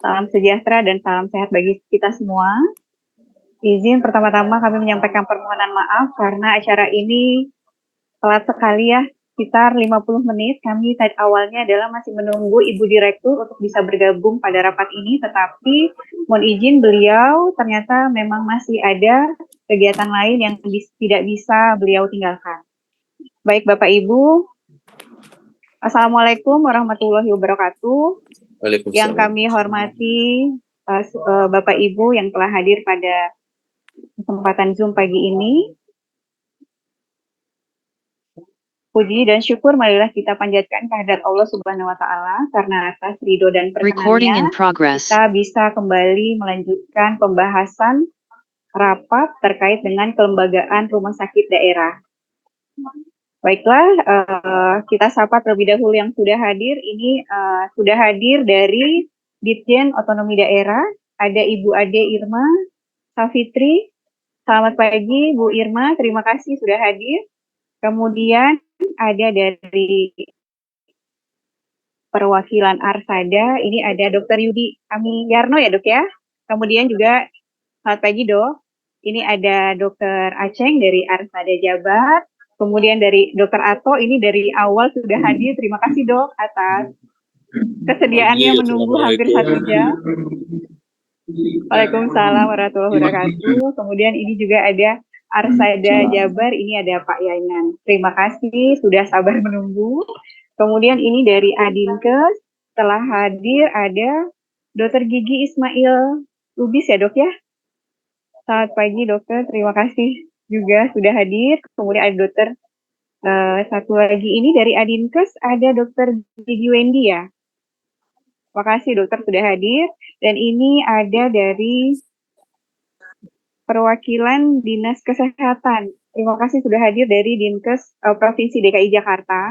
Salam sejahtera dan salam sehat bagi kita semua. Izin pertama-tama kami menyampaikan permohonan maaf karena acara ini telat sekali ya, sekitar 50 menit. Kami awalnya adalah masih menunggu Ibu Direktur untuk bisa bergabung pada rapat ini, tetapi mohon izin beliau ternyata memang masih ada kegiatan lain yang tidak bisa beliau tinggalkan. Baik Bapak Ibu, Assalamualaikum warahmatullahi wabarakatuh. Yang kami hormati Bapak Ibu yang telah hadir pada kesempatan Zoom pagi ini. Puji dan syukur marilah kita panjatkan kehadirat Allah Subhanahu wa taala karena atas ridho dan perkenannya kita bisa kembali melanjutkan pembahasan rapat terkait dengan kelembagaan rumah sakit daerah. Baiklah, kita sapa terlebih dahulu yang sudah hadir. Ini sudah hadir dari Ditjen Otonomi Daerah, ada Ibu Ade Irma Safitri. Selamat pagi Bu Irma, terima kasih sudah hadir. Kemudian ada dari perwakilan Arsada, ini ada Dr. Yudi Amiyarno ya Dok ya. Kemudian juga selamat pagi Dok, ini ada Dr. Aceng dari Arsada Jabar. Kemudian dari Dr. Ato, ini dari awal sudah hadir. Terima kasih Dok atas kesediaannya menunggu hampir 1 jam. Waalaikumsalam warahmatullahi wabarakatuh. Kemudian ini juga ada Arsada Jabar, ini ada Pak Yainan. Terima kasih sudah sabar menunggu. Kemudian ini dari Adinkes, telah hadir ada Dr. Gigi Ismail Lubis ya Dok ya. Selamat pagi Dokter, terima kasih juga sudah hadir. Kemudian ada Dokter satu lagi ini dari Adinkes, ada Dokter Gigi Wendy ya. Terima kasih Dokter sudah hadir. Dan ini ada dari perwakilan Dinas Kesehatan. Terima kasih sudah hadir dari Dinkes Provinsi DKI Jakarta.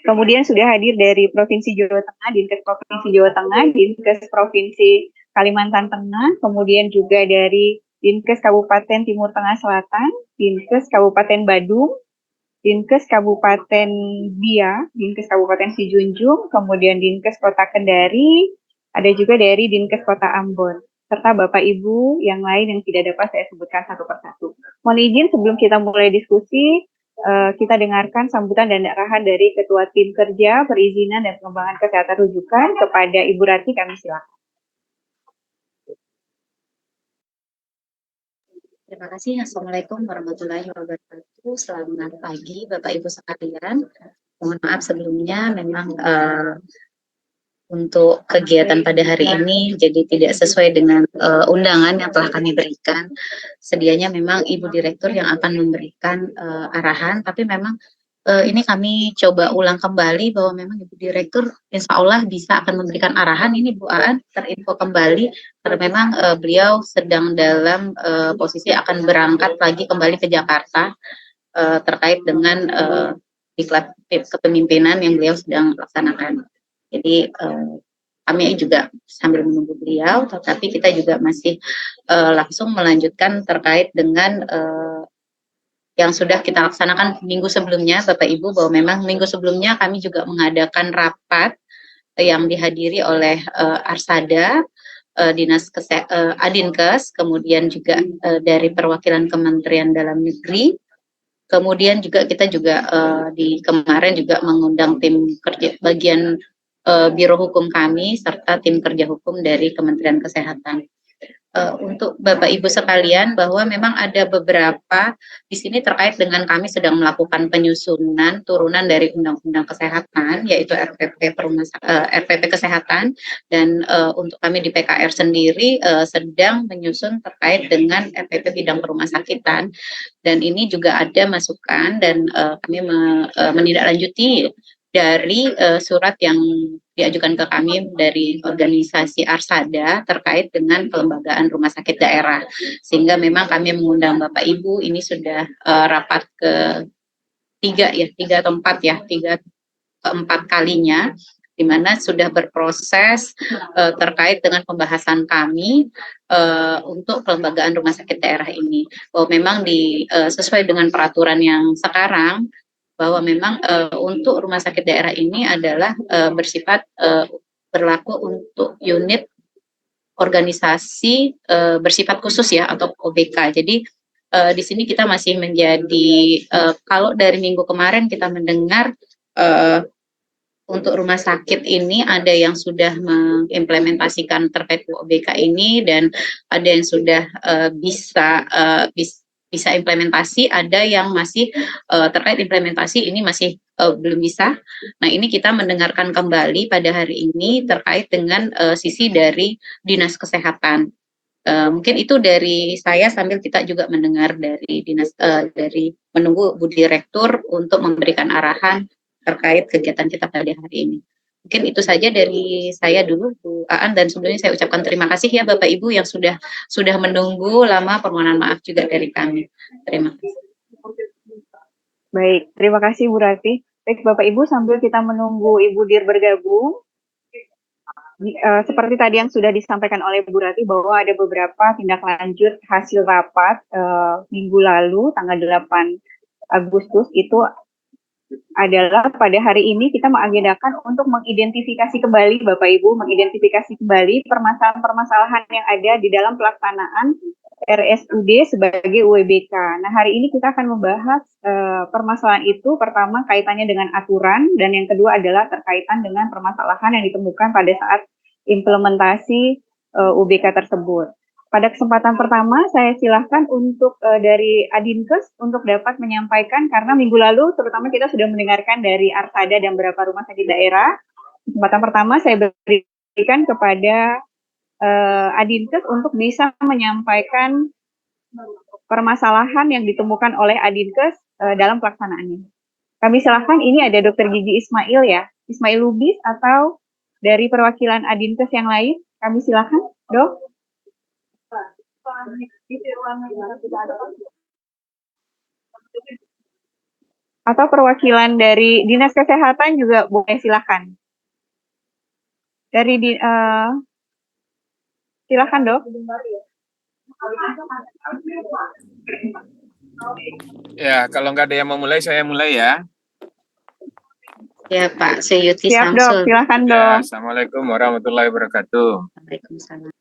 Kemudian sudah hadir dari Provinsi Jawa Tengah, Dinkes Provinsi Jawa Tengah, Dinkes Provinsi Kalimantan Tengah, kemudian juga dari Dinkes Kabupaten Timur Tengah Selatan, Dinkes Kabupaten Badung, Dinkes Kabupaten Bia, Dinkes Kabupaten Sijunjung, kemudian Dinkes Kota Kendari, ada juga dari Dinkes Kota Ambon, serta Bapak Ibu yang lain yang tidak dapat saya sebutkan satu persatu. Mohon izin sebelum kita mulai diskusi, kita dengarkan sambutan dan arahan dari Ketua Tim Kerja Perizinan dan Pengembangan Kesehatan Rujukan kepada Ibu Rati, kami silakan. Terima kasih. Assalamualaikum warahmatullahi wabarakatuh. Selamat pagi Bapak Ibu sekalian. Mohon maaf sebelumnya memang untuk kegiatan pada hari ini jadi tidak sesuai dengan undangan yang telah kami berikan. Sedianya memang Ibu Direktur yang akan memberikan arahan, tapi memang ini kami coba ulang kembali bahwa memang Ibu Direktur insya Allah bisa akan memberikan arahan. Ini Bu Aan terinfo kembali karena memang beliau sedang dalam posisi akan berangkat lagi kembali ke Jakarta terkait dengan diklat kepemimpinan yang beliau sedang laksanakan. Jadi kami juga sambil menunggu beliau, tetapi kita juga masih langsung melanjutkan terkait dengan yang sudah kita laksanakan minggu sebelumnya, Bapak Ibu, bahwa memang minggu sebelumnya kami juga mengadakan rapat yang dihadiri oleh Arsada, Dinas Adinkes, kemudian juga dari perwakilan Kementerian Dalam Negeri. Kemudian juga kita juga di kemarin juga mengundang tim kerja bagian Biro Hukum kami serta tim kerja hukum dari Kementerian Kesehatan. Untuk Bapak Ibu sekalian bahwa memang ada beberapa di sini terkait dengan kami sedang melakukan penyusunan turunan dari Undang-Undang Kesehatan yaitu RPP Kesehatan, dan untuk kami di PKR sendiri sedang menyusun terkait dengan RPP bidang rumah sakitan, dan ini juga ada masukan dan kami menindaklanjuti dari surat yang diajukan ke kami dari organisasi Arsada terkait dengan kelembagaan rumah sakit daerah, sehingga memang kami mengundang Bapak Ibu. Ini sudah rapat tiga atau keempat kalinya, di mana sudah berproses terkait dengan pembahasan kami untuk kelembagaan rumah sakit daerah ini, bahwa memang sesuai dengan peraturan yang sekarang, bahwa memang untuk rumah sakit daerah ini adalah bersifat berlaku untuk unit organisasi bersifat khusus ya atau OBK. Jadi di sini kita masih menjadi kalau dari minggu kemarin kita mendengar untuk rumah sakit ini ada yang sudah mengimplementasikan terkait OBK ini dan ada yang sudah bisa implementasi, ada yang masih terkait implementasi ini masih belum bisa. Nah, ini kita mendengarkan kembali pada hari ini terkait dengan sisi dari Dinas Kesehatan. Mungkin itu dari saya sambil kita juga mendengar dari dari menunggu Bu Direktur untuk memberikan arahan terkait kegiatan kita pada hari ini. Mungkin itu saja dari saya dulu, Bu Aan, dan sebelumnya saya ucapkan terima kasih ya Bapak Ibu yang sudah menunggu lama, permohonan maaf juga dari kami. Terima kasih. Baik, terima kasih Bu Rati. Baik Bapak Ibu, sambil kita menunggu Ibu Dir bergabung, seperti tadi yang sudah disampaikan oleh Bu Rati bahwa ada beberapa tindak lanjut hasil rapat minggu lalu tanggal 8 Agustus itu adalah pada hari ini kita mengagendakan untuk mengidentifikasi kembali Bapak Ibu, mengidentifikasi kembali permasalahan-permasalahan yang ada di dalam pelaksanaan RSUD sebagai UWBK. Nah, hari ini kita akan membahas permasalahan itu. Pertama, kaitannya dengan aturan, dan yang kedua adalah terkaitan dengan permasalahan yang ditemukan pada saat implementasi UBK tersebut. Pada kesempatan pertama, saya silahkan untuk dari Adinkes untuk dapat menyampaikan, karena minggu lalu terutama kita sudah mendengarkan dari Arsada dan beberapa rumah sakit daerah. Kesempatan pertama saya berikan kepada Adinkes untuk bisa menyampaikan permasalahan yang ditemukan oleh Adinkes dalam pelaksanaannya. Kami silahkan, ini ada Dr. Gigi Ismail ya, Ismail Lubis, atau dari perwakilan Adinkes yang lain, kami silahkan, Dok. Atau perwakilan dari Dinas Kesehatan juga boleh, silahkan. Dari silahkan Dok. Ya, kalau nggak ada yang mau mulai, saya mulai ya. Ya Pak Seyuti Siap Samsul. Dok, silahkan Ya, Dok. Assalamualaikum warahmatullahi wabarakatuh. Waalaikumsalam.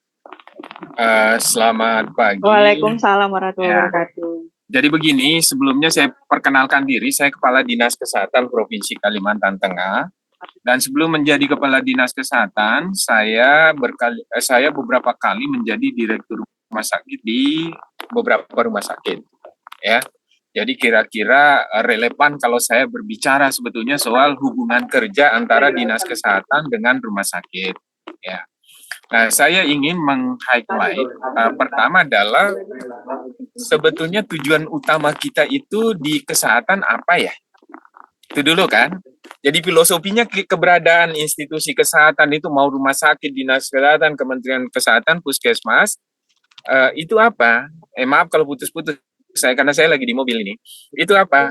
Selamat pagi. Waalaikumsalam warahmatullahi wabarakatuh. Jadi begini, sebelumnya saya perkenalkan diri, saya Kepala Dinas Kesehatan Provinsi Kalimantan Tengah. Dan sebelum menjadi Kepala Dinas Kesehatan, saya beberapa kali menjadi Direktur Rumah Sakit di beberapa rumah sakit. Ya, jadi kira-kira relevan kalau saya berbicara sebetulnya soal hubungan kerja antara Dinas Kesehatan dengan rumah sakit. Ya. Nah, saya ingin meng-highlight pertama adalah sebetulnya tujuan utama kita itu di kesehatan apa ya? Itu dulu kan. Jadi filosofinya keberadaan institusi kesehatan itu mau rumah sakit, dinas kesehatan, kementerian kesehatan, puskesmas, itu apa? Maaf kalau putus-putus karena saya lagi di mobil ini. Itu apa?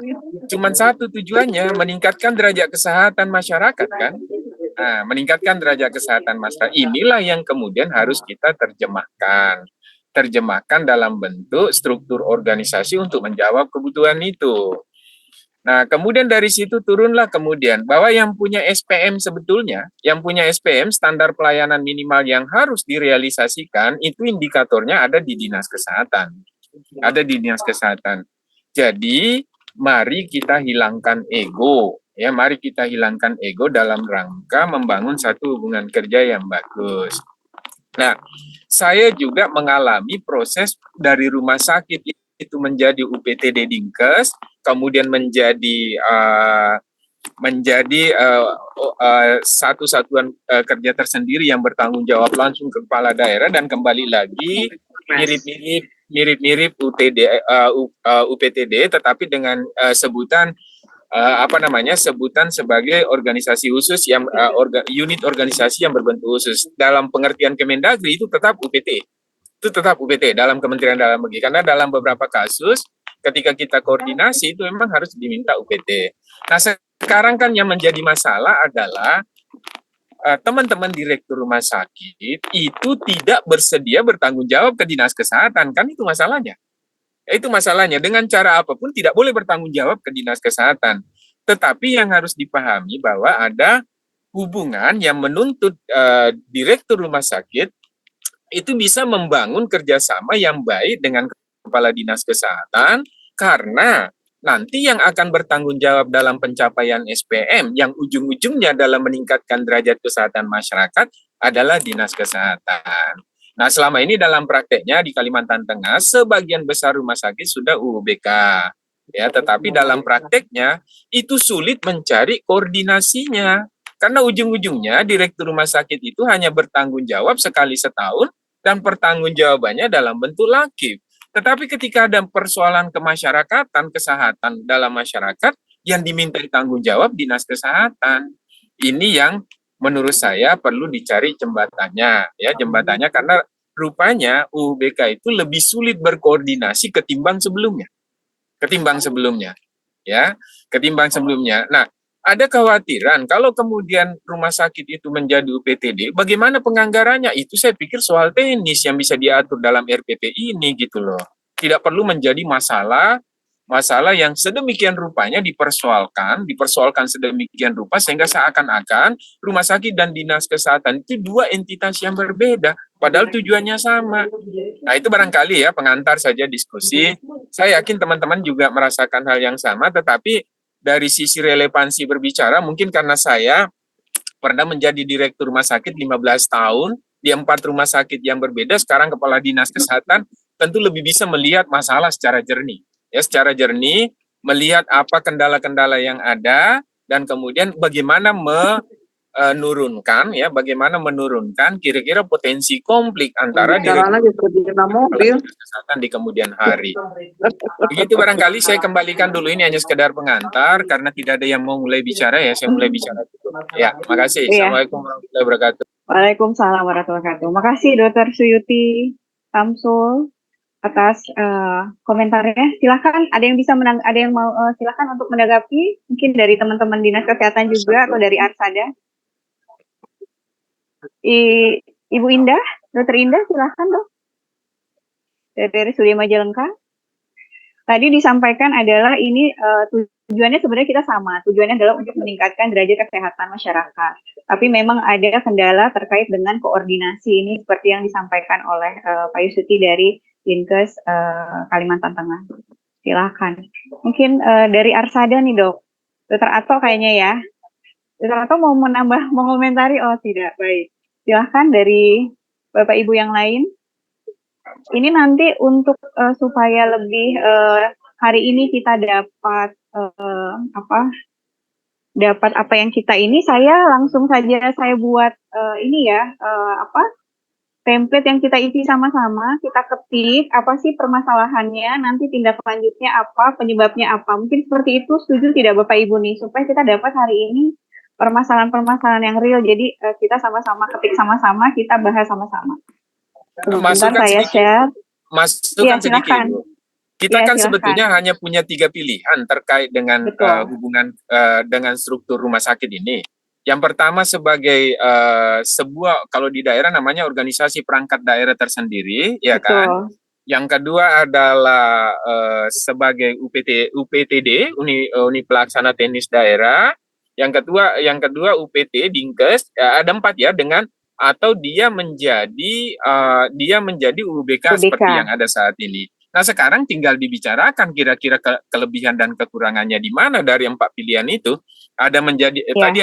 Cuman satu tujuannya, meningkatkan derajat kesehatan masyarakat kan? Nah, meningkatkan derajat kesehatan masyarakat. Inilah yang kemudian harus kita terjemahkan dalam bentuk struktur organisasi untuk menjawab kebutuhan itu. Nah, kemudian dari situ turunlah kemudian bahwa yang punya SPM sebetulnya, yang punya SPM standar pelayanan minimal yang harus direalisasikan itu indikatornya ada di Dinas Kesehatan. Ada di Dinas Kesehatan. Jadi, mari kita hilangkan ego. Ya, mari kita hilangkan ego dalam rangka membangun satu hubungan kerja yang bagus. Nah, saya juga mengalami proses dari rumah sakit itu menjadi UPTD Dinkes, kemudian menjadi satu satuan kerja tersendiri yang bertanggung jawab langsung ke kepala daerah, dan kembali lagi mirip-mirip UPTD, tetapi dengan sebutan sebutan sebagai organisasi khusus yang unit organisasi yang berbentuk khusus. Dalam pengertian Kemendagri itu tetap UPT. Itu tetap UPT dalam Kementerian Dalam Negeri, karena dalam beberapa kasus ketika kita koordinasi itu memang harus diminta UPT. Nah, sekarang kan yang menjadi masalah adalah teman-teman direktur rumah sakit itu tidak bersedia bertanggung jawab ke Dinas Kesehatan, kan itu masalahnya. Itu masalahnya, dengan cara apapun tidak boleh bertanggung jawab ke Dinas Kesehatan. Tetapi yang harus dipahami bahwa ada hubungan yang menuntut direktur rumah sakit itu bisa membangun kerjasama yang baik dengan kepala dinas kesehatan, karena nanti yang akan bertanggung jawab dalam pencapaian SPM yang ujung-ujungnya dalam meningkatkan derajat kesehatan masyarakat adalah dinas kesehatan. Nah, selama ini dalam prakteknya di Kalimantan Tengah, sebagian besar rumah sakit sudah UUBK. Ya, tetapi dalam prakteknya itu sulit mencari koordinasinya. Karena ujung-ujungnya direktur rumah sakit itu hanya bertanggung jawab sekali setahun dan pertanggungjawabannya dalam bentuk lakif. Tetapi ketika ada persoalan kemasyarakatan, kesehatan dalam masyarakat yang diminta tanggung jawab dinas kesehatan. Ini yang menurut saya perlu dicari jembatannya, ya jembatannya, karena rupanya UUBK itu lebih sulit berkoordinasi ketimbang sebelumnya. Nah, ada kekhawatiran kalau kemudian rumah sakit itu menjadi UPTD, bagaimana penganggarannya? Itu saya pikir soal teknis yang bisa diatur dalam RPP ini gitu loh. Tidak perlu menjadi masalah yang sedemikian rupanya dipersoalkan sedemikian rupa sehingga seakan-akan rumah sakit dan dinas kesehatan itu dua entitas yang berbeda, padahal tujuannya sama. Nah, itu barangkali ya pengantar saja diskusi. Saya yakin teman-teman juga merasakan hal yang sama, tetapi dari sisi relevansi berbicara, mungkin karena saya pernah menjadi direktur rumah sakit 15 tahun, di 4 rumah sakit yang berbeda, sekarang kepala dinas kesehatan, tentu lebih bisa melihat masalah secara jernih. Ya, secara jernih, melihat apa kendala-kendala yang ada, dan kemudian bagaimana menurunkan kira-kira potensi konflik antara direktur kesehatan di kemudian hari. Begitu barangkali saya kembalikan dulu, ini hanya sekedar pengantar karena tidak ada yang mau mulai bicara ya, saya mulai bicara dulu. Ya, makasih. Assalamualaikum warahmatullahi wabarakatuh. Waalaikumsalam warahmatullahi wabarakatuh. Makasih Dr. Suyuti Samsul atas komentarnya. Silakan, ada yang mau silakan untuk menanggapi, mungkin dari teman-teman dinas kesehatan juga atau dari Arsada. Ibu Indah, Dr. Indah, silakan dok. Dari Studi Majalengka. Tadi disampaikan adalah ini tujuannya sebenarnya kita sama. Tujuannya adalah untuk meningkatkan derajat kesehatan masyarakat. Tapi memang ada kendala terkait dengan koordinasi ini seperti yang disampaikan oleh Pak Yusuti dari Dinkes Kalimantan Tengah. Silakan. Mungkin dari Arsada nih dok. Dr. Ato kayaknya ya. Dr. Ato mau mengomentari? Oh tidak, baik. Silahkan dari Bapak Ibu yang lain. Ini nanti untuk supaya lebih hari ini kita dapat dapat apa yang kita ini, saya langsung saja saya buat template yang kita isi sama-sama, kita ketik apa sih permasalahannya, nanti tindak lanjutnya apa, penyebabnya apa. Mungkin seperti itu, setuju tidak Bapak Ibu nih, supaya kita dapat hari ini permasalahan-permasalahan yang real. Jadi kita sama-sama ketik sama-sama, kita bahas sama-sama. Masukkan saya sedikit. share. Masukkan sedikit. Kita kan sebetulnya hanya punya 3 pilihan terkait dengan hubungan dengan struktur rumah sakit ini. Yang pertama sebagai sebuah, kalau di daerah namanya organisasi perangkat daerah tersendiri, ya kan. Yang kedua adalah sebagai UPTD, Uni Pelaksana Teknis Daerah. Yang kedua UPT Dinkes, ada 4 ya, dengan atau dia menjadi UUBK seperti yang ada saat ini. Nah, sekarang tinggal dibicarakan kira-kira kelebihan dan kekurangannya di mana dari 4 pilihan itu. Ada menjadi tadi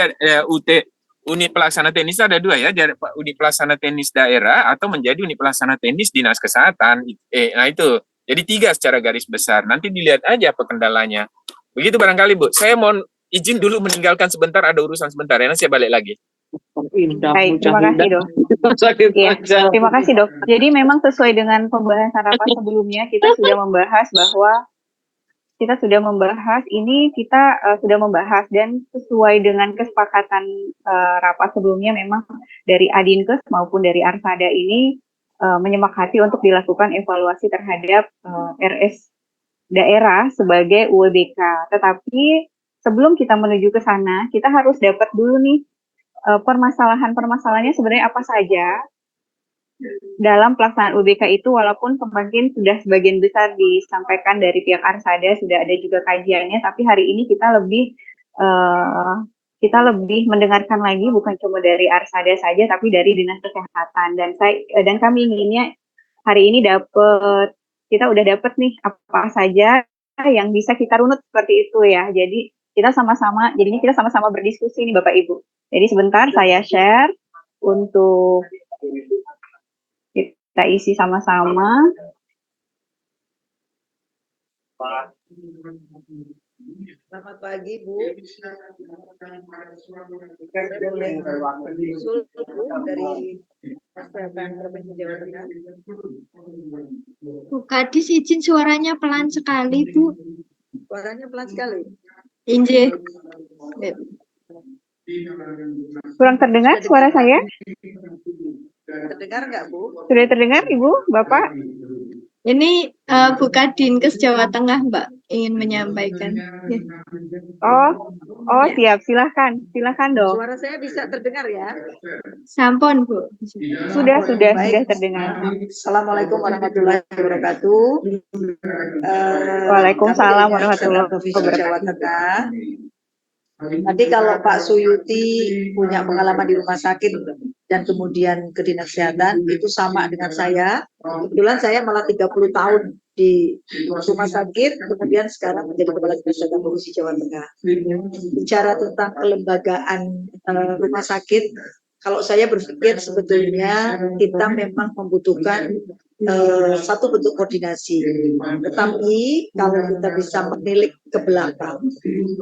Uni Pelaksana Teknis ada 2 ya, Uni Pelaksana Teknis Daerah atau menjadi Uni Pelaksana Teknis Dinas Kesehatan. Nah itu. Jadi 3 secara garis besar. Nanti dilihat aja apa kendalanya. Begitu barangkali Bu. Saya mohon izin dulu meninggalkan sebentar, ada urusan sebentar ya, nanti saya balik lagi. Baik, terima kasih dok. Terima kasih dok. Jadi memang sesuai dengan pembahasan rapat sebelumnya, kita sudah membahas dan sesuai dengan kesepakatan rapat sebelumnya, memang dari Adinkes maupun dari Arsada ini menyepakati untuk dilakukan evaluasi terhadap RS daerah sebagai UUBK. Tetapi sebelum kita menuju ke sana, kita harus dapat dulu nih permasalahannya sebenarnya apa saja dalam pelaksanaan UUBK itu, walaupun kemarin sudah sebagian besar disampaikan dari pihak Arsada, sudah ada juga kajiannya, tapi hari ini kita lebih kita lebih mendengarkan lagi bukan cuma dari Arsada saja, tapi dari Dinas Kesehatan. Dan kami inginnya hari ini kita udah dapet nih apa saja yang bisa kita runut seperti itu ya. Jadi jadinya kita sama-sama berdiskusi nih Bapak Ibu. Jadi sebentar saya share untuk kita isi sama-sama. Selamat pagi, Bu. Saya boleh usul, Bu, dari Kesehatan Provinsi Jawa Tengah. Bu Kadis izin suaranya pelan sekali, Bu. Suaranya pelan sekali. Inje. Kurang terdengar suara saya? Terdengar nggak, Bu? Sudah terdengar, Ibu, Bapak? Ini Bu Kadinkes Jawa Tengah, Mbak, ingin menyampaikan. Oh, siap. Silahkan dong. Suara saya bisa terdengar ya? Sampun, Bu. Sudah Baik. terdengar. Assalamualaikum warahmatullahi wabarakatuh. Waalaikumsalam Kami dari warahmatullahi Provinsi Jawa wabarakatuh. Tengah. Nanti kalau Pak Suyuti punya pengalaman di rumah sakit dan kemudian ke dinas kesehatan, itu sama dengan saya. Kebetulan saya malah 30 tahun di rumah sakit, kemudian sekarang menjadi kepala dinas kesehatan Provinsi Jawa Tengah. Bicara tentang kelembagaan rumah sakit, kalau saya berpikir sebetulnya kita memang membutuhkan satu bentuk koordinasi. Tetapi kalau kita bisa menilik ke belakang,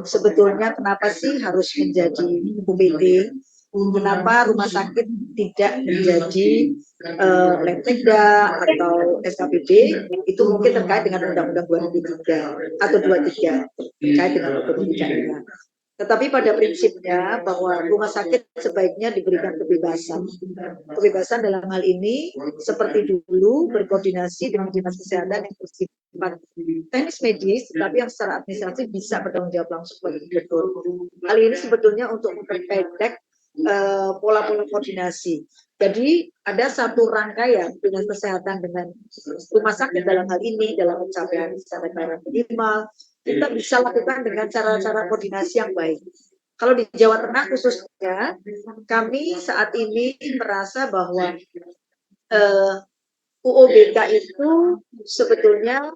sebetulnya kenapa sih harus menjadi UPT? Kenapa rumah sakit tidak menjadi Lemtekda atau SKPD? Itu mungkin terkait dengan Undang-Undang 2003 atau 23 terkait dengan otonomi daerah. Tetapi pada prinsipnya bahwa rumah sakit sebaiknya diberikan kebebasan. Kebebasan dalam hal ini seperti dulu berkoordinasi dengan dinas kesehatan yang bersifat teknis medis, tapi yang secara administratif bisa bertanggung jawab langsung pada direktur. Hal ini sebetulnya untuk memperpendek pola-pola koordinasi. Jadi ada satu rangkaian dinas kesehatan dengan rumah sakit dalam hal ini dalam pencapaian standar minimal kita bisa lakukan dengan cara-cara koordinasi yang baik. Kalau di Jawa Tengah khususnya, kami saat ini merasa bahwa UOBK itu sebetulnya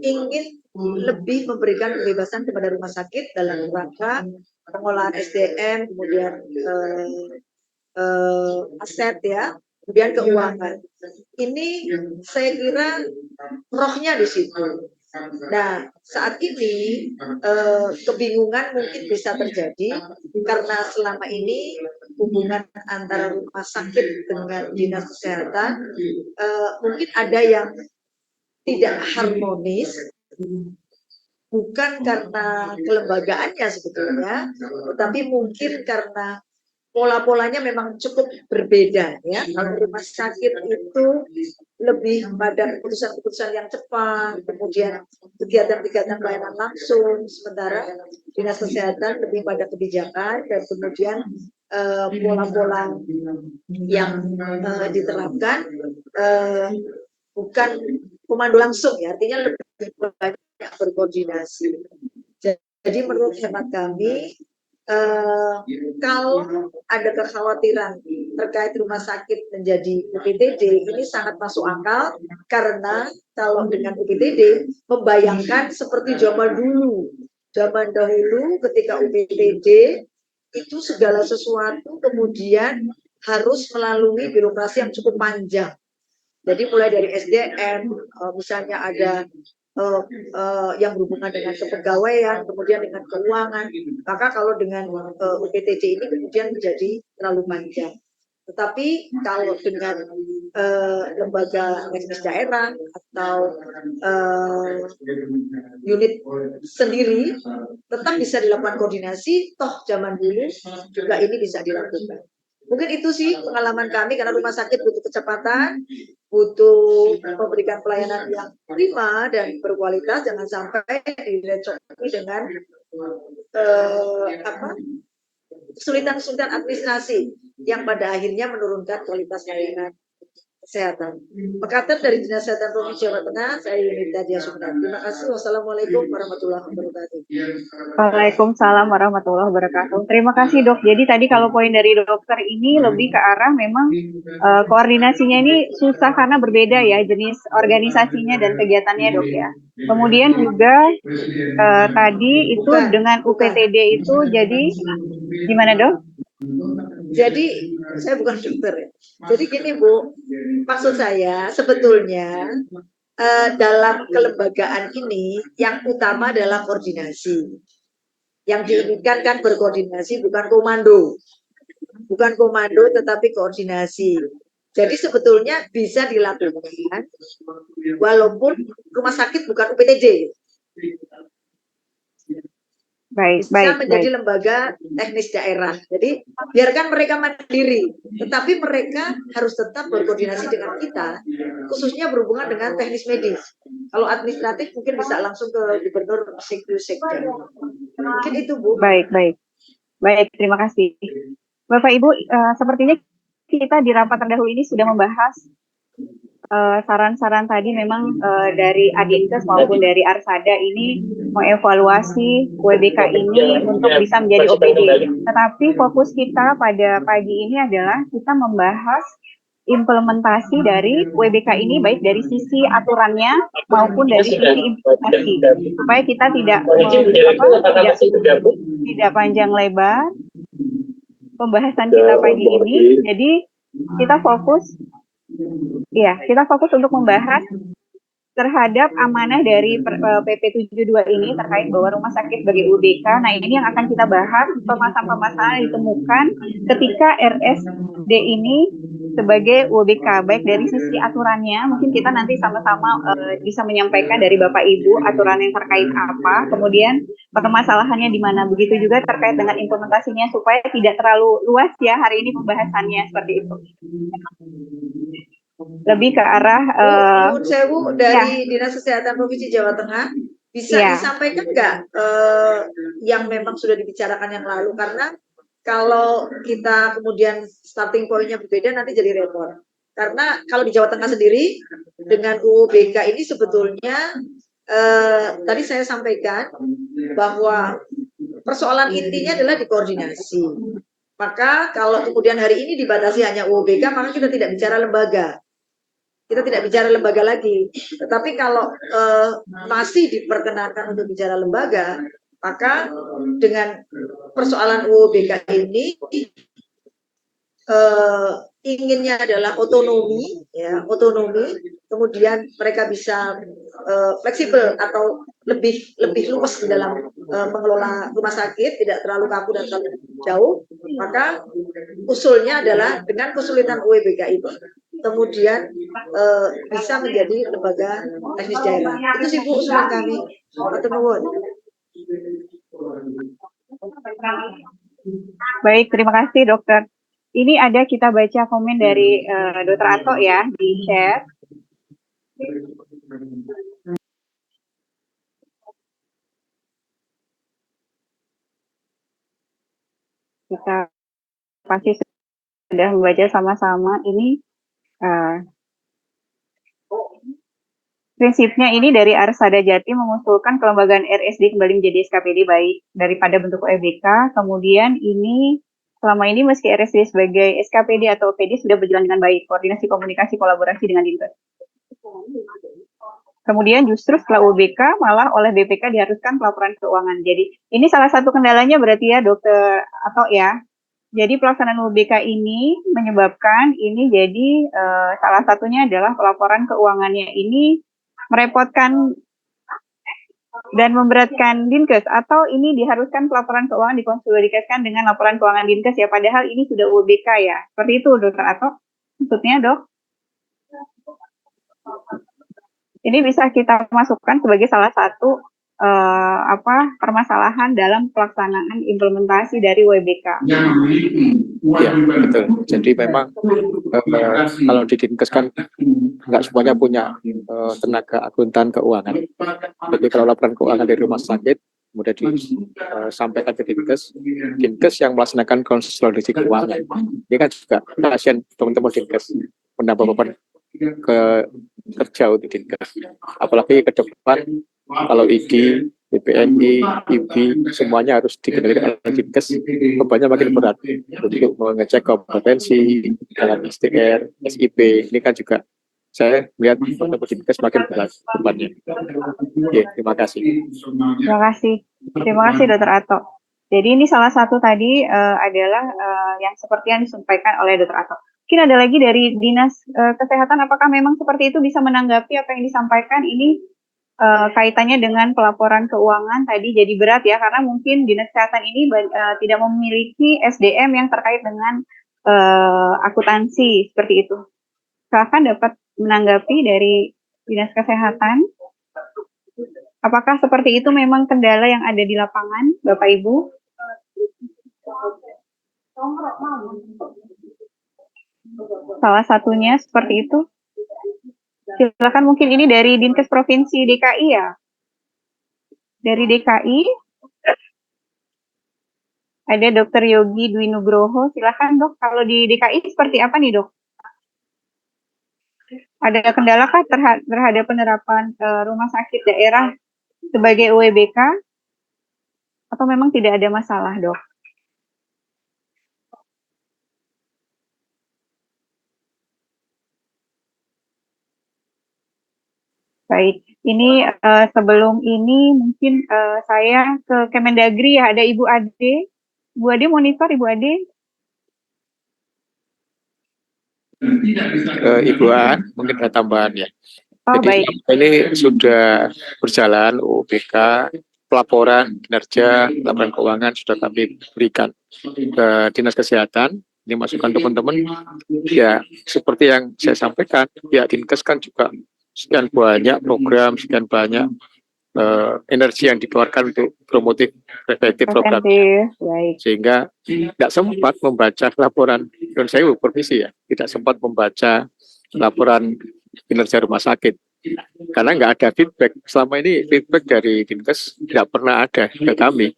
ingin lebih memberikan kebebasan kepada rumah sakit dalam rangka pengolahan SDM, kemudian aset ya, kemudian keuangan. Ini saya kira rohnya di situ. Nah, saat ini kebingungan mungkin bisa terjadi karena selama ini hubungan antara rumah sakit dengan dinas kesehatan mungkin ada yang tidak harmonis, bukan karena kelembagaannya sebetulnya, tetapi mungkin karena pola-polanya memang cukup berbeda ya. Kalau rumah sakit itu lebih pada keputusan-keputusan yang cepat, kemudian kegiatan-kegiatan pelayanan langsung, sementara dinas kesehatan lebih pada kebijakan dan kemudian pola-pola yang diterapkan bukan komando langsung ya, artinya lebih banyak berkoordinasi. Jadi menurut hemat kami kalau ada kekhawatiran terkait rumah sakit menjadi UPTD ini sangat masuk akal karena kalau dengan UPTD membayangkan seperti zaman dahulu ketika UPTD itu segala sesuatu kemudian harus melalui birokrasi yang cukup panjang. Jadi mulai dari SDM, misalnya ada yang berhubungan dengan kepegawaian, kemudian dengan keuangan, maka kalau dengan UPTD ini kemudian menjadi terlalu panjang. Tetapi kalau dengan lembaga teknis daerah atau unit sendiri, tetap bisa dilakukan koordinasi, toh zaman dulu juga ini bisa dilakukan. Mungkin itu sih pengalaman kami karena rumah sakit butuh kecepatan, butuh memberikan pelayanan yang prima dan berkualitas, jangan sampai direcoki dengan kesulitan-kesulitan administrasi yang pada akhirnya menurunkan kualitas layanan. Kesehatan. Mekaten dari Dinas Kesehatan Provinsi Jawa Tengah, saya Yunita Dia Sumber. Terima kasih. Wassalamualaikum warahmatullahi wabarakatuh. Waalaikumsalam warahmatullahi wabarakatuh. Terima kasih dok. Jadi tadi kalau poin dari dokter ini lebih ke arah memang koordinasinya ini susah karena berbeda ya jenis organisasinya dan kegiatannya dok ya. Kemudian juga tadi itu dengan UPTD itu jadi gimana dok? Jadi saya bukan dokter ya. Jadi gini Bu, maksud saya sebetulnya dalam kelembagaan ini yang utama adalah koordinasi. Yang diinginkan kan berkoordinasi, bukan komando. Bukan komando tetapi koordinasi. Jadi sebetulnya bisa dilakukan walaupun rumah sakit bukan UPTD. Bisa menjadi lembaga teknis daerah. Jadi biarkan mereka mandiri, tetapi mereka harus tetap berkoordinasi dengan kita, khususnya berhubungan dengan teknis medis. Kalau administratif mungkin bisa langsung ke gubernur sekda. Mungkin itu Bu. Baik, terima kasih. Bapak Ibu, sepertinya kita di rapat terdahulu ini sudah membahas saran-saran tadi memang dari Adinkes maupun dari Arsada ini mengevaluasi WBK ini untuk bisa menjadi OPD. Tetapi fokus kita pada pagi ini adalah kita membahas implementasi dari WBK ini baik dari sisi aturannya maupun dari sisi implementasi supaya kita tidak panjang lebar pembahasan kita pagi ini. Jadi kita fokus untuk membahas terhadap amanah dari PP 72 ini terkait bahwa rumah sakit sebagai UBK. Nah, ini yang akan kita bahas, permasalahan-permasalahan yang ditemukan ketika RSD ini sebagai UBK, baik dari sisi aturannya, mungkin kita nanti sama-sama bisa menyampaikan dari Bapak Ibu aturan yang terkait apa, kemudian permasalahannya di mana, begitu juga terkait dengan implementasinya supaya tidak terlalu luas ya hari ini pembahasannya seperti itu. Lebih ke arah Menurut saya Bu, dari Dinas Kesehatan Provinsi Jawa Tengah bisa disampaikan nggak yang memang sudah dibicarakan yang lalu, karena kalau kita kemudian starting point-nya berbeda nanti jadi repot. Karena kalau di Jawa Tengah sendiri dengan UBK ini sebetulnya tadi saya sampaikan bahwa persoalan intinya adalah dikoordinasi. Maka kalau kemudian hari ini dibatasi hanya UBK, maka kita tidak bicara lembaga. Kita tidak bicara lembaga lagi. Tetapi kalau masih diperkenankan untuk bicara lembaga, maka dengan persoalan UBK ini inginnya adalah otonomi, ya, otonomi. Kemudian mereka bisa fleksibel atau lebih luas di dalam mengelola rumah sakit, tidak terlalu kaku dan terlalu jauh. Maka usulnya adalah dengan kesulitan UBK itu, kemudian bisa menjadi lembaga teknis daerah. Itu sih Bu usulan kami. Baik, terima kasih dokter. Ini ada kita baca komen dari Dr. Ato ya di chat. Kita pasti sudah membaca sama-sama. Ini prinsipnya ini dari Arsada Jati mengusulkan kelembagaan RSD kembali menjadi SKPD baik daripada bentuk UBK. Kemudian ini selama ini meski RSD sebagai SKPD atau OPD sudah berjalan dengan baik, koordinasi komunikasi kolaborasi dengan Dinkes. Kemudian justru setelah UBK malah oleh BPK diharuskan pelaporan keuangan. Jadi ini salah satu kendalanya berarti ya dokter atau ya. Jadi pelaksanaan UBK ini menyebabkan ini jadi salah satunya adalah pelaporan keuangannya ini merepotkan dan memberatkan Dinkes, atau ini diharuskan pelaporan keuangan dikonsolidasikan dengan laporan keuangan Dinkes ya, padahal ini sudah UBK ya. Seperti itu dokter Ato maksudnya dok? Ini bisa kita masukkan sebagai salah satu permasalahan dalam pelaksanaan implementasi dari WBK. Ya, betul. Jadi memang kalau di Dinkes kan nggak semuanya punya tenaga akuntan keuangan. Jadi kalau laporan keuangan dari rumah sakit kemudian disampaikan ke Dinkes yang melaksanakan konsolidasi keuangan. Ini kan juga kasihan teman-teman Dinkes menambah beban ke kerja untuk Dinkes. Apalagi ke depan kalau ID, BPNI, IB semuanya harus dikendalikan oleh Dinkes, bebannya makin berat untuk mengecek kompetensi dengan SDR, SIP. Ini kan juga saya melihat untuk Dinkes makin berat bebannya. Oke, terima kasih. Terima kasih Dr. Ato. Jadi ini salah satu tadi adalah yang seperti yang disampaikan oleh Dr. Ato. Mungkin ada lagi dari Dinas Kesehatan, apakah memang seperti itu bisa menanggapi apa yang disampaikan ini kaitannya dengan pelaporan keuangan tadi jadi berat ya, karena mungkin Dinas Kesehatan ini tidak memiliki SDM yang terkait dengan akuntansi seperti itu. Silakan dapat menanggapi dari Dinas Kesehatan. Apakah seperti itu memang kendala yang ada di lapangan, Bapak Ibu? Salah satunya seperti itu. Silakan, mungkin ini dari Dinkes Provinsi DKI ya. Dari DKI ada Dr. Yogi Dwi Nugroho. Silakan Dok, kalau di DKI seperti apa nih Dok? Ada kendalakah terhadap penerapan rumah sakit daerah sebagai UWBK? Atau memang tidak ada masalah Dok? Baik, ini sebelum ini mungkin saya ke Kemendagri ya, ada Ibu Ade. Ibu Ade monitor, Ibu Ade. Ibu An, mungkin ada tambahan ya. Oh, Jadi baik. ini sudah berjalan UBK, pelaporan kinerja, laporan keuangan sudah kami berikan ke Dinas Kesehatan. Ini masukan teman-teman. Ya, seperti yang saya sampaikan, ya Dinkes kan juga sekian banyak program, sekian banyak energi yang dikeluarkan untuk promotif preventif program, Baik. sehingga tidak sempat membaca laporan, dan saya permisi ya, tidak sempat membaca laporan kinerja rumah sakit karena nggak ada feedback. Selama ini feedback dari Dinkes tidak pernah ada ke kami.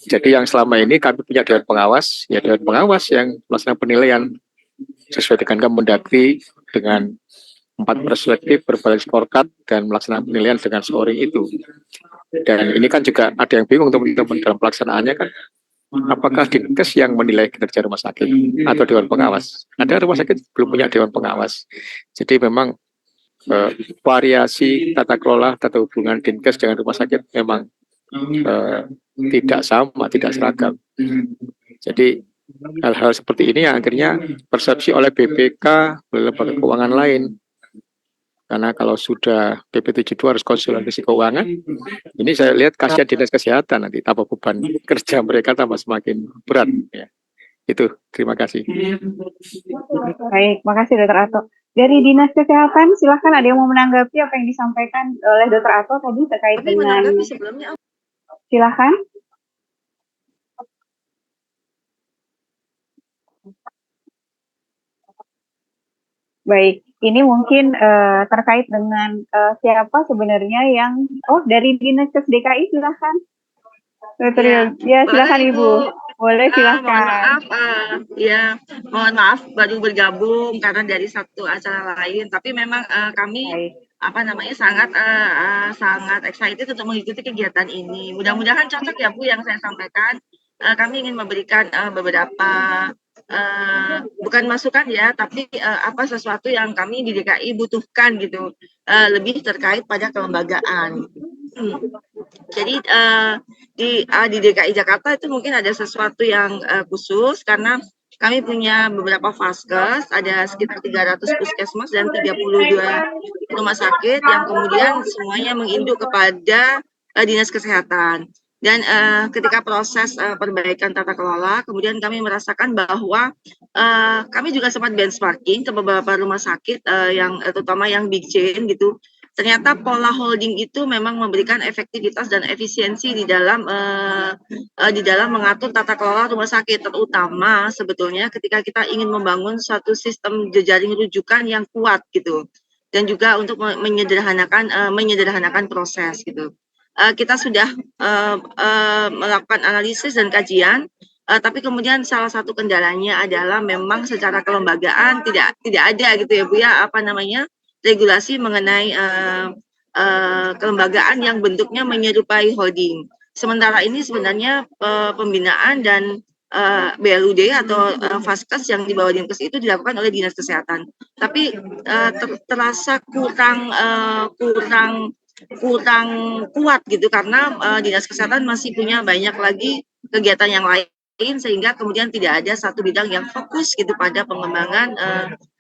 Jadi yang selama ini kami punya Dewan Pengawas, ya Dewan Pengawas yang melaksanakan penilaian sesuai dengan Kemendagri dengan 4 perspektif berbagai scorecard dan melaksanakan penilaian dengan scoring itu. Dan ini kan juga ada yang bingung teman-teman dalam pelaksanaannya kan, apakah Dinkes yang menilai kinerja rumah sakit atau Dewan Pengawas? Ada rumah sakit belum punya Dewan Pengawas. Jadi memang variasi tata kelola, tata hubungan Dinkes dengan rumah sakit memang tidak sama, tidak seragam. Jadi hal-hal seperti ini yang akhirnya persepsi oleh BPK, oleh lembaga keuangan lain. Karena kalau sudah BP 72 harus konsultasi keuangan, ini saya lihat kasihan Dinas Kesehatan, nanti tambah beban kerja mereka tambah semakin berat. Ya. Itu, terima kasih. Baik, makasih Dr. Ato. Dari Dinas Kesehatan, silahkan ada yang mau menanggapi apa yang disampaikan oleh Dr. Ato tadi terkait dengan... Silahkan. Baik, ini mungkin terkait dengan siapa sebenarnya yang... Oh, dari Dinas DKI, silahkan. Ya, silahkan Ibu. Boleh, silahkan. Mohon maaf baru bergabung karena dari satu acara lain, tapi memang kami sangat excited untuk mengikuti kegiatan ini. Mudah-mudahan cocok ya Bu yang saya sampaikan. Kami ingin memberikan beberapa bukan masukan ya, tapi sesuatu yang kami di DKI butuhkan gitu, lebih terkait pada kelembagaan. Jadi di DKI Jakarta itu mungkin ada sesuatu yang khusus karena kami punya beberapa vaskes, ada sekitar 300 puskesmas dan 32 rumah sakit yang kemudian semuanya menginduk kepada Dinas Kesehatan. Dan ketika proses perbaikan tata kelola, kemudian kami merasakan bahwa kami juga sempat benchmarking ke beberapa rumah sakit yang terutama yang big chain gitu. Ternyata pola holding itu memang memberikan efektivitas dan efisiensi di dalam mengatur tata kelola rumah sakit, terutama sebetulnya ketika kita ingin membangun suatu sistem jejaring rujukan yang kuat gitu, dan juga untuk menyederhanakan proses gitu. Kita sudah melakukan analisis dan kajian Tapi kemudian salah satu kendalanya adalah memang secara kelembagaan tidak ada gitu ya Bu ya, apa namanya, regulasi mengenai kelembagaan yang bentuknya menyerupai holding. Sementara ini sebenarnya pembinaan dan BLUD atau Vaskes yang di bawah Dinkes itu dilakukan oleh Dinas Kesehatan. Tapi terasa kurang kuat gitu karena Dinas Kesehatan masih punya banyak lagi kegiatan yang lain sehingga kemudian tidak ada satu bidang yang fokus gitu pada pengembangan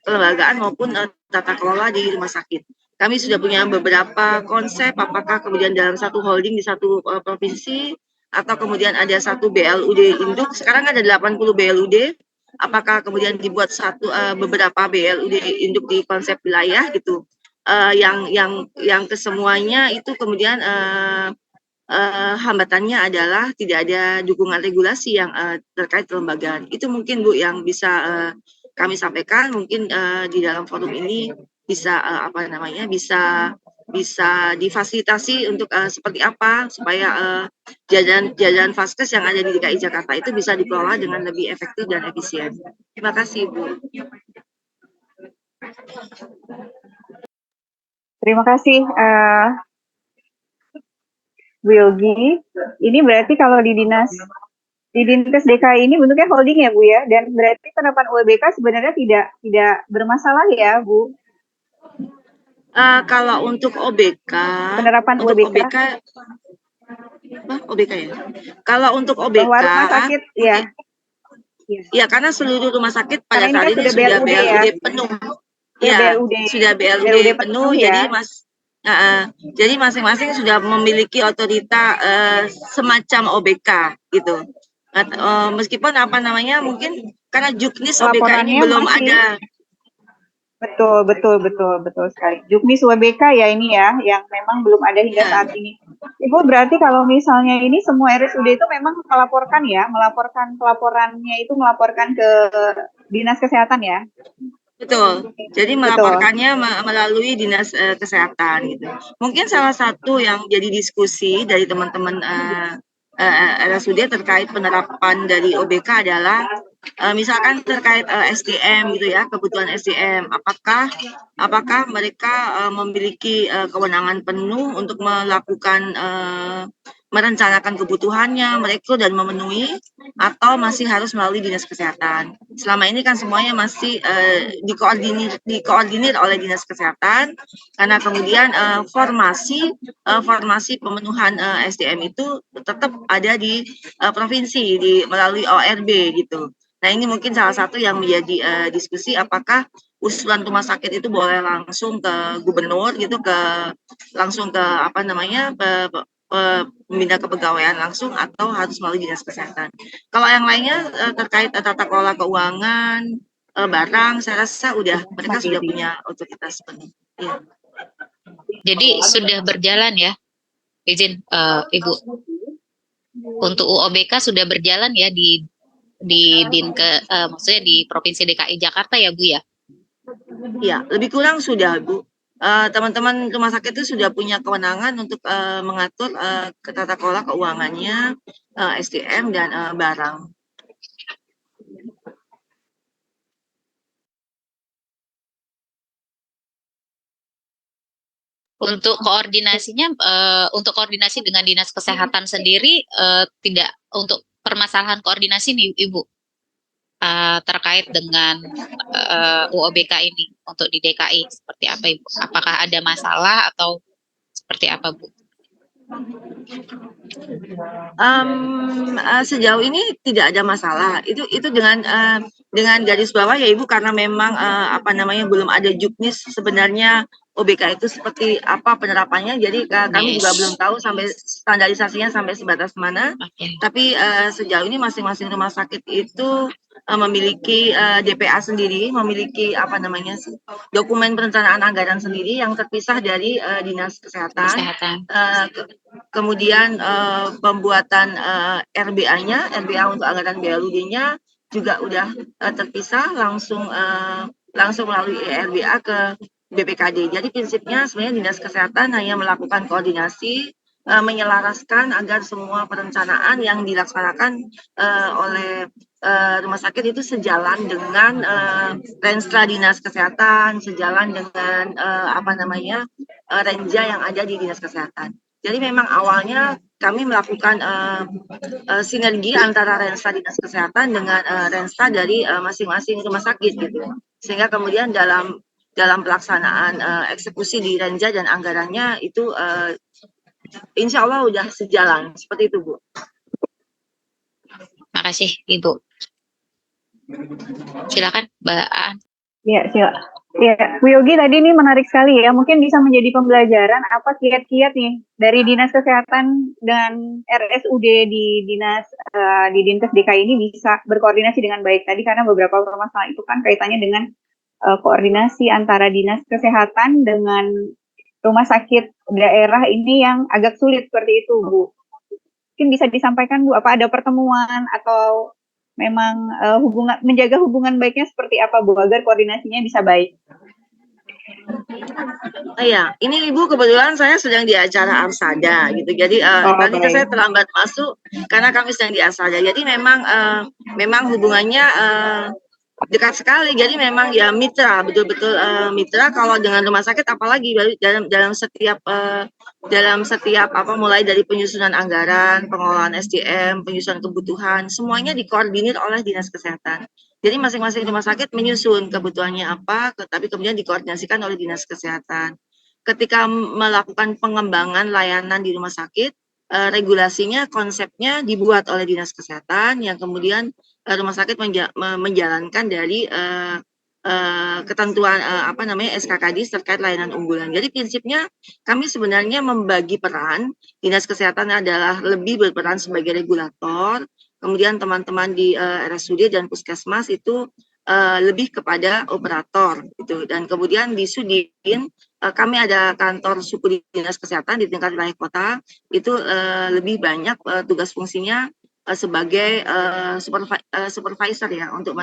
kelembagaan maupun tata kelola di rumah sakit. Kami sudah punya beberapa konsep, apakah kemudian dalam satu holding di satu provinsi, atau kemudian ada satu BLUD induk. Sekarang ada 80 BLUD, apakah kemudian dibuat beberapa BLUD induk di konsep wilayah gitu. Yang kesemuanya itu kemudian hambatannya adalah tidak ada dukungan regulasi yang terkait kelembagaan. Itu mungkin Bu yang bisa kami sampaikan. Mungkin di dalam forum ini bisa bisa difasilitasi untuk seperti apa supaya jalan Vaskes yang ada di DKI Jakarta itu bisa dikelola dengan lebih efektif dan efisien. Terima kasih Bu. Terima kasih Bu Yogi. Ini berarti kalau di Dinkes DKI ini bentuknya holding ya Bu ya, dan berarti penerapan UEBK sebenarnya tidak bermasalah ya Bu? Kalau untuk OBK, penerapan UEBK, OBK ya. Kalau untuk OBK, bahwa rumah sakit ya. Ya, karena seluruh rumah sakit pada saat ini sudah BLUD penuh. Ya, sudah BLUD penuh, ya. Jadi masing-masing sudah memiliki otorita semacam OBK gitu. Meskipun mungkin karena juknis OBK ini belum ada. Betul sekali. Juknis UEBK ya ini ya, yang memang belum ada hingga saat ini. Ibu berarti kalau misalnya ini semua RSUD itu memang melaporkan ke Dinas Kesehatan ya? Betul. Jadi melaporkannya melalui Dinas Kesehatan gitu. Mungkin salah satu yang jadi diskusi dari teman-teman RSUD terkait penerapan dari OBK adalah misalkan terkait SDM gitu ya, kebutuhan SDM. Apakah mereka memiliki kewenangan penuh untuk melakukan merencanakan kebutuhannya, merekrut dan memenuhi, atau masih harus melalui Dinas Kesehatan. Selama ini kan semuanya masih dikoordinir oleh Dinas Kesehatan, karena kemudian formasi pemenuhan SDM itu tetap ada di provinsi melalui ORB gitu. Nah ini mungkin salah satu yang menjadi diskusi, apakah usulan rumah sakit itu boleh langsung ke gubernur gitu, langsung ke pembina kepegawaian langsung, atau harus melalui Dinas Kesehatan. Kalau yang lainnya terkait tata kelola keuangan, barang, saya rasa mereka sudah punya otoritas penuh. Ya. Jadi sudah berjalan ya, izin Ibu. Untuk UOBK sudah berjalan ya di maksudnya di Provinsi DKI Jakarta ya Bu ya? Ya, lebih kurang sudah Bu. Teman-teman rumah sakit itu sudah punya kewenangan untuk mengatur tata kelola keuangannya, SDM dan barang. Untuk koordinasinya, untuk koordinasi dengan Dinas Kesehatan sendiri, tidak untuk permasalahan koordinasi nih Ibu, terkait dengan UOBK ini untuk di DKI seperti apa Ibu? Apakah ada masalah atau seperti apa Bu? Sejauh ini tidak ada masalah. Itu dengan garis bawah ya Ibu, karena memang belum ada juknis sebenarnya OBK itu seperti apa penerapannya. Jadi kami juga belum tahu sampai standarisasinya sampai sebatas mana. Tapi sejauh ini masing-masing rumah sakit itu memiliki DPA sendiri, memiliki dokumen perencanaan anggaran sendiri yang terpisah dari Dinas Kesehatan. Kemudian pembuatan RBA untuk anggaran BLUD-nya juga udah terpisah langsung melalui RBA ke BPKD. Jadi prinsipnya sebenarnya Dinas Kesehatan hanya melakukan koordinasi menyelaraskan agar semua perencanaan yang dilaksanakan oleh rumah sakit itu sejalan dengan Renstra Dinas Kesehatan, sejalan dengan renja yang ada di Dinas Kesehatan. Jadi memang awalnya kami melakukan sinergi antara Renstra Dinas Kesehatan dengan Renstra dari masing-masing rumah sakit gitu. Sehingga kemudian dalam pelaksanaan eksekusi di renja dan anggarannya itu insya Allah udah sejalan seperti itu, Bu. Makasih Ibu. Silakan Mbak Aan. Ya, silakan. Ya, Bu Yogi tadi ini menarik sekali ya. Mungkin bisa menjadi pembelajaran apa kiat-kiat nih dari Dinas Kesehatan dan RSUD di di Dinkes DKI ini bisa berkoordinasi dengan baik tadi, karena beberapa permasalahan itu kan kaitannya dengan koordinasi antara Dinas Kesehatan dengan rumah sakit daerah ini yang agak sulit seperti itu, Bu. Mungkin bisa disampaikan, Bu, apa ada pertemuan atau memang menjaga hubungan baiknya seperti apa, Bu, agar koordinasinya bisa baik? Iya, ini Ibu kebetulan saya sedang di acara Arsada gitu. Jadi tadi saya terlambat masuk karena kami sedang di Arsada. Jadi memang hubungannya dekat sekali. Jadi memang ya mitra, betul-betul mitra. Kalau dengan rumah sakit apalagi dalam setiap mulai dari penyusunan anggaran, pengelolaan SDM, penyusunan kebutuhan, semuanya dikoordinir oleh Dinas Kesehatan. Jadi masing-masing rumah sakit menyusun kebutuhannya apa, tapi kemudian dikoordinasikan oleh Dinas Kesehatan. Ketika melakukan pengembangan layanan di rumah sakit, regulasinya, konsepnya dibuat oleh Dinas Kesehatan, yang kemudian rumah sakit menjalankan dari ketentuan SKKDIS terkait layanan unggulan. Jadi prinsipnya kami sebenarnya membagi peran. Dinas Kesehatan adalah lebih berperan sebagai regulator. Kemudian teman-teman di RSUD dan Puskesmas itu lebih kepada operator gitu. Dan kemudian di Sudin kami ada kantor suku Dinas Kesehatan di tingkat wilayah kota, itu lebih banyak tugas fungsinya sebagai supervisor ya, untuk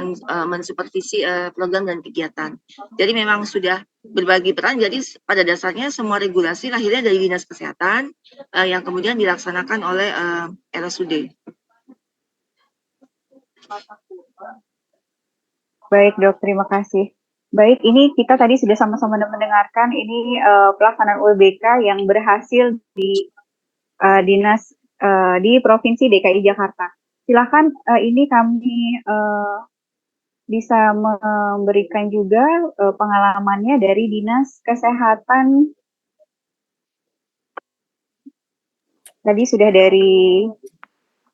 mensupervisi program dan kegiatan. Jadi memang sudah berbagi peran. Jadi pada dasarnya semua regulasi lahirnya dari Dinas Kesehatan yang kemudian dilaksanakan oleh RSUD. Baik, Dok, terima kasih. Baik, ini kita tadi sudah sama-sama mendengarkan ini pelaksanaan UBK yang berhasil di dinas di Provinsi DKI Jakarta. Silakan ini kami bisa memberikan juga pengalamannya dari Dinas Kesehatan. Tadi sudah dari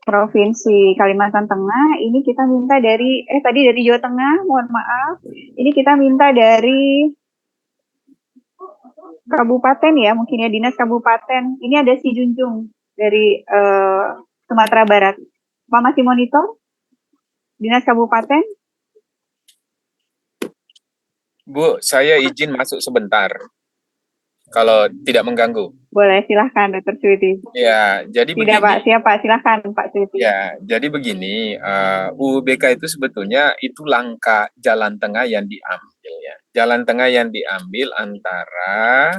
Provinsi Kalimantan Tengah, ini kita minta dari tadi dari Jawa Tengah, mohon maaf. Ini kita minta dari Kabupaten ya, mungkin ya, Dinas Kabupaten. Ini ada si Junjung dari Sumatera Barat. Pak masih monitor? Dinas Kabupaten? Bu, saya izin masuk sebentar. Kalau tidak mengganggu. Boleh, silahkan Dr. Switi. Ya, jadi tidak, begini. Pak, siapa? Silahkan Pak Switi. Ya, jadi begini, UUBK itu sebetulnya itu langkah jalan tengah yang diambil ya. Jalan tengah yang diambil antara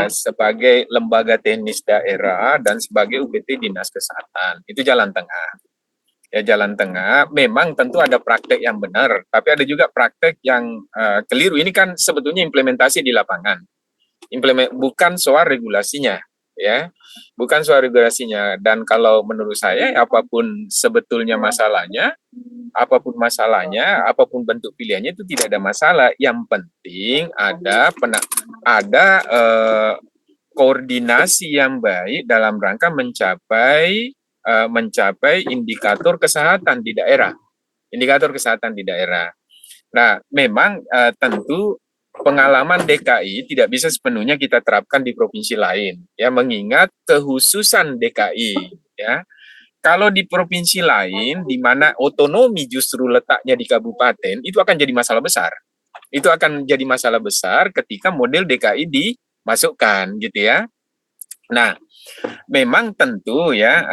sebagai lembaga teknis daerah dan sebagai UPT Dinas Kesehatan. Itu jalan tengah. Ya, jalan tengah. Memang tentu ada praktek yang benar, tapi ada juga praktek yang keliru. Ini kan sebetulnya implementasi di lapangan. Bukan soal regulasinya, ya, bukan soal regulasinya. Dan kalau menurut saya, apapun sebetulnya masalahnya, apapun bentuk pilihannya itu tidak ada masalah. Yang penting ada koordinasi yang baik dalam rangka mencapai indikator kesehatan di daerah. Indikator kesehatan di daerah. Nah, memang tentu pengalaman DKI tidak bisa sepenuhnya kita terapkan di provinsi lain, ya, mengingat kekhususan DKI, ya. Kalau di provinsi lain, di mana otonomi justru letaknya di kabupaten, itu akan jadi masalah besar. Itu akan jadi masalah besar ketika model DKI dimasukkan, gitu ya. Nah, memang tentu ya,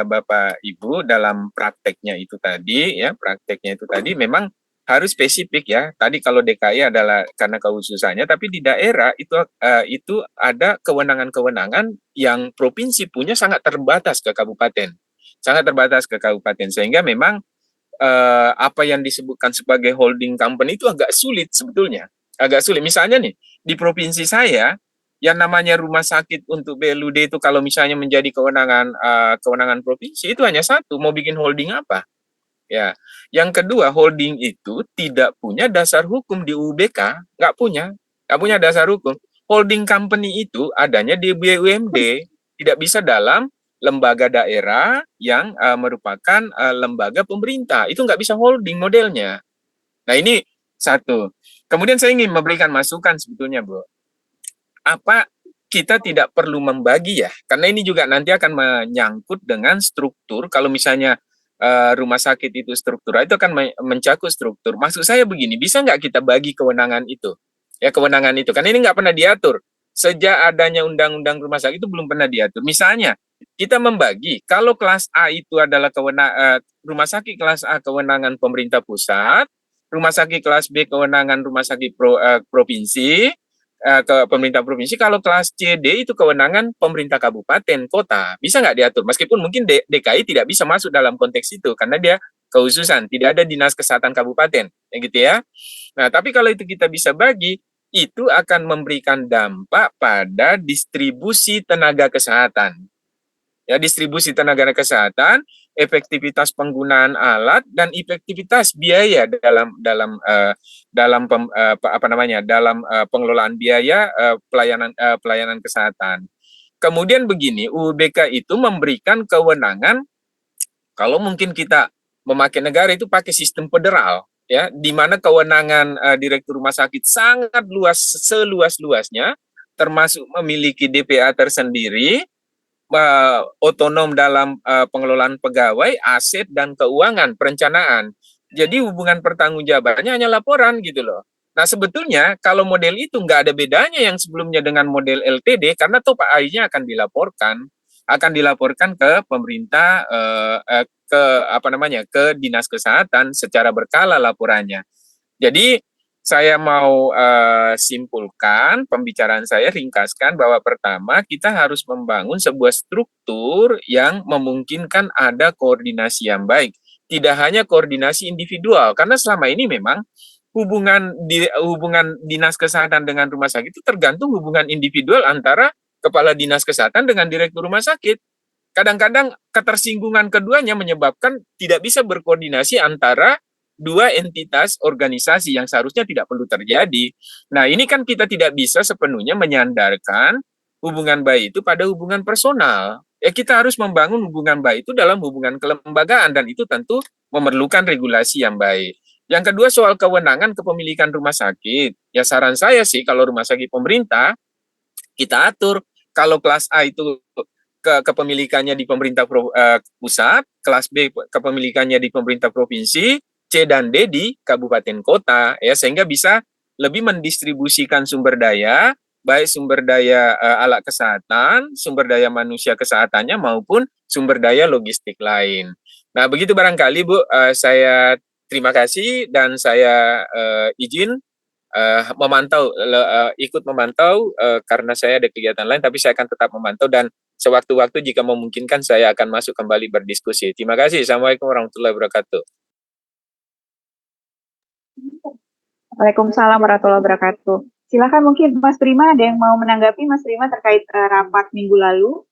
Bapak Ibu dalam prakteknya itu tadi, memang harus spesifik ya. Tadi kalau DKI adalah karena kekhususannya, tapi di daerah itu ada kewenangan-kewenangan yang provinsi punya sangat terbatas ke kabupaten, sehingga memang apa yang disebutkan sebagai holding company itu agak sulit sebetulnya, agak sulit. Misalnya nih di provinsi saya yang namanya rumah sakit untuk BLUD itu kalau misalnya menjadi kewenangan provinsi itu hanya satu, mau bikin holding apa? Ya, yang kedua holding itu tidak punya dasar hukum di UBK, nggak punya dasar hukum. Holding company itu adanya di BUMD, tidak bisa dalam lembaga daerah yang merupakan lembaga pemerintah. Itu nggak bisa holding modelnya. Nah ini satu. Kemudian saya ingin memberikan masukan sebetulnya, Bu. Apa kita tidak perlu membagi ya? Karena ini juga nanti akan menyangkut dengan struktur. Kalau misalnya rumah sakit itu struktural itu akan mencakup struktur. Maksud saya begini, bisa nggak kita bagi kewenangan itu? Ya kewenangan itu, karena ini nggak pernah diatur. Sejak adanya undang-undang rumah sakit itu belum pernah diatur. Misalnya, kita membagi, kalau kelas A itu adalah rumah sakit kelas A kewenangan pemerintah pusat, rumah sakit kelas B kewenangan rumah sakit provinsi, ke pemerintah provinsi, kalau kelas C, D itu kewenangan pemerintah kabupaten, kota. Bisa nggak diatur? Meskipun mungkin DKI tidak bisa masuk dalam konteks itu, karena dia kekhususan, tidak ada dinas kesehatan kabupaten, ya gitu ya. Nah, tapi kalau itu kita bisa bagi, itu akan memberikan dampak pada distribusi tenaga kesehatan. Ya, distribusi tenaga kesehatan, efektivitas penggunaan alat dan efektivitas biaya dalam pengelolaan biaya pelayanan kesehatan. Kemudian begini, UBK itu memberikan kewenangan kalau mungkin kita memakai negara itu pakai sistem federal ya, di mana kewenangan direktur rumah sakit sangat luas, seluas-luasnya, termasuk memiliki DPA tersendiri, otonom dalam pengelolaan pegawai, aset dan keuangan, perencanaan. Jadi hubungan pertanggungjawabannya hanya laporan gitu loh. Nah sebetulnya kalau model itu nggak ada bedanya yang sebelumnya dengan model LTD, karena toh Pak AI-nya akan dilaporkan ke pemerintah, ke dinas kesehatan secara berkala laporannya. Jadi saya mau simpulkan pembicaraan saya, ringkaskan bahwa pertama kita harus membangun sebuah struktur yang memungkinkan ada koordinasi yang baik. Tidak hanya koordinasi individual, karena selama ini memang hubungan dinas kesehatan dengan rumah sakit itu tergantung hubungan individual antara kepala dinas kesehatan dengan direktur rumah sakit. Kadang-kadang ketersinggungan keduanya menyebabkan tidak bisa berkoordinasi antara dua entitas organisasi yang seharusnya tidak perlu terjadi. Nah, ini kan kita tidak bisa sepenuhnya menyandarkan hubungan baik itu pada hubungan personal. Ya, kita harus membangun hubungan baik itu dalam hubungan kelembagaan, dan itu tentu memerlukan regulasi yang baik. Yang kedua, soal kewenangan kepemilikan rumah sakit. Ya, saran saya sih kalau rumah sakit pemerintah, kita atur. Kalau kelas A itu kepemilikannya di pemerintah pusat, kelas B kepemilikannya di pemerintah provinsi, C dan D di kabupaten kota, ya, sehingga bisa lebih mendistribusikan sumber daya, baik sumber daya alat kesehatan, sumber daya manusia kesehatannya maupun sumber daya logistik lain. Nah, begitu barangkali Bu, saya terima kasih dan saya izin ikut memantau karena saya ada kegiatan lain, tapi saya akan tetap memantau dan sewaktu-waktu jika memungkinkan saya akan masuk kembali berdiskusi. Terima kasih. Assalamualaikum warahmatullahi wabarakatuh. Waalaikumsalam warahmatullahi wabarakatuh. Silakan mungkin Mas Prima, ada yang mau menanggapi Mas Prima terkait rapat minggu lalu?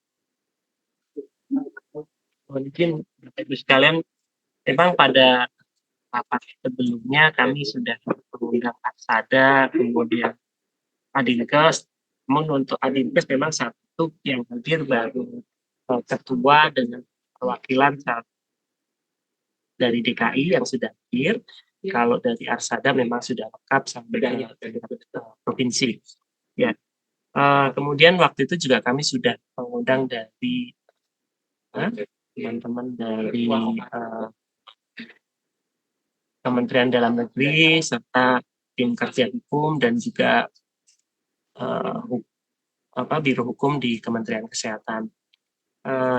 Mungkin Ibu sekalian, memang pada rapat sebelumnya kami sudah mengundang Arsada, kemudian Adinkes. Namun untuk Adinkes memang satu yang hadir baru ketua dengan perwakilan dari DKI yang sudah hadir. Kalau dari Arsada memang sudah lengkap sampai ke provinsi. Ya. Kemudian waktu itu juga kami sudah mengundang dari teman-teman dari Kementerian Dalam Negeri serta tim kerja hukum dan juga Biro Hukum di Kementerian Kesehatan.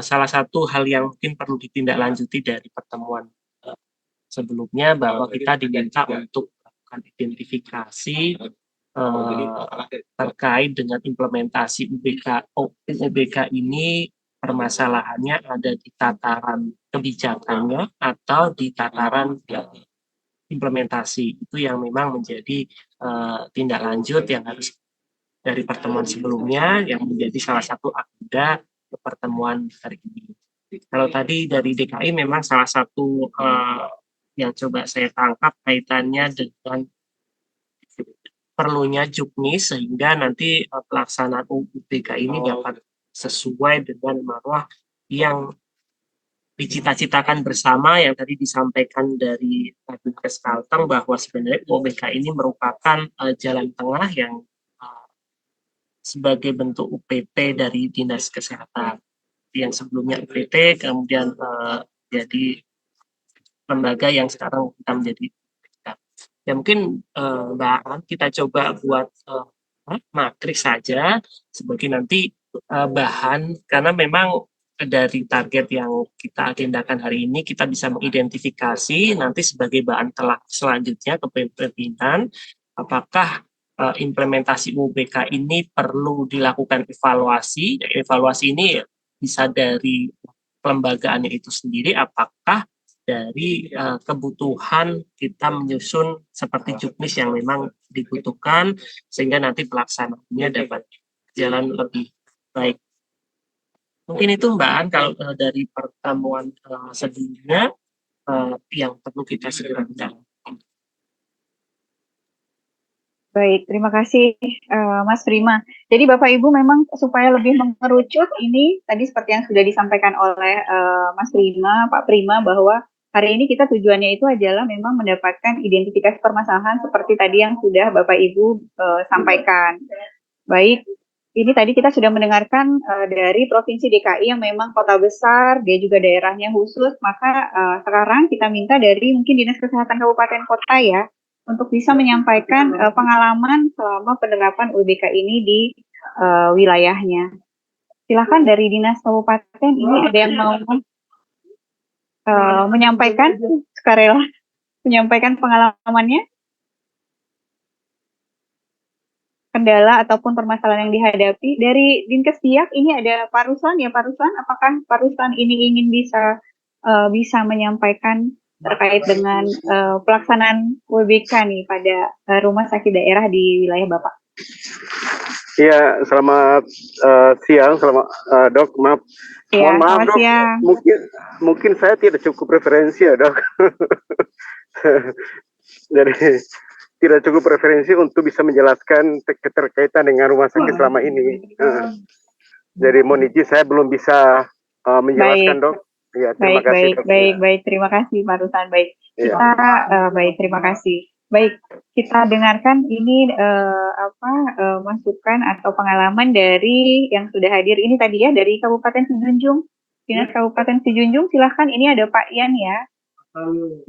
Salah satu hal yang mungkin perlu ditindaklanjuti dari pertemuan sebelumnya bahwa kita diminta untuk melakukan identifikasi terkait dengan implementasi UBK ini, permasalahannya ada di tataran kebijakannya atau di tataran implementasi. Itu yang memang menjadi tindak lanjut yang harus dari pertemuan sebelumnya yang menjadi salah satu agenda pertemuan hari ini. Kalau tadi dari DKI memang salah satu yang coba saya tangkap kaitannya dengan perlunya juknis sehingga nanti pelaksanaan UBK ini dapat sesuai dengan marwah yang dicita-citakan bersama yang tadi disampaikan dari Dinkes Kalteng bahwa sebenarnya UBK ini merupakan jalan tengah yang sebagai bentuk UPT dari Dinas Kesehatan yang sebelumnya UPT kemudian jadi lembaga yang sekarang kita menjadi UPT. Ya mungkin Mbak An kita coba buat matrik saja sebagai nanti bahan karena memang dari target yang kita agendakan hari ini kita bisa mengidentifikasi nanti sebagai bahan telak selanjutnya ke pimpinan apakah implementasi UBK ini perlu dilakukan evaluasi. Evaluasi ini bisa dari kelembagaannya itu sendiri, apakah dari kebutuhan kita menyusun seperti juknis yang memang dibutuhkan, sehingga nanti pelaksanaannya dapat jalan lebih baik. Mungkin itu Mbak An, kalau dari pertemuan sebelumnya yang perlu kita segera bicarakan. Baik, terima kasih Mas Prima. Jadi Bapak Ibu memang supaya lebih mengerucut ini tadi seperti yang sudah disampaikan oleh Mas Prima, Pak Prima bahwa hari ini kita tujuannya itu adalah memang mendapatkan identifikasi permasalahan seperti tadi yang sudah Bapak Ibu sampaikan. Baik, ini tadi kita sudah mendengarkan dari Provinsi DKI yang memang kota besar, dia juga daerahnya khusus, maka sekarang kita minta dari mungkin Dinas Kesehatan Kabupaten Kota ya, untuk bisa menyampaikan pengalaman selama penerapan UBK ini di wilayahnya. Silakan dari Dinas Kabupaten, ini ada yang mau menyampaikan, sukarela menyampaikan pengalamannya, kendala ataupun permasalahan yang dihadapi. Dari Dinkes Diak ini ada Pak Ruslan ya, Pak Ruslan, apakah Pak Ruslan ini ingin bisa menyampaikan terkait dengan pelaksanaan UBK nih pada rumah sakit daerah di wilayah Bapak? Iya, selamat siang, selamat Dok, maaf. Ya, Mohon maaf Dok, siang. mungkin saya tidak cukup referensi ya Dok. Jadi tidak cukup referensi untuk bisa menjelaskan keterkaitan dengan rumah sakit selama ini. Jadi mohon izin saya belum bisa menjelaskan Dok. Ya, terima kasih. Baik, terima kasih Pak Ruslan. Baik, terima kasih. Baik, kita dengarkan ini masukan atau pengalaman dari yang sudah hadir ini tadi ya dari Kabupaten Sijunjung, Dinas Kabupaten Sijunjung. Silahkan, ini ada Pak Yan ya,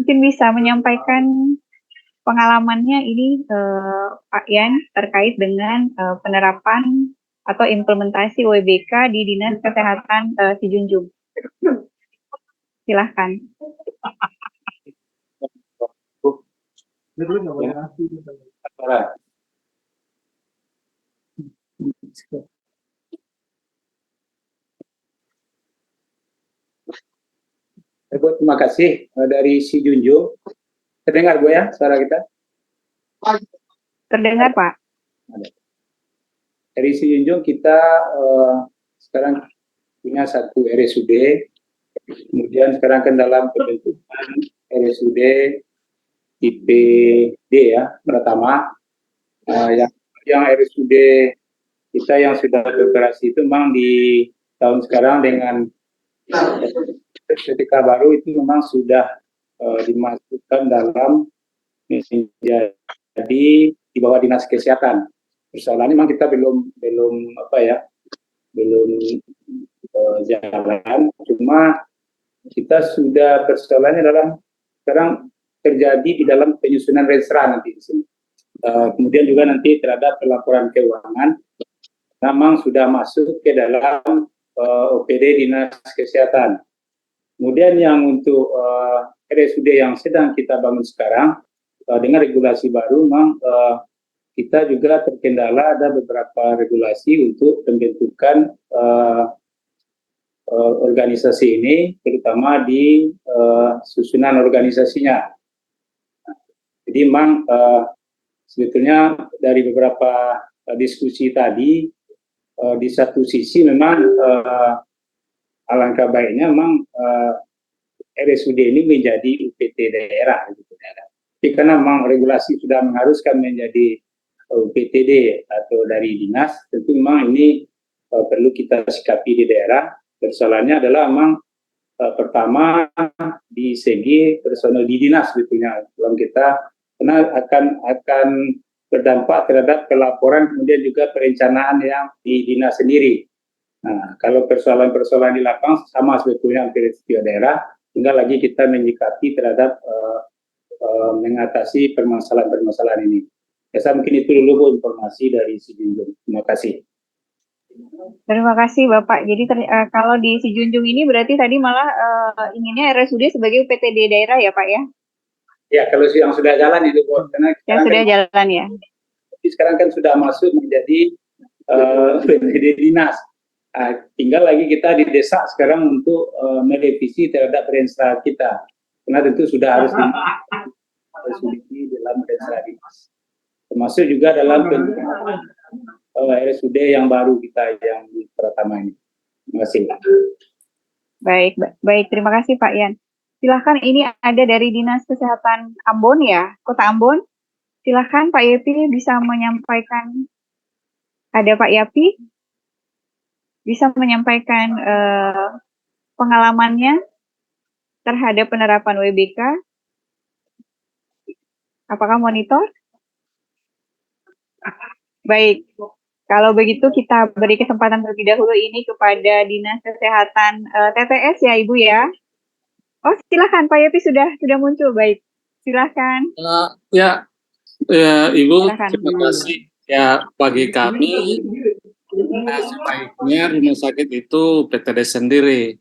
mungkin bisa menyampaikan pengalamannya ini Pak Yan terkait dengan penerapan atau implementasi UBK di Dinas Kesehatan Sijunjung. Silahkan. Terima kasih dari Sijunjung. Terdengar Bu ya suara kita? Terdengar Pak. Dari Sijunjung kita sekarang punya satu RSUD. Kemudian sekarang kan dalam pembentukan RSUD tipe D ya, pertama yang RSUD kita yang sudah beroperasi itu memang di tahun sekarang dengan estetika baru itu memang sudah dimasukkan dalam jadi di bawah Dinas Kesehatan. Persoalannya memang kita belum jalan, cuma kita sudah persoalannya dalam sekarang terjadi di dalam penyusunan resra nanti di sini. Kemudian juga nanti terhadap pelaporan keuangan memang sudah masuk ke dalam OPD Dinas Kesehatan. Kemudian yang untuk RSUD yang sedang kita bangun sekarang, dengan regulasi baru, memang kita juga terkendala ada beberapa regulasi untuk pembentukan organisasi ini, terutama di susunan organisasinya. Jadi memang sebetulnya dari beberapa diskusi tadi, di satu sisi memang alangkah baiknya memang RSUD ini menjadi UPT daerah. Tapi karena memang regulasi sudah mengharuskan menjadi UPTD atau dari dinas, tentu memang ini perlu kita sikapi di daerah. Persoalannya adalah memang pertama di segi personel di dinas sebetulnya dalam kita, karena akan berdampak terhadap pelaporan kemudian juga perencanaan yang di dinas sendiri. Nah, kalau persoalan-persoalan di lapangan sama sebetulnya hampir setiap daerah, tinggal lagi kita menyikapi terhadap mengatasi permasalahan-permasalahan ini. Saya mungkin itu dulu Bu, informasi dari Sijunjung. Terima kasih. Terima kasih Bapak. Jadi kalau di Sijunjung ini berarti tadi malah inginnya RSUD sebagai UPTD daerah ya Pak ya? Ya, kalau yang sudah jalan itu Bu. Karena yang sudah kan, jalan ya? Tapi sekarang kan sudah masuk menjadi UPTD dinas. Tinggal lagi kita didesak sekarang untuk merevisi terhadap renstra kita. Karena tentu sudah harus di dalam renstra dinas. Termasuk juga dalam RSUD yang baru kita yang pertama ini. Terima kasih. Baik, terima kasih Pak Yan. Silahkan, ini ada dari Dinas Kesehatan Ambon ya, Kota Ambon. Silahkan Pak Yepi bisa menyampaikan, ada Pak Yapi, bisa menyampaikan pengalamannya terhadap penerapan WBK. Apakah monitor? Baik, kalau begitu kita beri kesempatan terlebih dahulu ini kepada Dinas Kesehatan TTS ya Ibu ya. Oh silakan Pak Yepi sudah muncul, baik. Silakan. Ya Ibu, silakan. Terima kasih. Ya bagi kami sebaiknya rumah sakit itu PTD sendiri,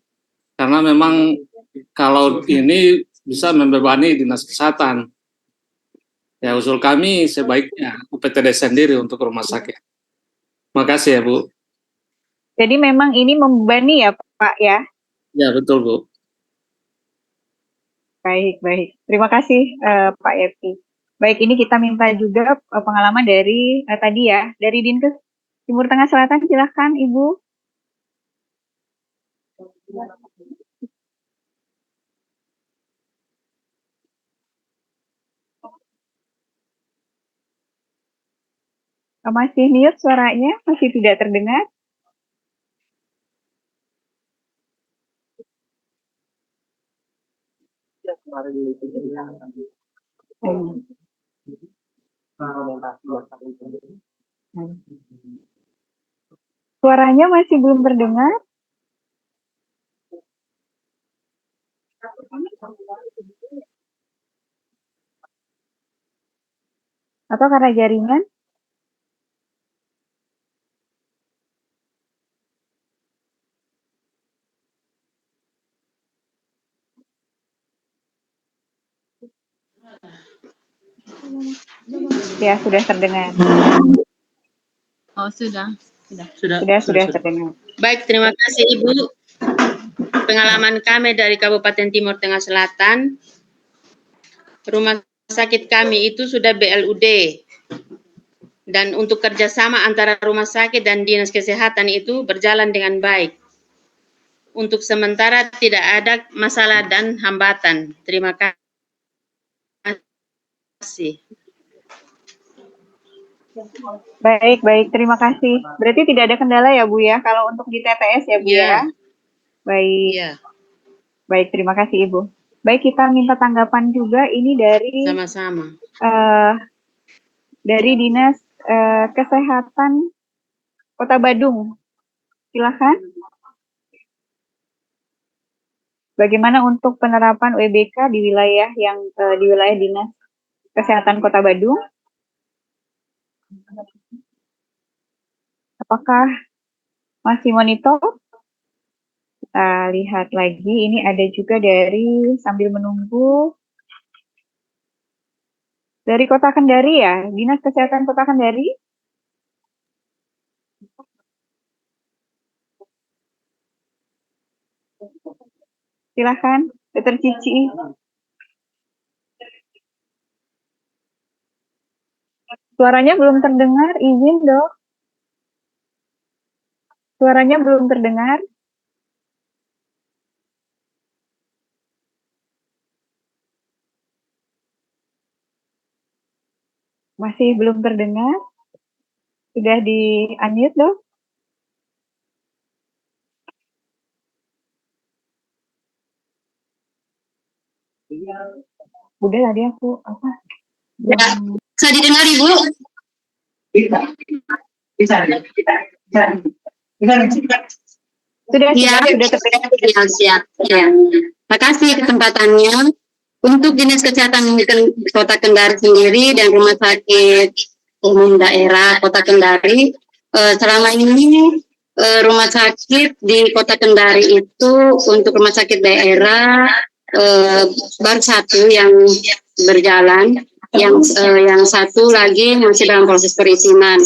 karena memang kalau ini bisa membebani dinas kesehatan. Ya usul kami sebaiknya UPTD sendiri untuk rumah sakit. Makasih ya Bu. Jadi memang ini membebani ya Pak ya? Ya betul Bu. Baik. Terima kasih Pak Yepi. Baik, ini kita minta juga pengalaman dari tadi ya, dari Dinkes Timur Tengah Selatan, silahkan Ibu. Masih mute suaranya, masih tidak terdengar. Suaranya masih belum terdengar. Atau karena jaringan? Ya, sudah terdengar. Oh, sudah terdengar. Baik, terima kasih Ibu. Pengalaman kami dari Kabupaten Timur Tengah Selatan, rumah sakit kami itu sudah BLUD. Dan untuk kerjasama antara rumah sakit dan dinas kesehatan itu berjalan dengan baik. Untuk sementara tidak ada masalah dan hambatan. Terima kasih. Baik, terima kasih. Berarti tidak ada kendala ya Bu ya, kalau untuk di TTS ya Bu ya? Baik. Ya. Baik, terima kasih Ibu. Baik, kita minta tanggapan juga ini dari sama-sama. Dari Dinas Kesehatan Kota Badung. Silakan. Bagaimana untuk penerapan WBK di wilayah di wilayah Dinas Kesehatan Kota Badung? Apakah masih monitor? Kita lihat lagi, ini ada juga dari sambil menunggu dari Kota Kendari ya, Dinas Kesehatan Kota Kendari. Silahkan, Dr. Cici. Suaranya belum terdengar, izin dok. Suaranya belum terdengar. Masih belum terdengar. Sudah di-unmute dok. Udah tadi aku apa? Ya, bisa didengar Ibu? Bisa. Sudah ya, sudah terdengar. Ya, siap. Ya. Terima kasih kesempatannya. Untuk Dinas Kesehatan Kota Kendari sendiri dan Rumah Sakit Umum Daerah Kota Kendari, selama ini rumah sakit di Kota Kendari itu untuk rumah sakit daerah baru satu yang berjalan, yang satu lagi masih dalam proses perizinan.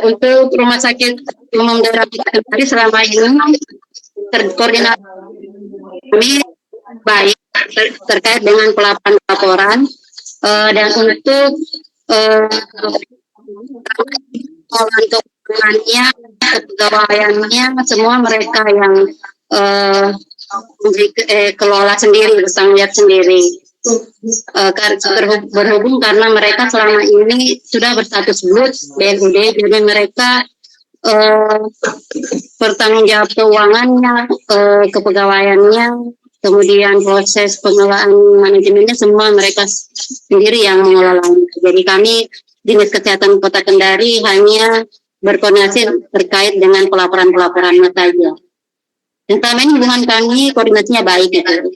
Untuk Rumah Sakit Umum Daerah Kota Kendari selama ini terkoordinasi kami baik terkait dengan pelaporan dan untuk keuangannya, kepegawaiannya, semua mereka yang kelola sendiri, bertanggung jawab sendiri. Berhubung karena mereka selama ini sudah berstatus BLUD, jadi mereka bertanggung jawab keuangannya, kepegawaiannya, kemudian proses pengelolaan manajemennya semua mereka sendiri yang mengelolanya. Jadi kami Dinas Kesehatan Kota Kendari hanya berkoordinasi terkait dengan pelaporan-pelaporannya saja. Dan selama ini hubungan kami koordinasinya baik gitu.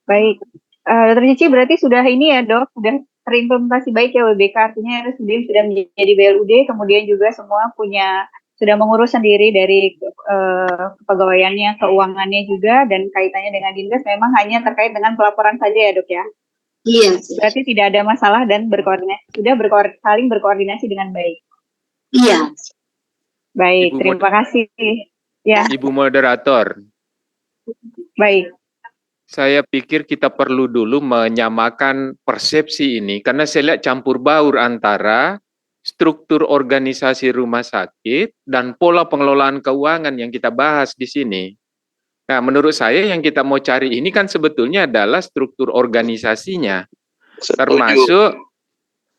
Baik, Dr. Cici berarti sudah ini ya dok, sudah terimplementasi baik ya WBK, artinya RSUD sudah menjadi BLUD, kemudian juga semua sudah mengurus sendiri dari kepegawaiannya, keuangannya juga, dan kaitannya dengan Dinkes memang hanya terkait dengan pelaporan saja ya dok ya? Iya. Berarti tidak ada masalah dan sudah saling berkoordinasi dengan baik. Iya. Baik, terima kasih. Ya. Ibu moderator. Baik. Saya pikir kita perlu dulu menyamakan persepsi ini, karena saya lihat campur baur antara struktur organisasi rumah sakit dan pola pengelolaan keuangan yang kita bahas di sini. Nah, menurut saya yang kita mau cari ini kan sebetulnya adalah struktur organisasinya,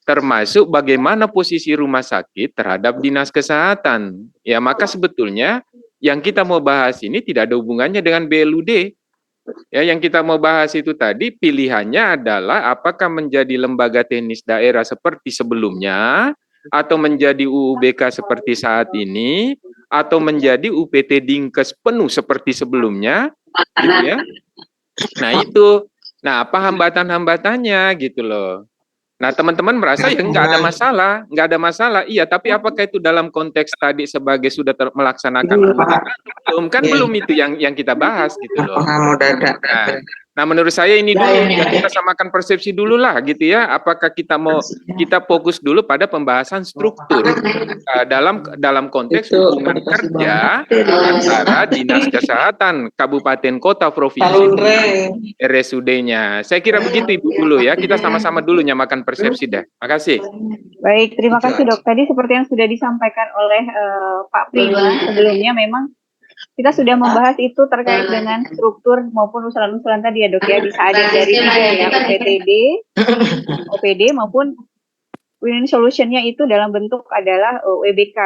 termasuk bagaimana posisi rumah sakit terhadap dinas kesehatan. Ya, maka sebetulnya yang kita mau bahas ini tidak ada hubungannya dengan BLUD. Ya, yang kita mau bahas itu tadi pilihannya adalah apakah menjadi lembaga teknis daerah seperti sebelumnya, atau menjadi UUBK seperti saat ini, atau menjadi UPT Dinkes penuh seperti sebelumnya, gitu ya. Nah itu, apa hambatan-hambatannya gitu loh. Nah teman-teman merasa ya nggak ada masalah, iya, tapi apakah itu dalam konteks tadi sebagai sudah melaksanakan belum, kan belum itu yang kita bahas gitu loh. Nah menurut saya ini dulu kita samakan persepsi dulu lah gitu ya, apakah kita fokus dulu pada pembahasan struktur dalam konteks hubungan kerja antara Dinas Kesehatan Kabupaten Kota Provinsi RSUD-nya. Saya kira begitu Ibu dulu ya, kita sama-sama dulu nyamakan persepsi dah. Makasih. Baik, terima kasih dok. Tadi seperti yang sudah disampaikan oleh Pak Prima sebelumnya, memang kita sudah membahas itu terkait dengan struktur maupun usulan-usulan tadi ya dok ya, bisa ada dari 3 ya, UPTD, OPD maupun win-win solution-nya itu dalam bentuk adalah WBK.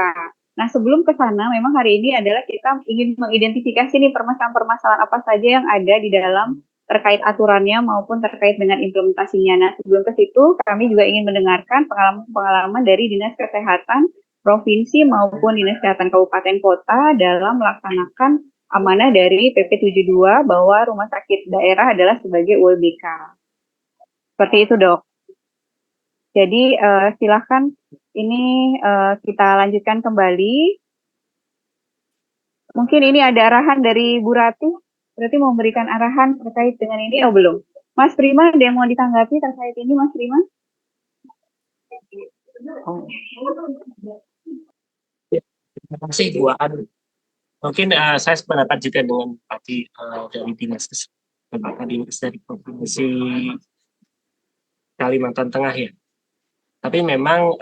Nah sebelum ke sana memang hari ini adalah kita ingin mengidentifikasi nih permasalahan-permasalahan apa saja yang ada di dalam terkait aturannya maupun terkait dengan implementasinya. Nah sebelum ke situ kami juga ingin mendengarkan pengalaman dari Dinas Kesehatan Provinsi maupun Dinas Kesehatan Kabupaten Kota dalam melaksanakan amanah dari PP 72 bahwa rumah sakit daerah adalah sebagai ULBK. Seperti itu dok. Jadi silakan ini kita lanjutkan kembali. Mungkin ini ada arahan dari Bu Rati. Berarti mau memberikan arahan terkait dengan ini. Oh, belum. Mas Prima, ada yang mau ditanggapi terkait ini, Mas Prima? Ya, terima kasih Bu Aan. Mungkin saya sependapat juga dengan tadi dari Dinas dari Provinsi Kalimantan Tengah ya. Tapi memang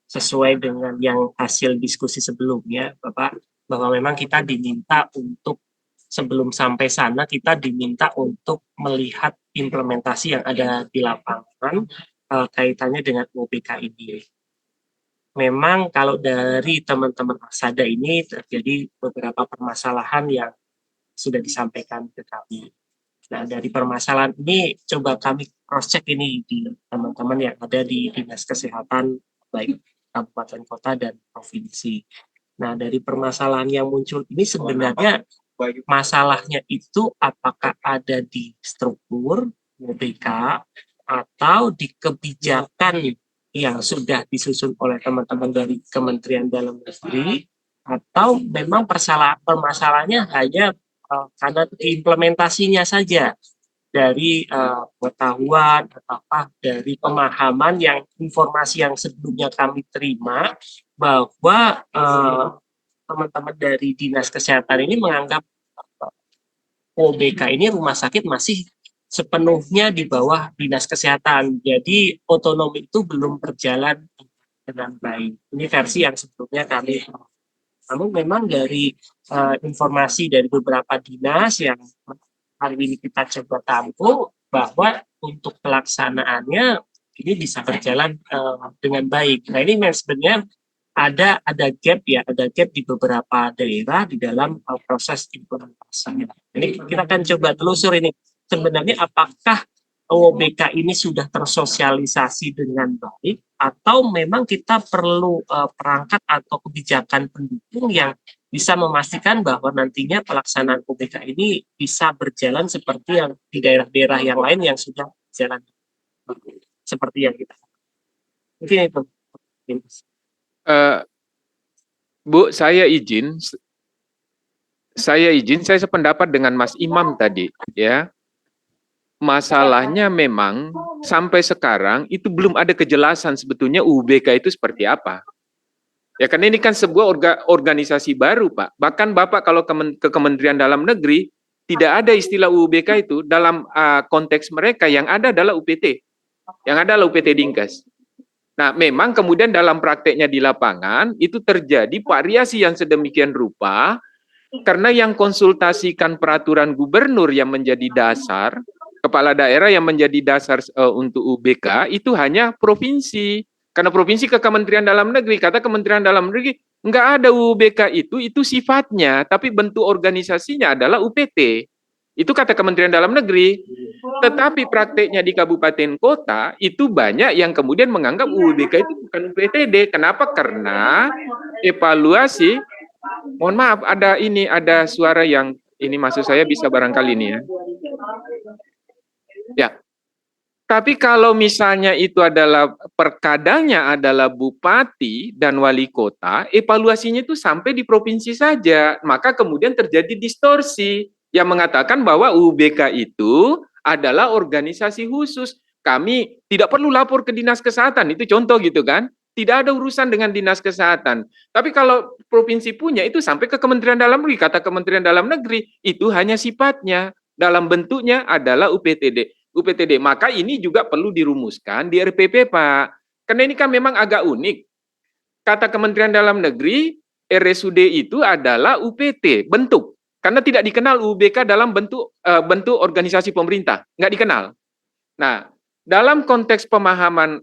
sesuai dengan yang hasil diskusi sebelumnya, Bapak, bahwa memang kita diminta untuk sebelum sampai sana kita diminta untuk melihat implementasi yang ada di lapangan kaitannya dengan UBK ini. Memang kalau dari teman-teman Aksada ini terjadi beberapa permasalahan yang sudah disampaikan ke kami. Nah, dari permasalahan ini coba kami cross-check ini di teman-teman yang ada di Dinas Kesehatan, baik kabupaten, kota, dan provinsi. Nah, dari permasalahan yang muncul ini sebenarnya masalahnya itu apakah ada di struktur UBK atau di kebijakan yang sudah disusun oleh teman-teman dari Kementerian Dalam Negeri, atau memang permasalahannya hanya karena implementasinya saja dari pengetahuan atau dari pemahaman yang informasi yang sebelumnya kami terima bahwa teman-teman dari Dinas Kesehatan ini menganggap UBK ini rumah sakit masih sepenuhnya di bawah Dinas Kesehatan. Jadi otonomi itu belum berjalan dengan baik. Ini versi yang sebelumnya kami. Namun memang dari informasi dari beberapa dinas yang hari ini kita coba tampung bahwa untuk pelaksanaannya ini bisa berjalan dengan baik. Nah, ini sebenarnya ada gap ya, ada gap di beberapa daerah di dalam proses implementasi. Ini kita akan coba telusur ini sebenarnya apakah UBK ini sudah tersosialisasi dengan baik atau memang kita perlu perangkat atau kebijakan pendukung yang bisa memastikan bahwa nantinya pelaksanaan UBK ini bisa berjalan seperti yang di daerah-daerah yang lain yang sudah berjalan seperti yang kita. Mungkin itu. Bu, saya sependapat dengan Mas Imam tadi, ya. Masalahnya memang sampai sekarang itu belum ada kejelasan sebetulnya UBK itu seperti apa. Ya, karena ini kan sebuah organisasi baru, Pak. Bahkan Bapak kalau ke Kementerian Dalam Negeri, tidak ada istilah UBK itu dalam konteks mereka, yang ada adalah UPT. Yang ada adalah UPT Dinkes. Nah, memang kemudian dalam prakteknya di lapangan, itu terjadi variasi yang sedemikian rupa, karena yang konsultasikan peraturan gubernur yang menjadi dasar, kepala daerah yang menjadi dasar untuk UBK, itu hanya provinsi. Karena provinsi ke Kementerian Dalam Negeri, kata Kementerian Dalam Negeri, nggak ada UBK itu sifatnya, tapi bentuk organisasinya adalah UPT. Itu kata Kementerian Dalam Negeri. Tetapi prakteknya di kabupaten kota, itu banyak yang kemudian menganggap UBK itu bukan UPTD. Kenapa? Karena evaluasi, mohon maaf, ada suara yang, ini maksud saya bisa barangkali ini ya. Ya, tapi kalau misalnya itu adalah perkadanya adalah bupati dan wali kota, evaluasinya itu sampai di provinsi saja, maka kemudian terjadi distorsi yang mengatakan bahwa UBK itu adalah organisasi khusus. Kami tidak perlu lapor ke Dinas Kesehatan, itu contoh gitu kan. Tidak ada urusan dengan Dinas Kesehatan. Tapi kalau provinsi punya, itu sampai ke Kementerian Dalam Negeri. Kata Kementerian Dalam Negeri, itu hanya sifatnya. Dalam bentuknya adalah UPTD. Maka ini juga perlu dirumuskan di RPP, Pak. Karena ini kan memang agak unik. Kata Kementerian Dalam Negeri, RSUD itu adalah UPT, bentuk. Karena tidak dikenal UBK dalam bentuk organisasi pemerintah. Nggak dikenal. Nah, dalam konteks pemahaman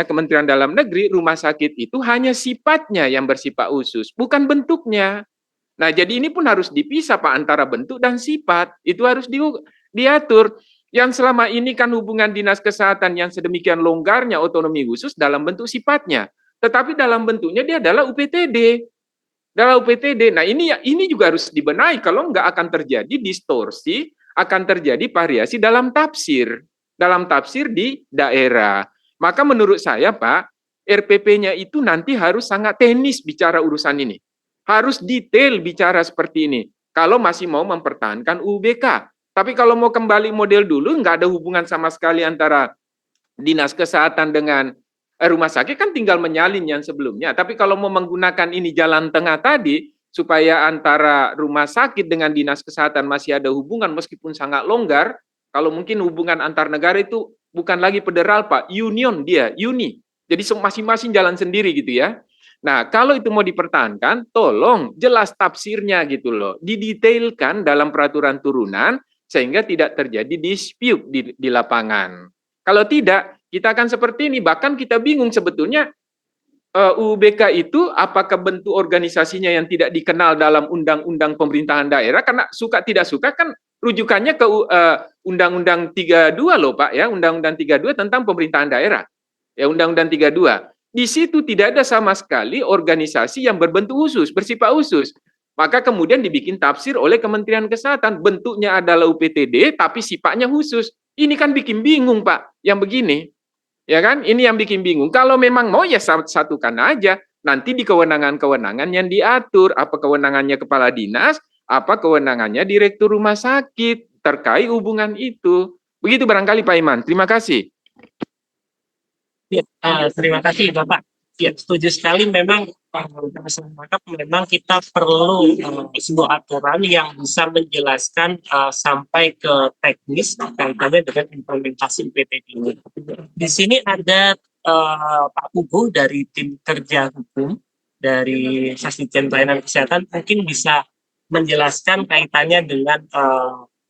Kementerian Dalam Negeri, rumah sakit itu hanya sifatnya yang bersifat khusus, bukan bentuknya. Nah, jadi ini pun harus dipisah, Pak, antara bentuk dan sifat. Itu harus diatur. Yang selama ini kan hubungan Dinas Kesehatan yang sedemikian longgarnya otonomi khusus dalam bentuk sifatnya. Tetapi dalam bentuknya dia adalah UPTD. Nah, ini juga harus dibenahi. Kalau nggak akan terjadi distorsi, akan terjadi variasi dalam tafsir di daerah. Maka menurut saya, Pak, RPP-nya itu nanti harus sangat teknis bicara urusan ini. Harus detail bicara seperti ini. Kalau masih mau mempertahankan UBK. Tapi kalau mau kembali model dulu, nggak ada hubungan sama sekali antara dinas kesehatan dengan rumah sakit, kan tinggal menyalin yang sebelumnya. Tapi kalau mau menggunakan ini jalan tengah tadi, supaya antara rumah sakit dengan dinas kesehatan masih ada hubungan meskipun sangat longgar, kalau mungkin hubungan antar negara itu bukan lagi federal, Pak, union dia, uni. Jadi masing-masing jalan sendiri gitu ya. Nah, kalau itu mau dipertahankan, tolong jelas tafsirnya gitu loh. Didetailkan dalam peraturan turunan sehingga tidak terjadi dispute di lapangan. Kalau tidak, kita akan seperti ini. Bahkan kita bingung sebetulnya UBK itu apakah bentuk organisasinya yang tidak dikenal dalam undang-undang pemerintahan daerah, karena suka tidak suka kan rujukannya ke Undang-Undang 32 loh Pak ya, Undang-Undang 32 tentang pemerintahan daerah. Ya, Undang-Undang 32. Di situ tidak ada sama sekali organisasi yang berbentuk khusus, bersifat khusus. Maka kemudian dibikin tafsir oleh Kementerian Kesehatan, bentuknya adalah UPTD tapi sifatnya khusus. Ini kan bikin bingung Pak, yang begini. Ya kan? Ini yang bikin bingung. Kalau memang mau ya satukan aja. Nanti di kewenangan-kewenangan yang diatur, apa kewenangannya kepala dinas, apa kewenangannya direktur rumah sakit terkait hubungan itu. Begitu barangkali Pak Iman. Terima kasih. Ya, terima kasih Bapak. Ya, setuju sekali. Memang memang kita perlu sebuah aturan yang bisa menjelaskan sampai ke teknis kaitannya dengan implementasi UPTD ini. Di sini ada Pak Pugu dari tim kerja hukum dari Sasdijen Pelayanan Kesehatan, mungkin bisa menjelaskan kaitannya dengan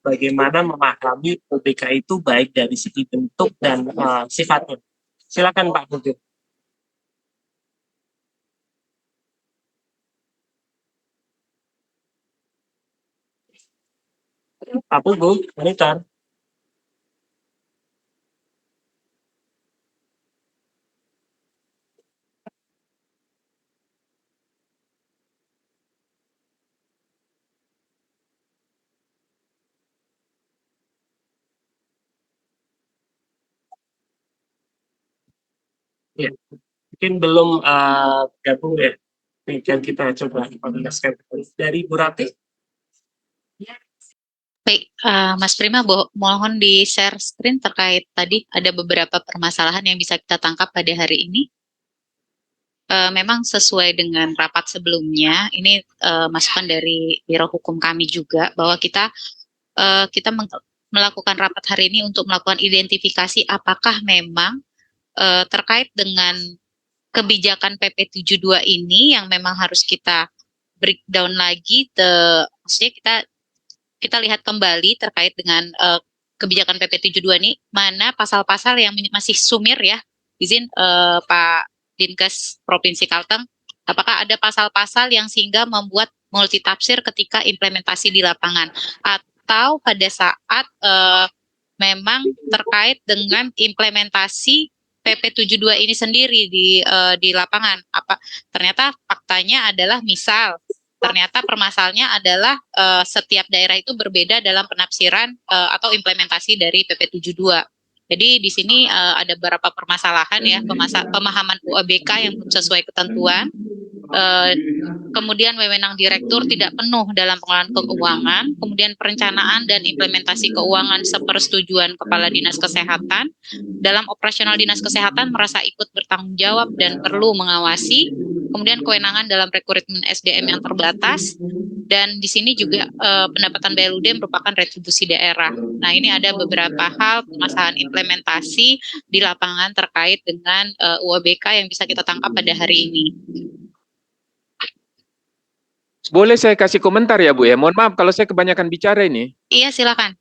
bagaimana memahami UBK itu baik dari segi bentuk dan sifatnya. Silakan Pak Pugu. Pak Pugu, monitor. Ya, mungkin belum gabung ya. Kemudian kita coba koordinasikan dari Bu Rati. Baik, Mas Prima, mohon di-share screen terkait tadi ada beberapa permasalahan yang bisa kita tangkap pada hari ini. Memang sesuai dengan rapat sebelumnya, ini masukan dari Biro Hukum kami juga, bahwa kita melakukan rapat hari ini untuk melakukan identifikasi apakah memang terkait dengan kebijakan PP 72 ini yang memang harus kita breakdown lagi, maksudnya kita lihat kembali terkait dengan kebijakan PP 72 ini, mana pasal-pasal yang masih sumir ya, izin Pak Dinkes Provinsi Kalteng, apakah ada pasal-pasal yang sehingga membuat multitafsir ketika implementasi di lapangan, atau pada saat memang terkait dengan implementasi PP 72 ini sendiri di lapangan. Ternyata faktanya adalah ternyata permasalahannya adalah setiap daerah itu berbeda dalam penafsiran atau implementasi dari PP 72. Jadi di sini ada beberapa permasalahan ya, pemahaman UABK yang belum sesuai ketentuan, kemudian wewenang direktur tidak penuh dalam pengelolaan keuangan, kemudian perencanaan dan implementasi keuangan sepersetujuan Kepala Dinas Kesehatan, dalam operasional Dinas Kesehatan merasa ikut bertanggung jawab dan perlu mengawasi, kemudian kewenangan dalam rekrutmen SDM yang terbatas, dan di sini juga pendapatan BLUD merupakan retribusi daerah. Nah, ini ada beberapa hal permasalahan implementasi di lapangan terkait dengan UABK yang bisa kita tangkap pada hari ini. Boleh saya kasih komentar ya Bu ya? Mohon maaf kalau saya kebanyakan bicara ini. Iya, silakan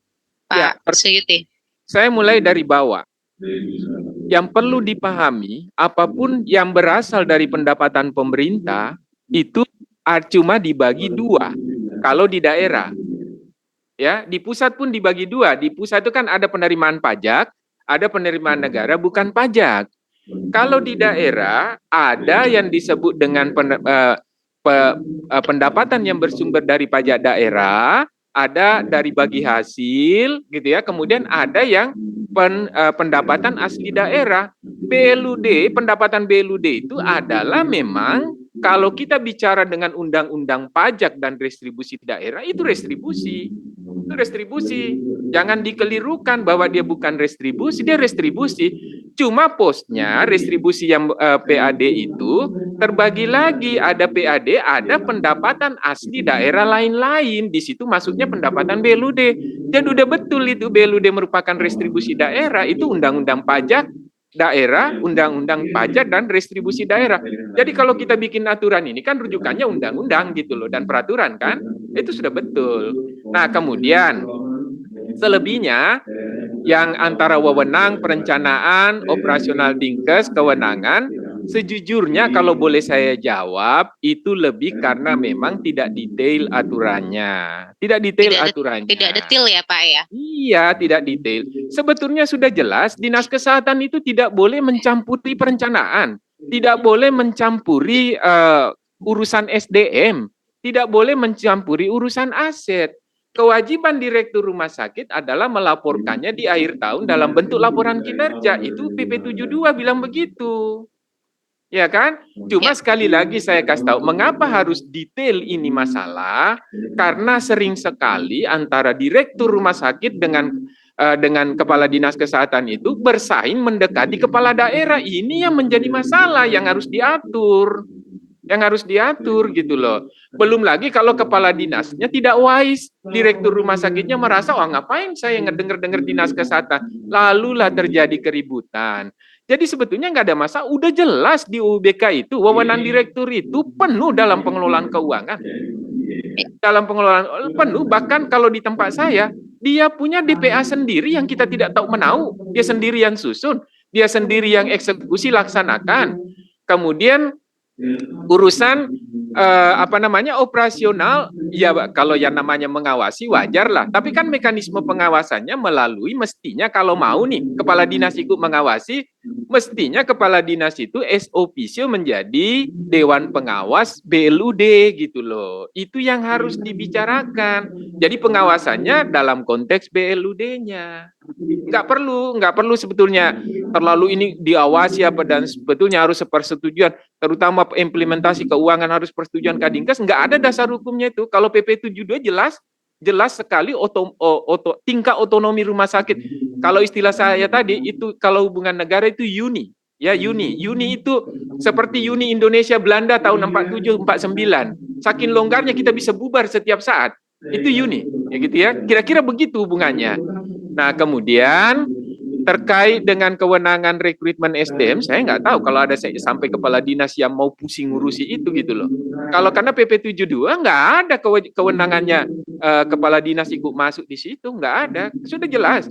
Pak Suyuti. Saya mulai dari bawah. Yang perlu dipahami, apapun yang berasal dari pendapatan pemerintah itu cuma dibagi dua. Kalau di daerah, ya di pusat pun dibagi dua. Di pusat itu kan ada penerimaan pajak, ada penerimaan negara bukan pajak. Kalau di daerah ada yang disebut dengan pendapatan yang bersumber dari pajak daerah, ada dari bagi hasil gitu ya, kemudian ada yang pendapatan asli daerah. BLUD, pendapatan BLUD itu adalah memang kalau kita bicara dengan undang-undang pajak dan restribusi daerah, itu restribusi. Itu restribusi. Jangan dikelirukan bahwa dia bukan restribusi, dia restribusi. Cuma posnya restribusi yang PAD itu terbagi lagi, ada PAD, ada pendapatan asli daerah lain-lain. Di situ masuknya pendapatan BLUD. Dan udah betul itu BLUD merupakan restribusi daerah, itu undang-undang pajak daerah, undang-undang pajak dan restribusi daerah. Jadi kalau kita bikin aturan ini kan rujukannya undang-undang gitu loh, dan peraturan kan, itu sudah betul. Nah kemudian selebihnya yang antara wewenang, perencanaan, operasional Dinkes, kewenangan, sejujurnya kalau boleh saya jawab, itu lebih karena memang tidak detail aturannya. Tidak detail aturannya. Tidak detail ya Pak ya? Iya, tidak detail. Sebetulnya sudah jelas, Dinas Kesehatan itu tidak boleh mencampuri perencanaan, tidak boleh mencampuri urusan SDM, tidak boleh mencampuri urusan aset. Kewajiban direktur rumah sakit adalah melaporkannya di akhir tahun dalam bentuk laporan kinerja. Itu PP 72 bilang begitu. Ya kan? Cuma sekali lagi saya kasih tahu, mengapa harus detail ini masalah? Karena sering sekali antara direktur rumah sakit dengan kepala dinas kesehatan itu bersaing mendekati kepala daerah. Ini yang menjadi masalah yang harus diatur. Yang harus diatur gitu loh. Belum lagi kalau kepala dinasnya tidak wise, direktur rumah sakitnya merasa, wah ngapain saya ngedenger-denger dinas kesehatan, lalulah terjadi keributan. Jadi sebetulnya nggak ada masalah, udah jelas di UBK itu, wewenang direktur itu penuh dalam pengelolaan keuangan. Dalam pengelolaan penuh, bahkan kalau di tempat saya, dia punya DPA sendiri yang kita tidak tahu menau, dia sendiri yang susun, dia sendiri yang eksekusi laksanakan. Kemudian urusan operasional, ya kalau yang namanya mengawasi wajar lah, tapi kan mekanisme pengawasannya melalui, mestinya kalau mau nih kepala dinas ikut mengawasi, mestinya kepala dinas itu ex officio menjadi dewan pengawas BLUD gitu loh. Itu yang harus dibicarakan. Jadi pengawasannya dalam konteks BLUD-nya. Nggak perlu sebetulnya terlalu ini diawasi apa, dan sebetulnya harus sepersetujuan, terutama implementasi keuangan harus persetujuan Kadinkes. Nggak ada dasar hukumnya itu. Kalau PP 72 jelas sekali tingkat otonomi rumah sakit. Kalau istilah saya tadi itu, kalau hubungan negara itu uni. Ya, uni itu seperti uni Indonesia Belanda tahun 47 49. Saking longgarnya kita bisa bubar setiap saat. Itu uni, ya gitu ya. Kira-kira begitu hubungannya. Nah, kemudian terkait dengan kewenangan rekrutmen SDM, saya nggak tahu kalau ada sampai kepala dinas yang mau pusing ngurusi itu gitu loh. Kalau karena PP 72 nggak ada kewenangannya kepala dinas ikut masuk di situ, nggak ada. Sudah jelas.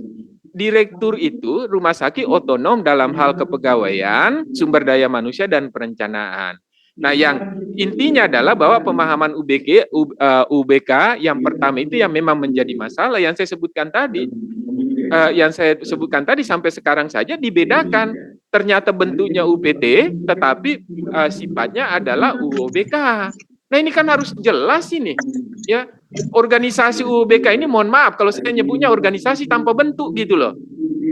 Direktur itu rumah sakit otonom dalam hal kepegawaian, sumber daya manusia dan perencanaan. Nah, yang intinya adalah bahwa pemahaman UBK yang pertama itu yang memang menjadi masalah yang saya sebutkan tadi. Sampai sekarang saja dibedakan. Ternyata bentuknya UPT, tetapi sifatnya adalah UOBK. Nah, ini kan harus jelas ini, ya. Organisasi UOBK ini, mohon maaf kalau saya nyebutnya organisasi tanpa bentuk gitu loh.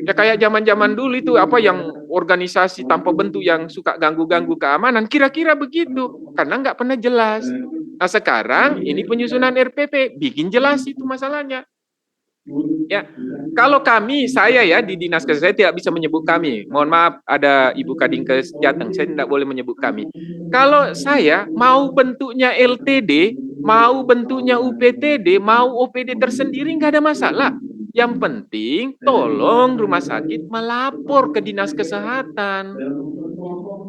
Ya kayak zaman-zaman dulu itu apa yang organisasi tanpa bentuk yang suka ganggu-ganggu keamanan, kira-kira begitu, karena nggak pernah jelas. Nah, sekarang ini penyusunan RPP, bikin jelas itu masalahnya. Ya, kalau saya ya di dinas kesehatan, saya tidak bisa menyebut kami. Mohon maaf, ada Ibu Kadinkes Jateng, saya tidak boleh menyebut kami. Kalau saya mau bentuknya LTD, mau bentuknya UPTD, mau OPD tersendiri, nggak ada masalah. Yang penting, tolong rumah sakit melapor ke dinas kesehatan.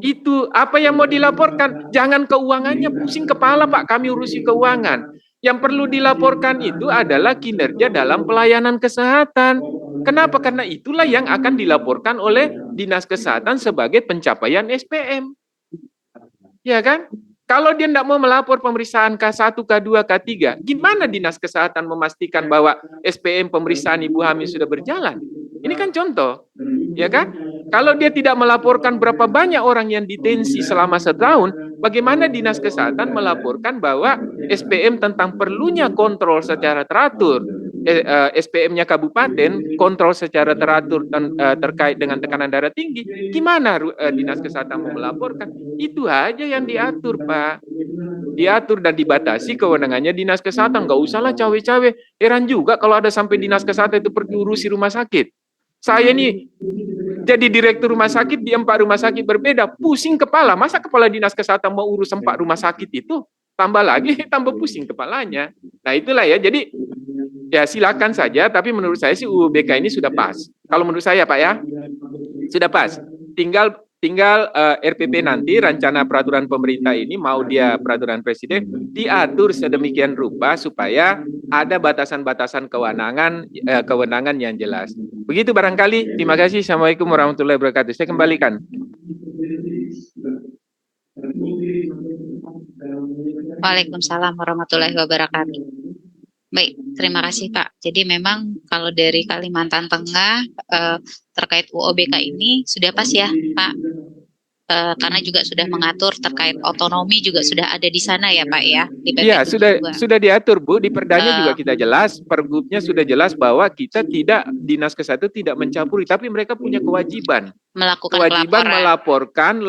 Itu apa yang mau dilaporkan? Jangan keuangannya, pusing kepala Pak, kami urusi keuangan. Yang perlu dilaporkan itu adalah kinerja dalam pelayanan kesehatan. Kenapa? Karena itulah yang akan dilaporkan oleh dinas kesehatan sebagai pencapaian SPM. Ya kan? Kalau dia tidak mau melapor pemeriksaan K1, K2, K3, gimana dinas kesehatan memastikan bahwa SPM pemeriksaan ibu hamil sudah berjalan? Ini kan contoh, ya kan? Kalau dia tidak melaporkan berapa banyak orang yang detensi selama setahun, bagaimana Dinas Kesehatan melaporkan bahwa SPM tentang perlunya kontrol secara teratur, SPM-nya kabupaten kontrol secara teratur terkait dengan tekanan darah tinggi, gimana Dinas Kesehatan mau melaporkan? Itu aja yang diatur, Pak. Diatur dan dibatasi kewenangannya Dinas Kesehatan. Nggak usahlah cawe-cawe. Heran juga kalau ada sampai Dinas Kesehatan itu pergi urusi rumah sakit. Saya nih jadi direktur rumah sakit di 4 rumah sakit berbeda, pusing kepala. Masa kepala Dinas Kesehatan mau urus 4 rumah sakit itu? Tambah lagi, tambah pusing kepalanya. Nah itulah ya, jadi ya silakan saja, tapi menurut saya sih UUBK ini sudah pas. Kalau menurut saya Pak ya, sudah pas. Tinggal RPP nanti, rencana peraturan pemerintah ini, mau dia peraturan presiden, diatur sedemikian rupa supaya ada batasan-batasan kewenangan yang jelas. Begitu barangkali. Terima kasih. Assalamualaikum warahmatullahi wabarakatuh. Saya kembalikan. Waalaikumsalam warahmatullahi wabarakatuh. Baik, terima kasih Pak. Jadi memang kalau dari Kalimantan Tengah terkait UOBK ini sudah pas ya Pak, karena juga sudah mengatur terkait otonomi juga sudah ada di sana ya Pak ya. Di PP Iya, sudah diatur Bu, di perdanya juga kita jelas, pergubnya sudah jelas bahwa kita tidak, Dinas Kesehatan tidak mencampuri, tapi mereka punya kewajiban melaporkan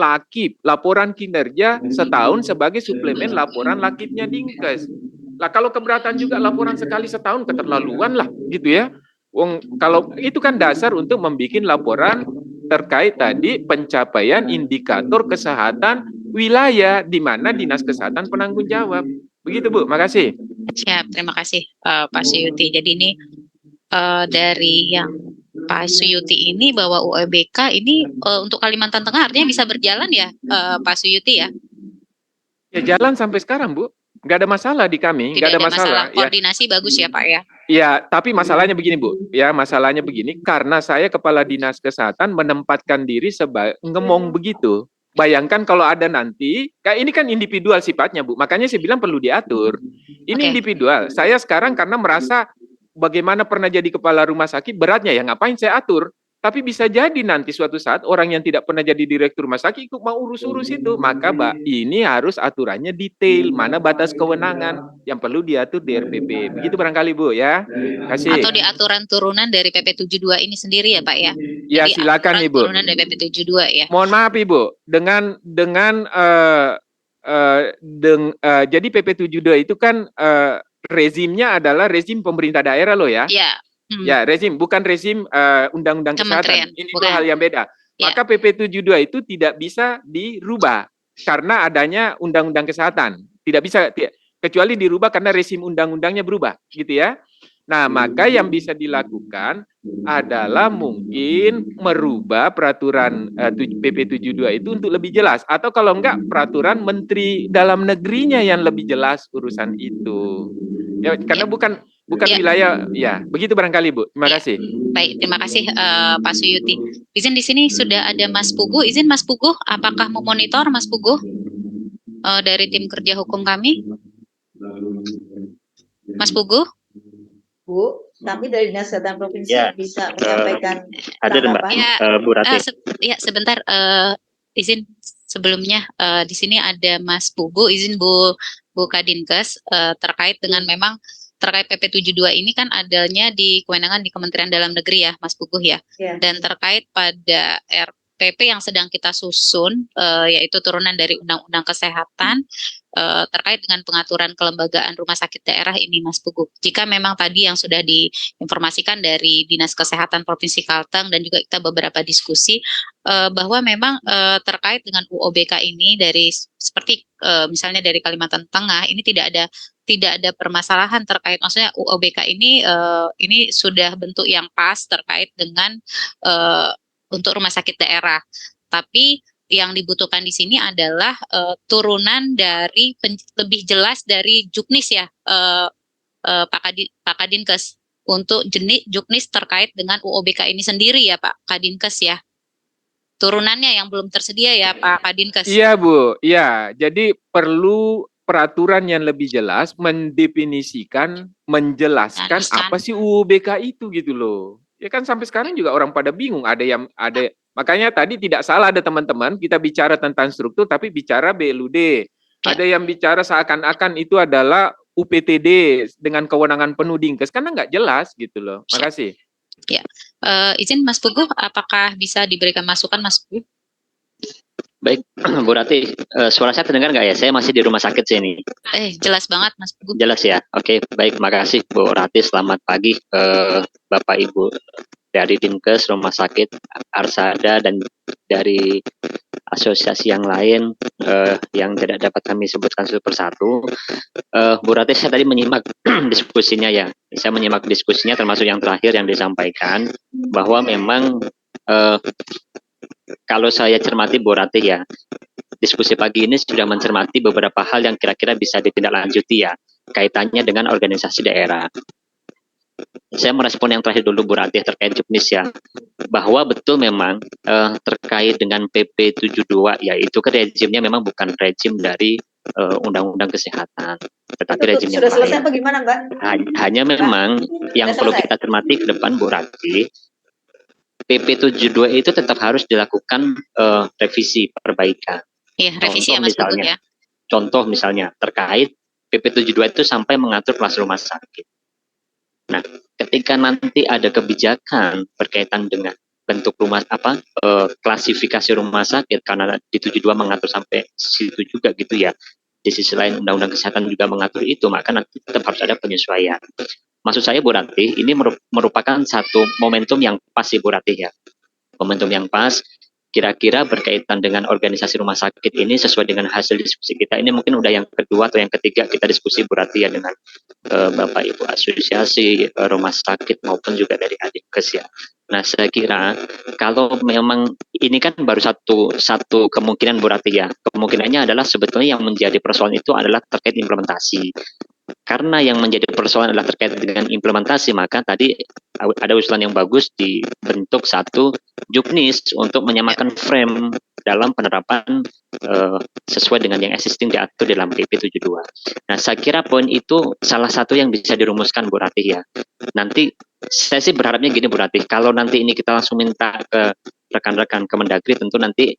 laporan kinerja setahun sebagai suplemen laporan lakibnya Dinkes. Lah kalau keberatan juga laporan sekali setahun keterlaluan lah gitu ya. Kalau itu kan dasar untuk membuat laporan terkait tadi pencapaian indikator kesehatan wilayah di mana Dinas Kesehatan penanggung jawab. Begitu Bu, makasih. Siap, terima kasih Pak Suyuti. Jadi ini dari yang Pak Suyuti ini bahwa UOBK ini untuk Kalimantan Tengah artinya bisa berjalan ya Pak Suyuti ya? Ya jalan sampai sekarang Bu. Nggak ada masalah di kami, nggak ada masalah. Koordinasi bagus ya Pak ya? Ya, tapi masalahnya begini Bu, ya masalahnya begini, karena saya Kepala Dinas Kesehatan menempatkan diri ngemong begitu. Bayangkan kalau ada nanti, kayak ini kan individual sifatnya Bu, makanya saya bilang perlu diatur. Ini individual, saya sekarang karena merasa bagaimana pernah jadi kepala rumah sakit, beratnya ya ngapain saya atur. Tapi bisa jadi nanti suatu saat orang yang tidak pernah jadi direktur rumah sakit ikut mau urus-urus itu. Maka Mbak, ini harus aturannya detail, mana batas kewenangan yang perlu diatur di RPP. Begitu barangkali Bu ya. Kasih. Atau di aturan turunan dari PP 72 ini sendiri ya Pak ya? Ya jadi silakan Ibu. Turunan dari PP 72 ya. Mohon maaf Ibu, jadi PP 72 itu kan rezimnya adalah rezim pemerintah daerah loh ya. Iya. Ya, rezim, bukan rezim undang-undang kesehatan. Ini dua hal yang beda. Maka PP 72 itu tidak bisa dirubah karena adanya undang-undang kesehatan. Tidak bisa, kecuali dirubah karena rezim undang-undangnya berubah, gitu ya. Nah, maka yang bisa dilakukan adalah mungkin merubah peraturan PP 72 itu untuk lebih jelas. Atau kalau enggak, peraturan Menteri Dalam Negerinya yang lebih jelas urusan itu. Ya, karena bukan wilayah, ya begitu barangkali Bu. Terima kasih. Baik, terima kasih Pak Suyuti. Izin di sini sudah ada Mas Pugu. Izin Mas Pugu, apakah memonitor Mas Pugu dari tim kerja hukum kami? Mas Pugu? Bu, kami dari Dinas Kesehatan Provinsi bisa menyampaikan hadir Mbak Bu Rati. Sebentar, izin sebelumnya di sini ada Mas Pugu. Izin Bu Kadinkes terkait dengan memang terkait PP 72 ini kan adanya di kewenangan di Kementerian Dalam Negeri ya, Mas Puguh ya. Dan terkait pada RPP yang sedang kita susun, yaitu turunan dari Undang-Undang Kesehatan, terkait dengan pengaturan kelembagaan rumah sakit daerah ini, Mas Puguh. Jika memang tadi yang sudah diinformasikan dari Dinas Kesehatan Provinsi Kalteng dan juga kita beberapa diskusi, bahwa memang terkait dengan UOBK ini dari seperti misalnya dari Kalimantan Tengah ini tidak ada permasalahan terkait, maksudnya UOBK ini sudah bentuk yang pas terkait dengan untuk rumah sakit daerah. Tapi yang dibutuhkan di sini adalah turunan dari lebih jelas dari Juknis ya, Pak Kadinkes, untuk jenis Juknis terkait dengan UOBK ini sendiri ya Pak Kadinkes ya. Turunannya yang belum tersedia ya Pak Kadinkes. Iya Bu, iya. Jadi perlu peraturan yang lebih jelas, mendefinisikan, menjelaskan apa sih UUBK itu gitu loh. Ya kan sampai sekarang juga orang pada bingung, Makanya tadi tidak salah ada teman-teman, kita bicara tentang struktur tapi bicara BLUD. Ada yang bicara seakan-akan itu adalah UPTD dengan kewenangan penuh Dinkes, karena nggak jelas gitu loh. Makasih. Ya, izin Mas Puguh, apakah bisa diberikan masukan Mas Puguh? Baik, Bu Rati, suara saya terdengar nggak ya? Saya masih di rumah sakit sini. Jelas banget Mas Puguh. Jelas ya? Oke, baik, makasih Bu Rati. Selamat pagi Bapak Ibu dari Dinkes, Rumah Sakit Arsada, dan dari asosiasi yang lain yang tidak dapat kami sebutkan satu persatu. Bu Rati, saya tadi menyimak diskusinya ya. Saya menyimak diskusinya termasuk yang terakhir yang disampaikan, bahwa memang kalau saya cermati Bu Rati ya, diskusi pagi ini sudah mencermati beberapa hal yang kira-kira bisa ditindaklanjuti ya, kaitannya dengan organisasi daerah. Saya merespon yang terakhir dulu Bu Rati terkait Juknis ya, bahwa betul memang terkait dengan PP 72 ya, itu kan rejimnya memang bukan rejim dari Undang-Undang Kesehatan, tetapi rejim yang sudah selesai lain. apa gimana Mbak? Hanya memang yang perlu kita cermati ke depan Bu Rati, PP 72 itu tetap harus dilakukan revisi, perbaikan. Iya, revisi ya Mas Puguh ya. Contoh misalnya terkait PP 72 itu sampai mengatur kelas rumah sakit. Nah, ketika nanti ada kebijakan berkaitan dengan bentuk rumah klasifikasi rumah sakit, karena di 72 mengatur sampai situ juga gitu ya. Di sisi lain Undang-Undang Kesehatan juga mengatur itu, maka nanti tetap harus ada penyesuaian. Maksud saya Bu Rati, ini merupakan satu momentum yang pas sih Bu Rati ya. Momentum yang pas, kira-kira berkaitan dengan organisasi rumah sakit ini sesuai dengan hasil diskusi kita. Ini mungkin udah yang kedua atau yang ketiga kita diskusi Bu Rati ya dengan Bapak Ibu asosiasi rumah sakit maupun juga dari Adinkes ya. Nah, saya kira kalau memang ini kan baru satu kemungkinan Bu Rati ya. Kemungkinannya adalah sebetulnya yang menjadi persoalan itu adalah terkait implementasi. Karena yang menjadi persoalan adalah terkait dengan implementasi, maka tadi ada usulan yang bagus dibentuk satu Juknis untuk menyamakan frame dalam penerapan sesuai dengan yang existing diatur dalam PP 72. Nah, saya kira poin itu salah satu yang bisa dirumuskan Bu Rati ya. Nanti saya sih berharapnya gini Bu Rati, kalau nanti ini kita langsung minta ke rekan-rekan Kemendagri tentu nanti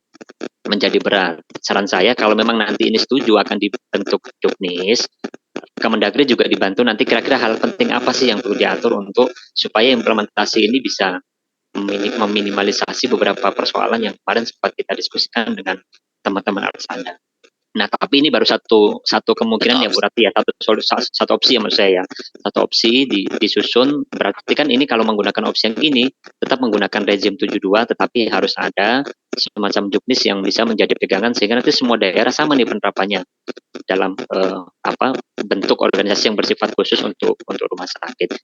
menjadi berat. Saran saya kalau memang nanti ini setuju akan dibentuk Juknis, Kemendagri juga dibantu nanti kira-kira hal penting apa sih yang perlu diatur untuk supaya implementasi ini bisa meminimalisasi beberapa persoalan yang kemarin sempat kita diskusikan dengan teman-teman Arsada. Nah, tapi ini baru satu kemungkinan ya Bu Rati ya, satu opsi ya menurut saya ya. Satu opsi disusun, berarti kan ini kalau menggunakan opsi yang ini tetap menggunakan rejim 72, tetapi harus ada semacam Juknis yang bisa menjadi pegangan sehingga nanti semua daerah sama nih penerapannya dalam bentuk organisasi yang bersifat khusus untuk rumah sakit.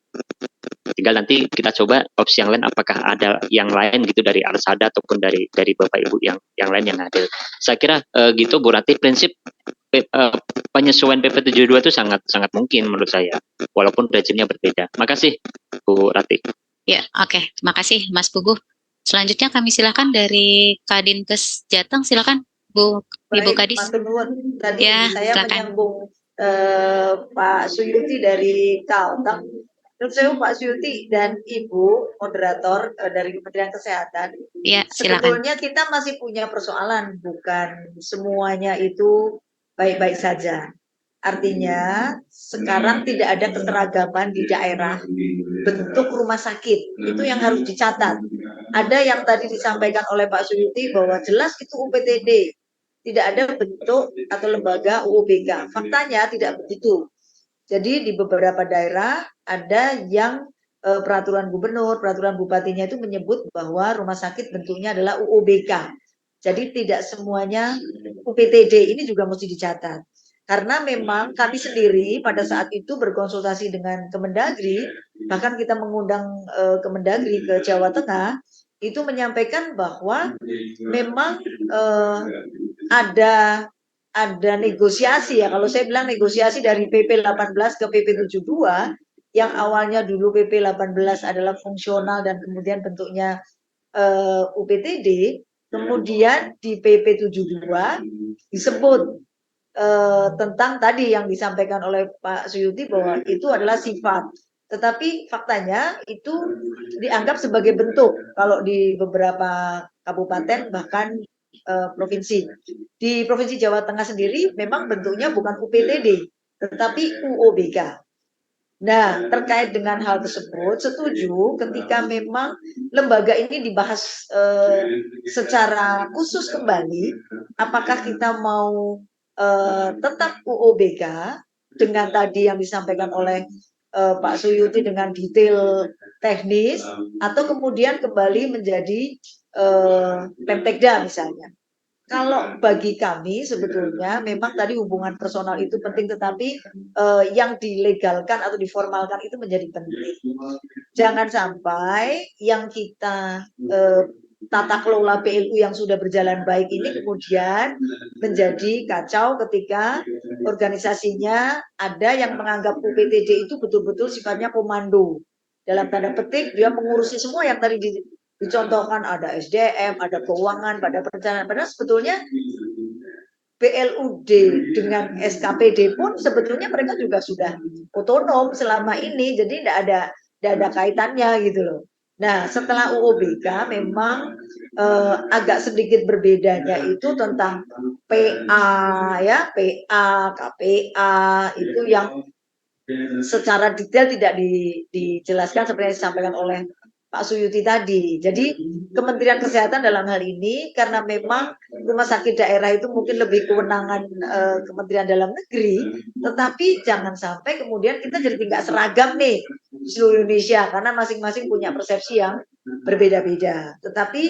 Tinggal nanti kita coba opsi yang lain, apakah ada yang lain gitu dari Arsada ataupun dari Bapak Ibu yang lain yang hadir. Saya kira gitu Bu Rati, prinsip penyesuaian PP 72 itu sangat mungkin menurut saya, walaupun rejimnya berbeda. Makasih Bu Rati. Ya, oke. Terima kasih Mas Puguh. Selanjutnya kami silakan dari Kadinkes Jateng, silakan Bu Ibu Kadis. Tadi ya, saya silakan. menyambung Pak Suyuti dari Kalteng. Menurut saya Pak Suyuti dan Ibu moderator dari Kementerian Kesehatan, ya, sebetulnya kita masih punya persoalan, bukan semuanya itu baik-baik saja. Artinya sekarang tidak ada keseragaman di daerah bentuk rumah sakit, itu yang harus dicatat. Ada yang tadi disampaikan oleh Pak Suyuti bahwa jelas itu UPTD, tidak ada bentuk atau lembaga UUBK. Faktanya tidak begitu. Jadi di beberapa daerah ada yang peraturan gubernur, peraturan bupatinya itu menyebut bahwa rumah sakit bentuknya adalah UUBK. Jadi tidak semuanya UPTD, ini juga mesti dicatat. Karena memang kami sendiri pada saat itu berkonsultasi dengan Kemendagri, bahkan kita mengundang Kemendagri ke Jawa Tengah, itu menyampaikan bahwa memang ada negosiasi ya, kalau saya bilang negosiasi dari PP 18 ke PP 72, yang awalnya dulu PP 18 adalah fungsional dan kemudian bentuknya UPTD, kemudian di PP 72 disebut tentang tadi yang disampaikan oleh Pak Suyuti bahwa itu adalah sifat. Tetapi faktanya itu dianggap sebagai bentuk kalau di beberapa kabupaten, bahkan provinsi. Di Provinsi Jawa Tengah sendiri memang bentuknya bukan UPTD, tetapi UOBK. Nah, terkait dengan hal tersebut, setuju ketika memang lembaga ini dibahas secara khusus kembali, apakah kita mau tetap UOBK dengan tadi yang disampaikan oleh Pak Suyuti dengan detail teknis, atau kemudian kembali menjadi Pemtekda misalnya. Kalau bagi kami sebetulnya memang tadi hubungan personal itu penting, tetapi yang dilegalkan atau diformalkan itu menjadi penting. Jangan sampai yang kita tata kelola PLU yang sudah berjalan baik ini kemudian menjadi kacau ketika organisasinya ada yang menganggap UPTD itu betul-betul sifatnya komando. Dalam tanda petik dia mengurusi semua yang tadi dicontohkan, ada SDM, ada keuangan, ada perencanaan. Padahal sebetulnya PLUD dengan SKPD pun sebetulnya mereka juga sudah otonom selama ini, jadi tidak ada kaitannya gitu loh. Nah, setelah UOBK memang agak sedikit berbedanya itu tentang PA ya, PA, KPA itu yang secara detail tidak dijelaskan seperti yang disampaikan oleh Pak Suyuti tadi. Jadi Kementerian Kesehatan dalam hal ini karena memang rumah sakit daerah itu mungkin lebih kewenangan Kementerian Dalam Negeri, tetapi jangan sampai kemudian kita jadi tidak seragam nih di seluruh Indonesia karena masing-masing punya persepsi yang berbeda-beda. Tetapi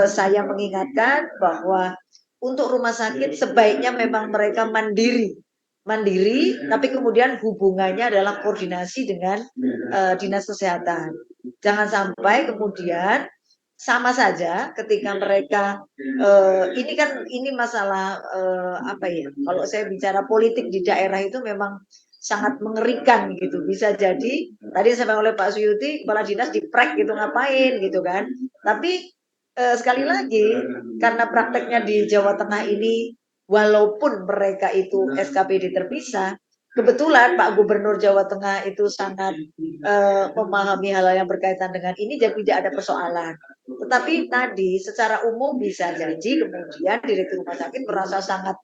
saya mengingatkan bahwa untuk rumah sakit sebaiknya memang mereka mandiri, tapi kemudian hubungannya adalah koordinasi dengan dinas kesehatan. Jangan sampai kemudian sama saja ketika mereka ini masalah apa ya? Kalau saya bicara politik di daerah itu memang sangat mengerikan gitu. Bisa jadi tadi saya oleh Pak Suyuti kepala dinas diprek gitu ngapain gitu kan. Tapi sekali lagi karena prakteknya di Jawa Tengah ini walaupun mereka itu SKPD terpisah, kebetulan Pak Gubernur Jawa Tengah itu sangat memahami hal yang berkaitan dengan ini, jadi tidak ada persoalan. Tetapi tadi secara umum bisa jadi kemudian direktur rumah sakit merasa sangat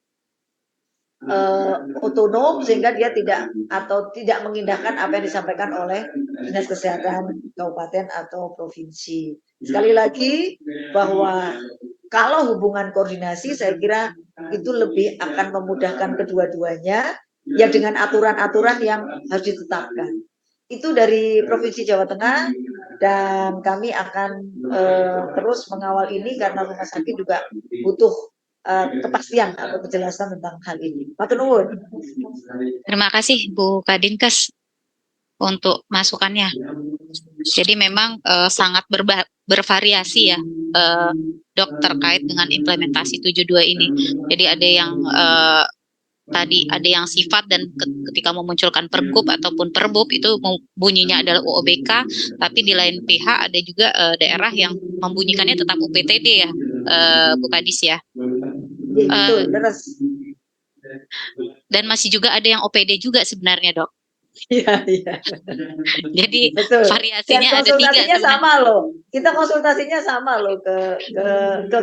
otonom sehingga dia tidak mengindahkan apa yang disampaikan oleh dinas kesehatan kabupaten atau provinsi. Sekali lagi bahwa kalau hubungan koordinasi saya kira itu lebih akan memudahkan kedua-duanya ya dengan aturan-aturan yang harus ditetapkan. Itu dari Provinsi Jawa Tengah dan kami akan terus mengawal ini karena rumah sakit juga butuh kepastian atau kejelasan tentang hal ini. Matur nuwun. Terima kasih Bu Kadinkes untuk masukannya. Jadi memang sangat bervariasi ya Dok terkait dengan implementasi 72 ini. Jadi ada yang tadi ada yang sifat dan ketika memunculkan pergub ataupun perbub itu bunyinya adalah UOBK, tapi di lain pihak ada juga daerah yang membunyikannya tetap UPTD ya, Bu Kadis ya. Betul, dan masih juga ada yang OPD juga sebenarnya Dok. Iya. Jadi betul. Variasinya Dan konsultasinya ada 3 sama loh. Kita konsultasinya sama loh ke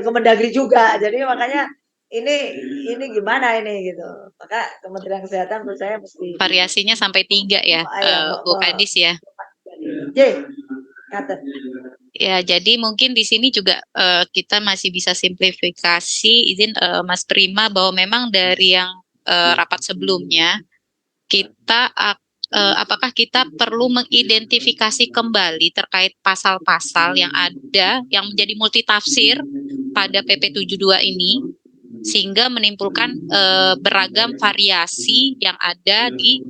Kemendagri juga. Jadi makanya ini gimana ini gitu. Maka Kementerian Kesehatan menurut saya mesti variasinya sampai 3 ya, Bu Kadis ya. Ya, jadi mungkin di sini juga kita masih bisa simplifikasi izin Mas Prima bahwa memang dari yang rapat sebelumnya kita apakah kita perlu mengidentifikasi kembali terkait pasal-pasal yang ada yang menjadi multitafsir pada PP 72 ini sehingga menimbulkan beragam variasi yang ada di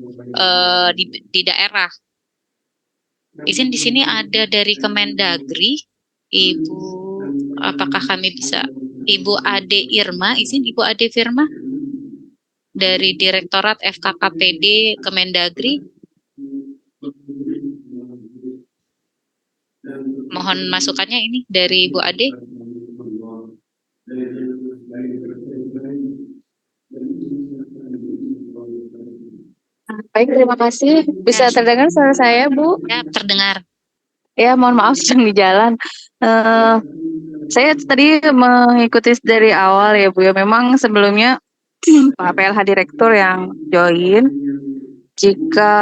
daerah. Izin di sini ada dari Kemendagri, Ibu, apakah kami bisa, Ibu Ade Irma, izin Ibu Ade Firma dari Direktorat FKKPD Kemendagri. Mohon masukannya ini dari Ibu Ade. Baik, terima kasih. Bisa terdengar suara saya, Bu? Ya, terdengar. Ya, mohon maaf sedang di jalan. Saya tadi mengikuti dari awal ya Bu ya. Memang sebelumnya Pak PLH Direktur yang join. Jika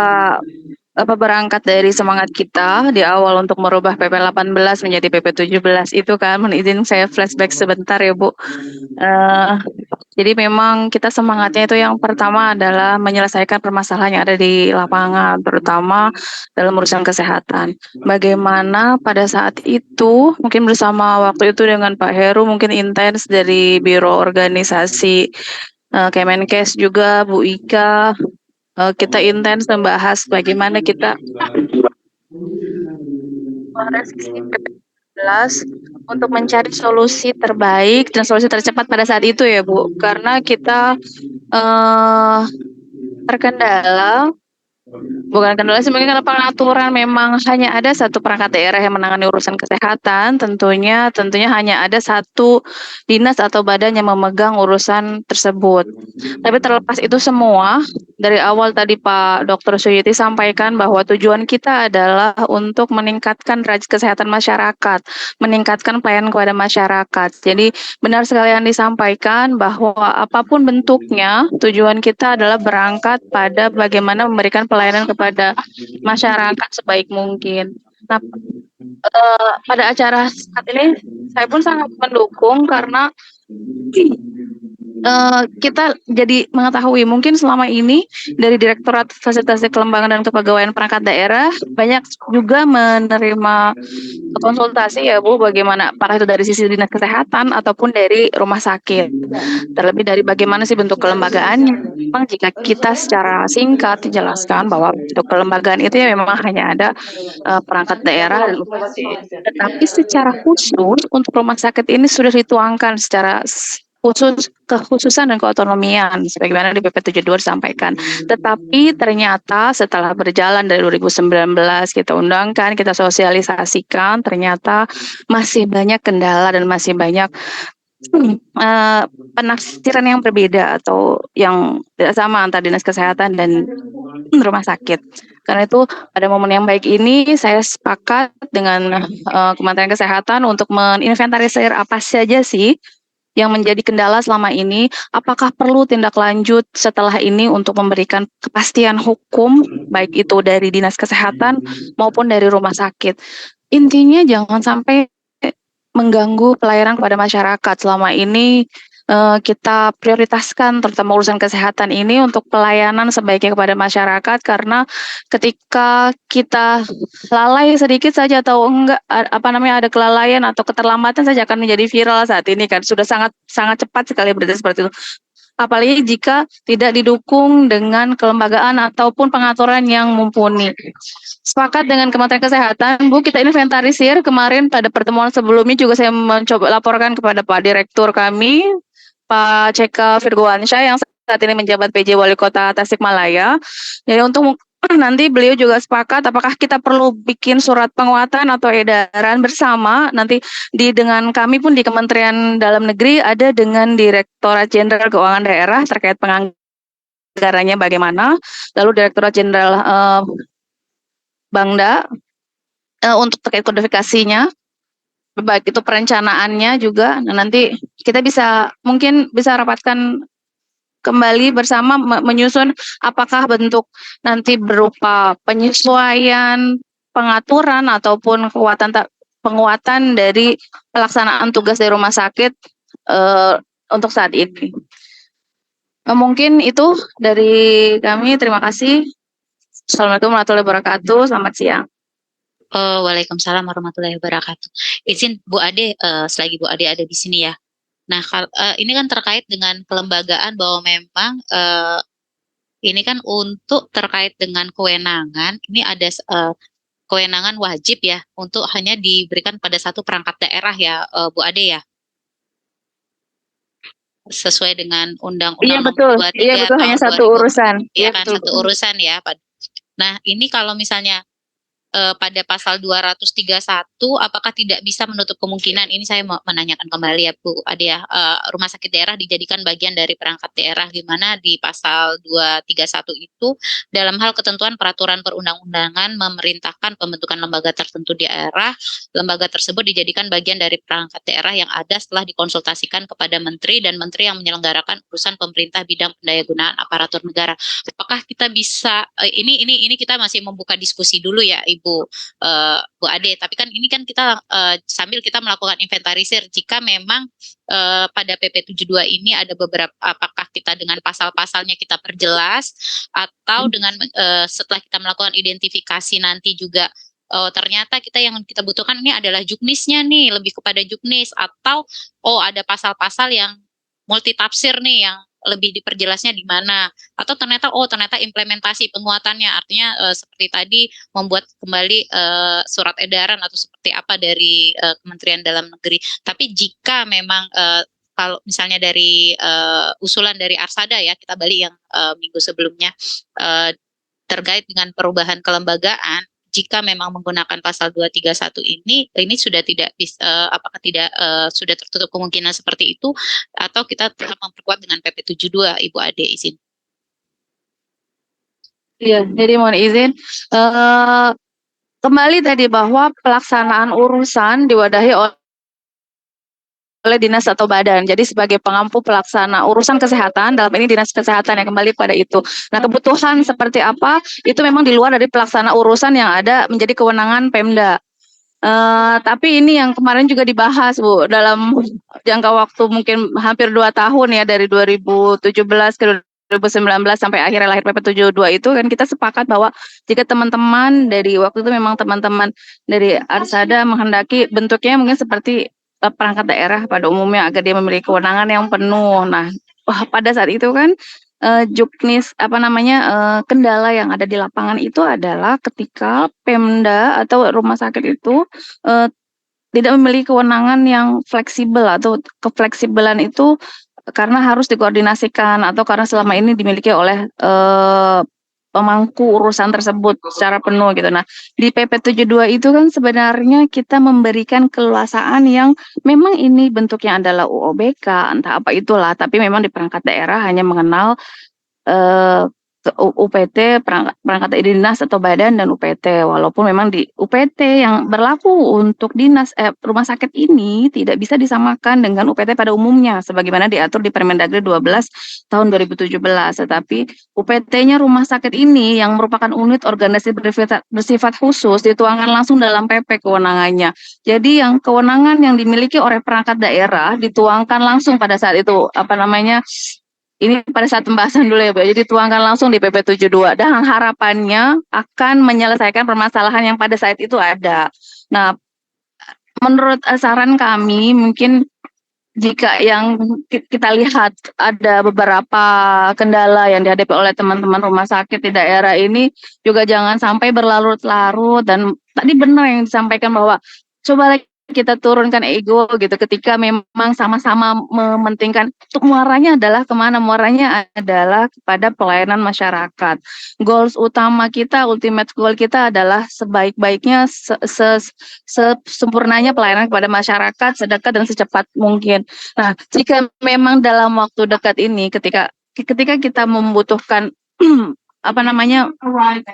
berangkat dari semangat kita di awal untuk merubah PP 18 menjadi PP 17 itu kan, izin saya flashback sebentar ya Bu. Jadi memang kita semangatnya itu yang pertama adalah menyelesaikan permasalahan yang ada di lapangan, terutama dalam urusan kesehatan. Bagaimana pada saat itu, mungkin bersama waktu itu dengan Pak Heru, mungkin intens dari Biro Organisasi Kemenkes juga, Bu Ika, kita intens membahas bagaimana kita merevisi PP 17 untuk mencari solusi terbaik dan solusi tercepat pada saat itu ya Bu, karena kita terkendala, bukan kendala sih, mungkin karena pengaturan memang hanya ada satu perangkat daerah yang menangani urusan kesehatan, tentunya hanya ada satu dinas atau badan yang memegang urusan tersebut. Tapi terlepas itu semua, dari awal tadi Pak Dr. Suyiti sampaikan bahwa tujuan kita adalah untuk meningkatkan derajat kesehatan masyarakat, meningkatkan pelayanan kepada masyarakat. Jadi benar sekali yang disampaikan bahwa apapun bentuknya, tujuan kita adalah berangkat pada bagaimana memberikan pelayanan kepada masyarakat sebaik mungkin. Nah, pada acara saat ini saya pun sangat mendukung karena kita jadi mengetahui mungkin selama ini dari Direktorat Fasilitasi Kelembagaan dan Kepegawaian Perangkat Daerah banyak juga menerima konsultasi ya Bu, bagaimana apakah itu dari sisi dinas kesehatan ataupun dari rumah sakit. Terlebih dari bagaimana sih bentuk kelembagaannya. Memang jika kita secara singkat dijelaskan bahwa bentuk kelembagaan itu ya memang hanya ada perangkat daerah dan UPD. Tetapi secara khusus untuk rumah sakit ini sudah dituangkan secara khusus kekhususan dan keotonomian sebagaimana di PP 72 disampaikan. Tetapi ternyata setelah berjalan dari 2019 kita undangkan, kita sosialisasikan, ternyata masih banyak kendala dan masih banyak penafsiran yang berbeda atau yang tidak sama antara dinas kesehatan dan rumah sakit. Karena itu pada momen yang baik ini saya sepakat dengan Kementerian Kesehatan untuk meninventarisir apa saja sih yang menjadi kendala selama ini, apakah perlu tindak lanjut setelah ini untuk memberikan kepastian hukum, baik itu dari dinas kesehatan maupun dari rumah sakit. Intinya jangan sampai mengganggu pelayanan kepada masyarakat. Selama ini kita prioritaskan terutama urusan kesehatan ini untuk pelayanan sebaiknya kepada masyarakat, karena ketika kita lalai sedikit saja atau enggak ada kelalaian atau keterlambatan saja akan menjadi viral saat ini kan, sudah sangat cepat sekali berita seperti itu. Apalagi jika tidak didukung dengan kelembagaan ataupun pengaturan yang mumpuni. Sepakat dengan Kementerian Kesehatan, Bu, kita inventarisir. Kemarin pada pertemuan sebelumnya juga saya mencoba laporkan kepada Pak Direktur kami, Pak C.K. Virgoansyah yang saat ini menjabat PJ Wali Kota Tasikmalaya. Jadi untuk nanti beliau juga sepakat apakah kita perlu bikin surat penguatan atau edaran bersama nanti dengan kami pun di Kementerian Dalam Negeri ada dengan Direktorat Jenderal Keuangan Daerah terkait penganggarannya bagaimana, lalu Direktorat Jenderal Bangda untuk terkait kodifikasinya, baik itu perencanaannya juga. Nah, nanti kita mungkin bisa rapatkan kembali bersama menyusun apakah bentuk nanti berupa penyesuaian, pengaturan ataupun penguatan dari pelaksanaan tugas dari rumah sakit untuk saat ini. Mungkin itu dari kami. Terima kasih. Assalamualaikum warahmatullahi wabarakatuh. Selamat siang. Waalaikumsalam warahmatullahi wabarakatuh. Izin Bu Ade, selagi Bu Ade ada di sini ya. Nah, ini kan terkait dengan kelembagaan bahwa memang ini kan untuk terkait dengan kewenangan, ini ada kewenangan wajib ya untuk hanya diberikan pada satu perangkat daerah ya, Bu Ade ya. Sesuai dengan Undang-Undang Nomor 23 Iya betul, hanya satu urusan. Iya kan, satu urusan ya, Pak. Nah, ini kalau misalnya pada pasal 231, apakah tidak bisa menutup kemungkinan, ini saya mau menanyakan kembali ya Bu Ade ya, rumah sakit daerah dijadikan bagian dari perangkat daerah, di mana di pasal 231 itu dalam hal ketentuan peraturan perundang-undangan memerintahkan pembentukan lembaga tertentu di daerah, lembaga tersebut dijadikan bagian dari perangkat daerah yang ada setelah dikonsultasikan kepada menteri dan menteri yang menyelenggarakan urusan pemerintah bidang pendayagunaan aparatur negara. Apakah kita bisa, ini kita masih membuka diskusi dulu ya Bu Ade, tapi kan ini kan kita sambil kita melakukan inventarisir jika memang pada PP 72 ini ada beberapa, apakah kita dengan pasal-pasalnya kita perjelas atau dengan setelah kita melakukan identifikasi nanti juga ternyata yang kita butuhkan ini adalah juknisnya nih, lebih kepada juknis, atau ada pasal-pasal yang multitafsir nih yang lebih diperjelasnya di mana, atau ternyata implementasi penguatannya, artinya seperti tadi membuat kembali surat edaran atau seperti apa dari Kementerian Dalam Negeri. Tapi jika memang kalau misalnya dari usulan dari Arsada ya, kita balik yang minggu sebelumnya terkait dengan perubahan kelembagaan, jika memang menggunakan pasal 231 ini sudah tidak apakah tidak sudah tertutup kemungkinan seperti itu, atau kita tetap memperkuat dengan PP 72, Ibu Ade, izin. Iya, jadi mohon izin kembali tadi bahwa pelaksanaan urusan diwadahi oleh dinas atau badan. Jadi sebagai pengampu pelaksana urusan kesehatan, dalam ini dinas kesehatan yang kembali pada itu. Nah, kebutuhan seperti apa itu memang di luar dari pelaksana urusan yang ada menjadi kewenangan Pemda. Tapi ini yang kemarin juga dibahas Bu, dalam jangka waktu mungkin hampir 2 tahun ya, dari 2017 ke 2019 sampai akhirnya lahir PP 72 itu kan kita sepakat bahwa jika teman-teman dari waktu itu memang teman-teman dari Arsada menghendaki bentuknya mungkin seperti perangkat daerah pada umumnya agar dia memiliki kewenangan yang penuh. Nah, pada saat itu kan juknis kendala yang ada di lapangan itu adalah ketika Pemda atau rumah sakit itu tidak memiliki kewenangan yang fleksibel, atau kefleksibelan itu karena harus dikoordinasikan atau karena selama ini dimiliki oleh pemangku urusan tersebut secara penuh gitu. Nah, di PP 72 itu kan sebenarnya kita memberikan keluasaan yang memang ini bentuknya adalah UOBK, entah apa itulah, tapi memang di perangkat daerah hanya mengenal UPT, perangkat dinas atau badan, dan UPT. Walaupun memang di UPT yang berlaku untuk dinas rumah sakit ini tidak bisa disamakan dengan UPT pada umumnya sebagaimana diatur di Permendagri 12 tahun 2017. Tetapi UPT-nya rumah sakit ini yang merupakan unit organisasi bersifat khusus dituangkan langsung dalam PP kewenangannya. Jadi yang kewenangan yang dimiliki oleh perangkat daerah dituangkan langsung pada saat itu ini pada saat pembahasan dulu ya Bu, jadi dituangkan langsung di PP 72 dan harapannya akan menyelesaikan permasalahan yang pada saat itu ada. Nah, menurut saran kami mungkin jika yang kita lihat ada beberapa kendala yang dihadapi oleh teman-teman rumah sakit di daerah ini juga jangan sampai berlarut-larut, dan tadi benar yang disampaikan bahwa coba kita turunkan ego gitu ketika memang sama-sama mementingkan muaranya adalah kemana, muaranya adalah kepada pelayanan masyarakat. Goals utama kita, ultimate goal kita adalah sebaik-baiknya sempurnanya pelayanan kepada masyarakat sedekat dan secepat mungkin. Nah, jika memang dalam waktu dekat ini ketika kita membutuhkan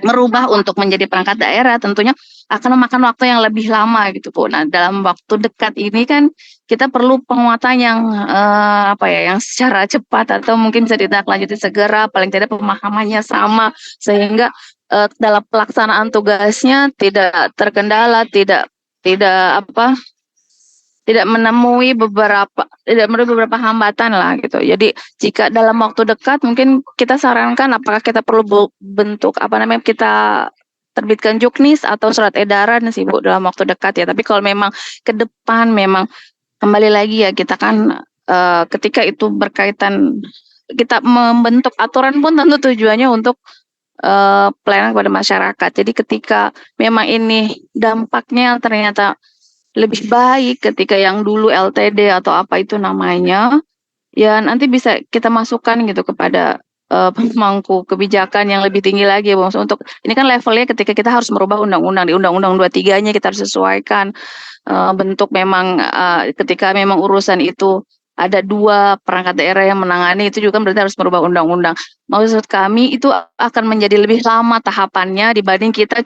merubah untuk menjadi perangkat daerah, tentunya akan memakan waktu yang lebih lama gitu Bu. Nah, dalam waktu dekat ini kan kita perlu penguatan yang yang secara cepat atau mungkin bisa ditindaklanjuti segera, paling tidak pemahamannya sama sehingga dalam pelaksanaan tugasnya tidak terkendala, tidak menemui beberapa hambatan lah gitu. Jadi jika dalam waktu dekat mungkin kita sarankan apakah kita perlu bentuk kita terbitkan juknis atau surat edaran sih Bu dalam waktu dekat ya. Tapi kalau memang ke depan memang kembali lagi ya kita kan ketika itu berkaitan kita membentuk aturan pun tentu tujuannya untuk pelayanan kepada masyarakat. Jadi ketika memang ini dampaknya ternyata lebih baik ketika yang dulu LTD atau apa itu namanya, ya nanti bisa kita masukkan gitu kepada pemangku kebijakan yang lebih tinggi lagi ya, Bang. Untuk ini kan levelnya ketika kita harus merubah undang-undang, di Undang-Undang 23-nya kita harus sesuaikan bentuk memang ketika memang urusan itu ada 2 perangkat daerah yang menangani, itu juga berarti harus merubah undang-undang. Maksud kami itu akan menjadi lebih lama tahapannya dibanding kita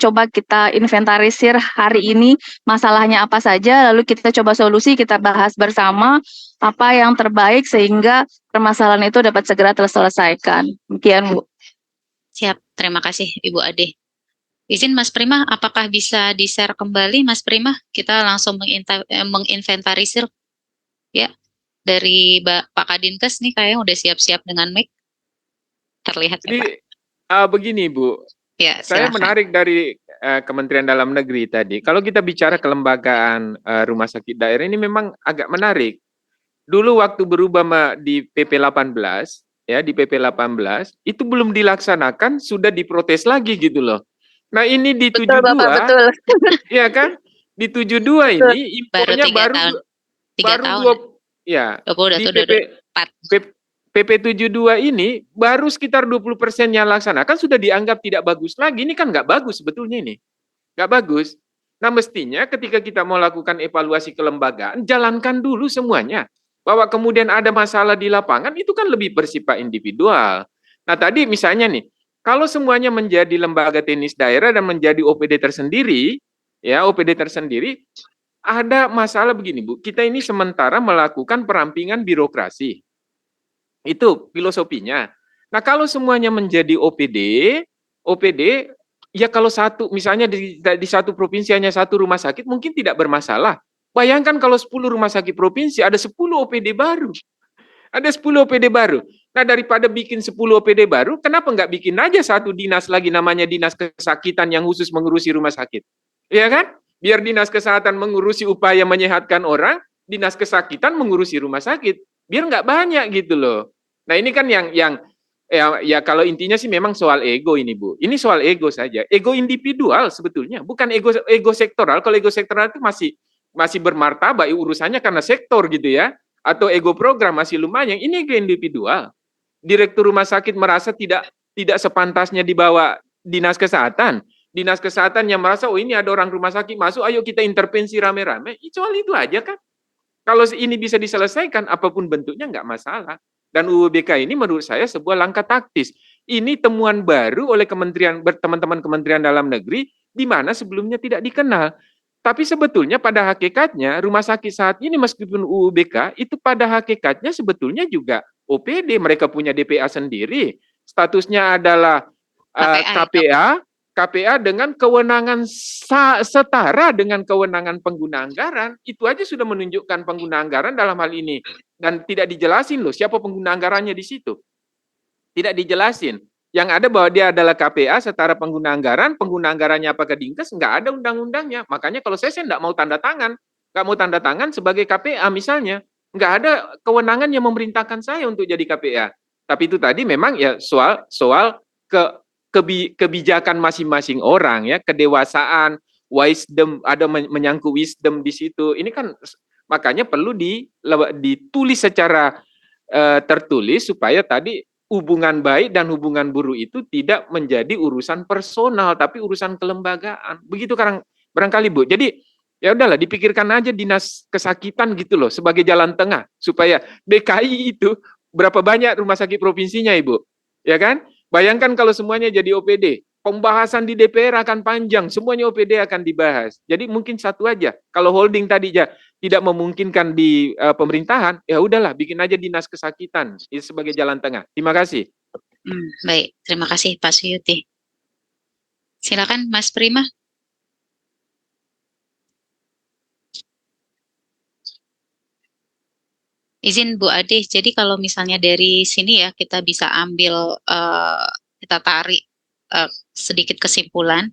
inventarisir hari ini masalahnya apa saja, lalu kita coba solusi, kita bahas bersama apa yang terbaik sehingga permasalahan itu dapat segera terselesaikan. Demikian, Bu. Siap, terima kasih Ibu Ade. Izin Mas Prima, apakah bisa di-share kembali Mas Prima? Kita langsung menginventarisir ya. Dari Pak Kadinkes nih kayaknya udah siap-siap dengan mic. Terlihat ya, Pak. Begini Bu, Ya, saya silakan. menarik dari Kementerian Dalam Negeri tadi. Kalau kita bicara kelembagaan rumah sakit daerah ini memang agak menarik. Dulu waktu berubah di PP 18, ya di PP 18 itu belum dilaksanakan sudah diprotes lagi gitu loh. Nah ini di 72, betul. ya kan? Di 72 ini impornya baru 20, ya di PP 72 ini baru sekitar 20% yang laksanakan sudah dianggap tidak bagus lagi. Ini kan nggak bagus sebetulnya ini. Nggak bagus. Nah mestinya ketika kita mau lakukan evaluasi kelembagaan, jalankan dulu semuanya. Bahwa kemudian ada masalah di lapangan, itu kan lebih bersifat individual. Nah tadi misalnya nih, kalau semuanya menjadi lembaga teknis daerah dan menjadi OPD tersendiri, ya OPD tersendiri, ada masalah begini Bu, kita ini sementara melakukan perampingan birokrasi. Itu filosofinya. Nah kalau semuanya menjadi OPD, ya kalau misalnya di satu provinsi hanya 1 rumah sakit mungkin tidak bermasalah. Bayangkan kalau 10 rumah sakit provinsi ada 10 OPD baru. Ada 10 OPD baru. Nah daripada bikin 10 OPD baru, kenapa nggak bikin aja 1 dinas lagi namanya Dinas Kesakitan yang khusus mengurusi rumah sakit? Iya kan? Biar Dinas Kesehatan mengurusi upaya menyehatkan orang, Dinas Kesakitan mengurusi rumah sakit. Biar nggak banyak gitu loh. Nah ini kan yang ya kalau intinya sih memang soal ego ini Bu. Ini soal ego saja. Ego individual sebetulnya, bukan ego sektoral. Kalau ego sektoral itu masih bermartabat urusannya karena sektor gitu ya. Atau ego program masih lumayan. Ini ego individual. Direktur rumah sakit merasa tidak sepantasnya dibawa Dinas Kesehatan. Dinas Kesehatan yang merasa oh ini ada orang rumah sakit masuk, ayo kita intervensi rame-rame. Soal itu aja kan. Kalau ini bisa diselesaikan, apapun bentuknya nggak masalah. Dan UUBK ini menurut saya sebuah langkah taktis. Ini temuan baru oleh teman-teman Kementerian Dalam Negeri, di mana sebelumnya tidak dikenal. Tapi sebetulnya pada hakikatnya, rumah sakit saat ini meskipun UUBK, itu pada hakikatnya sebetulnya juga OPD. Mereka punya DPA sendiri. Statusnya adalah KPA dengan kewenangan setara dengan kewenangan pengguna anggaran. Itu aja sudah menunjukkan pengguna anggaran dalam hal ini. Dan tidak dijelasin loh siapa pengguna anggarannya di situ. Tidak dijelasin. Yang ada bahwa dia adalah KPA setara pengguna anggarannya apakah Dinkes, nggak ada undang-undangnya. Makanya kalau saya nggak mau tanda tangan sebagai KPA misalnya. Nggak ada kewenangan yang memerintahkan saya untuk jadi KPA. Tapi itu tadi memang ya soal kebijakan masing-masing orang ya, kedewasaan, wisdom, ada menyangkut wisdom di situ. Ini kan makanya perlu ditulis secara tertulis supaya tadi hubungan baik dan hubungan buruk itu tidak menjadi urusan personal tapi urusan kelembagaan. Begitu barangkali Bu. Jadi ya udahlah dipikirkan aja Dinas Kesakitan gitu loh sebagai jalan tengah supaya DKI itu berapa banyak rumah sakit provinsinya Ibu. Ya kan? Bayangkan kalau semuanya jadi OPD. Pembahasan di DPR akan panjang, semuanya OPD akan dibahas. Jadi mungkin satu aja. Kalau holding tadi tidak memungkinkan di pemerintahan, ya udahlah bikin aja Dinas Kesakitan itu sebagai jalan tengah. Terima kasih. Baik, terima kasih Pak Suyuti. Silakan Mas Prima. Izin Bu Ade, jadi kalau misalnya dari sini ya kita bisa ambil, kita tarik sedikit kesimpulan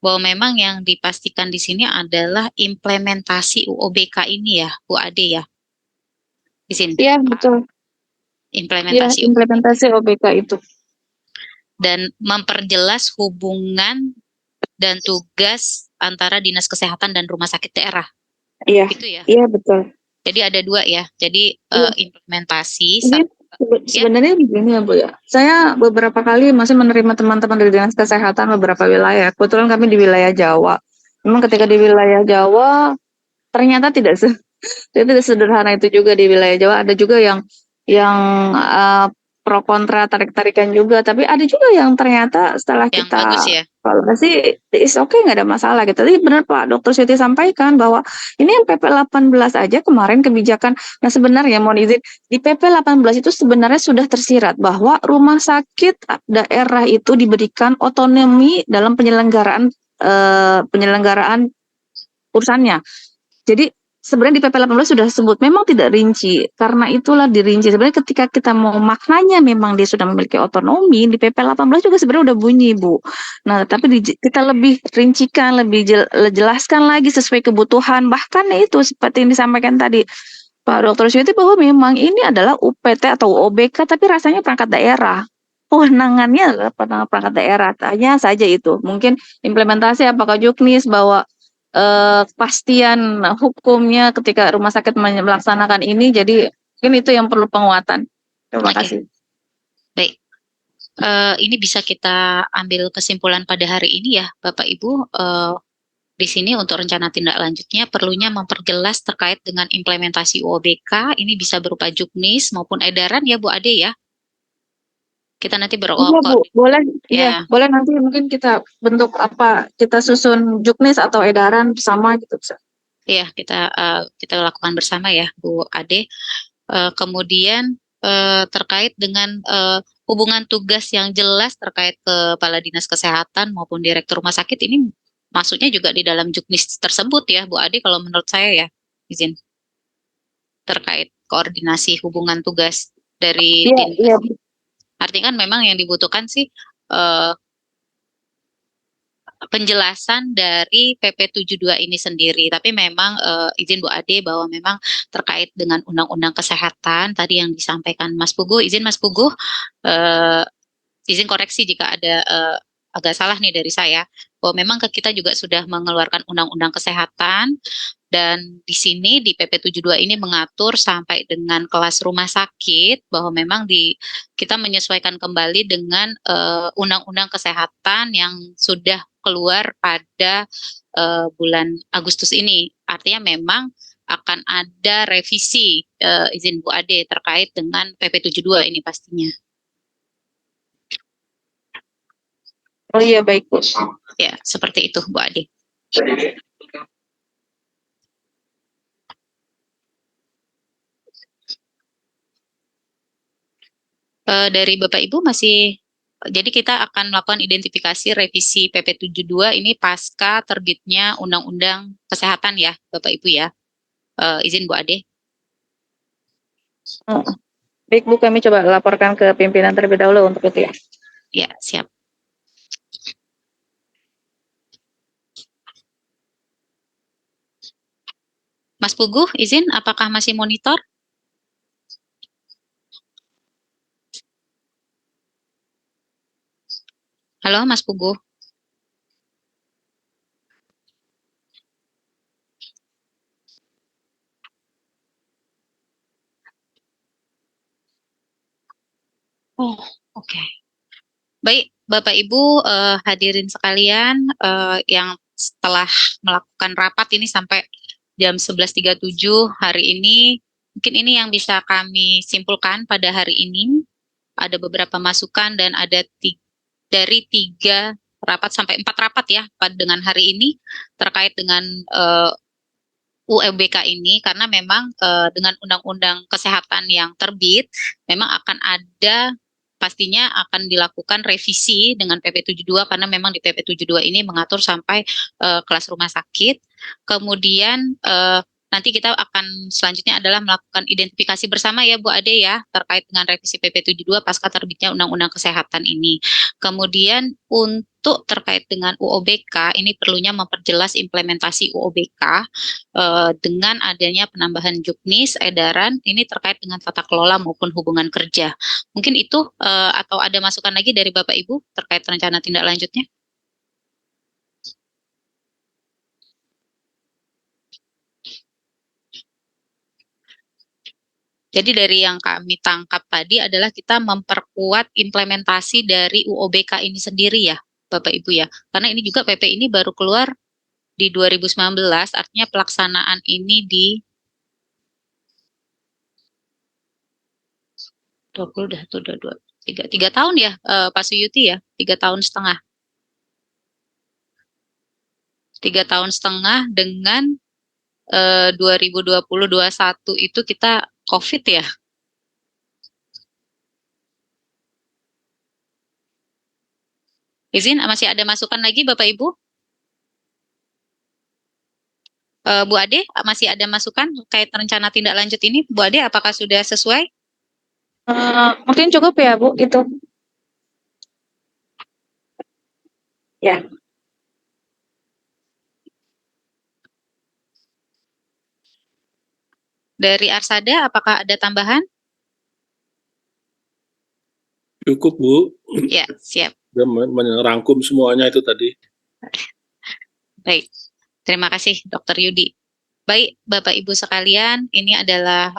bahwa memang yang dipastikan di sini adalah implementasi UUBK ini ya, Bu Ade ya. Izin. Iya, betul. Implementasi UUBK itu. Dan memperjelas hubungan dan tugas antara Dinas Kesehatan dan Rumah Sakit daerah. Iya. Gitu ya. Iya, betul. Jadi ada 2 ya. Jadi implementasi Sebenarnya begini ya Bu ya, saya beberapa kali masih menerima teman-teman dari Dinas Kesehatan beberapa wilayah. Kebetulan kami di wilayah Jawa. Memang ketika di wilayah Jawa ternyata tidak sederhana itu juga di wilayah Jawa. Ada juga yang pro kontra tarik-tarikan juga, tapi ada juga yang ternyata setelah Yang bagus kita ya. evaluasi is oke, nggak ada masalah gitu. Tapi benar Pak Dr. Siti sampaikan bahwa ini yang PP 18 aja kemarin kebijakan. Nah sebenarnya mohon izin di PP 18 itu sebenarnya sudah tersirat bahwa rumah sakit daerah itu diberikan otonomi dalam penyelenggaraan urusannya. Jadi sebenarnya di PP 18 sudah sebut, memang tidak rinci. Karena itulah dirinci. Sebenarnya ketika kita mau maknanya memang dia sudah memiliki otonomi, di PP 18 juga sebenarnya udah bunyi, Bu. Nah, tapi kita lebih rincikan, lebih jelaskan lagi sesuai kebutuhan. Bahkan itu seperti yang disampaikan tadi Pak Dr. Syuti bahwa memang ini adalah UPT atau OBK, tapi rasanya perangkat daerah. Kewenangannya adalah perangkat daerah. Hanya saja itu. Mungkin implementasi apakah juknis bahwa kepastian hukumnya ketika rumah sakit melaksanakan ini, jadi mungkin itu yang perlu penguatan. Terima kasih. Baik. Ini bisa kita ambil kesimpulan pada hari ini ya, Bapak Ibu. Di sini untuk rencana tindak lanjutnya perlunya memperjelas terkait dengan implementasi UOBK. Ini bisa berupa juknis maupun edaran ya Bu Ade ya. Kita nanti Iya Bu, boleh, iya, boleh nanti mungkin kita bentuk apa, kita susun juknis atau edaran bersama gitu bisa. Iya, kita lakukan bersama ya Bu Ade. Kemudian terkait dengan hubungan tugas yang jelas terkait Kepala Dinas Kesehatan maupun Direktur Rumah Sakit ini masuknya juga di dalam juknis tersebut ya Bu Ade, kalau menurut saya ya, izin terkait koordinasi hubungan tugas dari Dinkes. Iya. Artinya kan memang yang dibutuhkan sih penjelasan dari PP 72 ini sendiri. Tapi memang izin Bu Ade bahwa memang terkait dengan Undang-Undang Kesehatan tadi yang disampaikan Mas Puguh, izin Mas Puguh, izin koreksi jika ada agak salah nih dari saya, bahwa memang kita juga sudah mengeluarkan Undang-Undang Kesehatan. Dan di sini di PP 72 ini mengatur sampai dengan kelas rumah sakit bahwa memang kita menyesuaikan kembali dengan Undang-Undang Kesehatan yang sudah keluar pada bulan Agustus ini. Artinya memang akan ada revisi izin Bu Ade terkait dengan PP 72 ini pastinya. Oh iya, baik Bu. Ya, seperti itu Bu Ade. Dari Bapak Ibu masih, jadi kita akan melakukan identifikasi revisi PP 72 ini pasca terbitnya Undang-Undang Kesehatan ya Bapak Ibu ya. Izin Bu Ade. Baik Bu, kami coba laporkan ke pimpinan terlebih dahulu untuk itu ya. Ya, siap. Mas Puguh, izin, apakah masih monitor? Halo, Mas Puguh. Oh, oke. Baik, Bapak Ibu hadirin sekalian yang setelah melakukan rapat ini sampai jam 11.37 hari ini, mungkin ini yang bisa kami simpulkan pada hari ini. Ada beberapa masukan dan ada dari 3 rapat sampai 4 rapat ya dengan hari ini terkait dengan UOBK ini, karena memang dengan Undang-Undang Kesehatan yang terbit memang akan ada, pastinya akan dilakukan revisi dengan PP 72 karena memang di PP 72 ini mengatur sampai kelas rumah sakit. Kemudian nanti kita akan selanjutnya adalah melakukan identifikasi bersama ya Bu Ade ya terkait dengan revisi PP 72 pasca terbitnya Undang-Undang Kesehatan ini. Kemudian untuk terkait dengan UOBK ini perlunya memperjelas implementasi UOBK dengan adanya penambahan juknis, edaran ini terkait dengan tata kelola maupun hubungan kerja. Mungkin itu atau ada masukan lagi dari Bapak Ibu terkait rencana tindak lanjutnya? Jadi dari yang kami tangkap tadi adalah kita memperkuat implementasi dari UOBK ini sendiri ya, Bapak Ibu ya. Karena ini juga PP ini baru keluar di 2019, artinya pelaksanaan ini di 20 udah 3 tahun ya, Pak Suyuti ya, 3 tahun setengah. 3 tahun setengah dengan 2020-21 itu kita COVID ya. Izin, masih ada masukan lagi Bapak Ibu? Bu Ade, masih ada masukan terkait rencana tindak lanjut ini? Bu Ade, apakah sudah sesuai? Mungkin cukup ya Bu, itu. Ya. Dari Arsada, apakah ada tambahan? Cukup Bu. Ya, siap. Sudah merangkum semuanya itu tadi. Baik, terima kasih Dr. Yudi. Baik, Bapak Ibu sekalian, ini adalah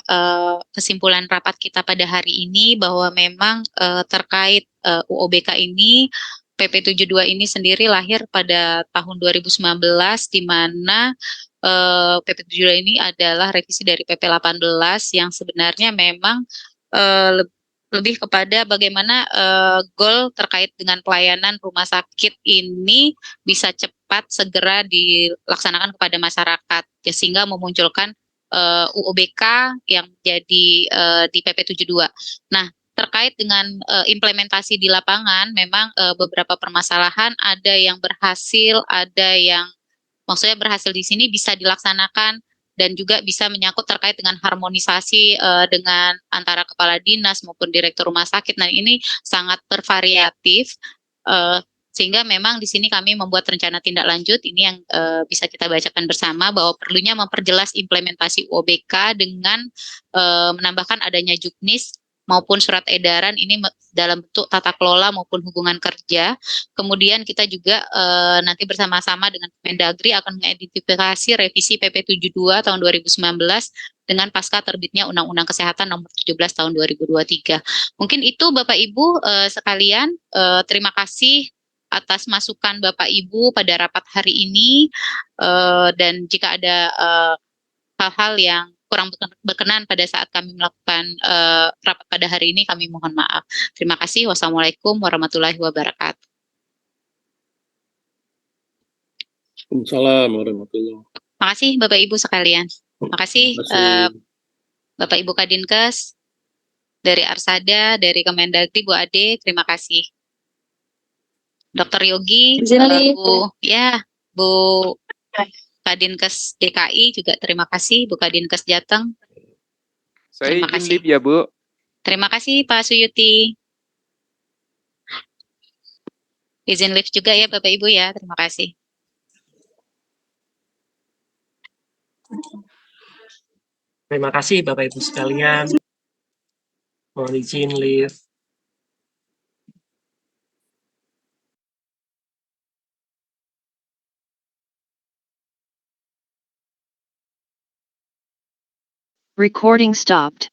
kesimpulan rapat kita pada hari ini bahwa memang terkait UOBK ini, PP 72 ini sendiri lahir pada tahun 2019, di mana PP 72 ini adalah revisi dari PP 18 yang sebenarnya memang lebih kepada bagaimana goal terkait dengan pelayanan rumah sakit ini bisa cepat segera dilaksanakan kepada masyarakat, ya, sehingga memunculkan UOBK yang jadi di PP 72. Nah, terkait dengan implementasi di lapangan, memang beberapa permasalahan ada yang berhasil, ada yang maksudnya berhasil di sini bisa dilaksanakan, dan juga bisa menyangkut terkait dengan harmonisasi dengan antara kepala dinas maupun direktur rumah sakit. Nah, ini sangat bervariatif, sehingga memang di sini kami membuat rencana tindak lanjut ini yang bisa kita bacakan bersama, bahwa perlunya memperjelas implementasi UOBK dengan menambahkan adanya juknis maupun surat edaran ini dalam bentuk tata kelola maupun hubungan kerja. Kemudian kita juga nanti bersama-sama dengan Kemendagri akan mengidentifikasi revisi PP 72 tahun 2019 dengan pasca terbitnya Undang-Undang Kesehatan Nomor 17 tahun 2023. Mungkin itu Bapak Ibu sekalian, terima kasih atas masukan Bapak Ibu pada rapat hari ini, dan jika ada hal-hal yang kurang berkenan pada saat kami melakukan rapat pada hari ini, kami mohon maaf. Terima kasih. Wassalamualaikum warahmatullahi wabarakatuh. Waalaikumsalam warahmatullahi wabarakatuh. Terima kasih Bapak Ibu sekalian. Terima kasih Bapak Ibu Kadinkes, dari Arsada, dari Kemendagri, Bu Ade, terima kasih. Dr. Yogi, Bu Kadinkes DKI juga terima kasih, Bu Kadinkes Jateng. Saya Terima izin kasih. live ya Bu. Terima kasih Pak Suyuti. Izin live juga ya Bapak Ibu ya, terima kasih. Terima kasih Bapak Ibu sekalian. Mohon izin live. Recording stopped.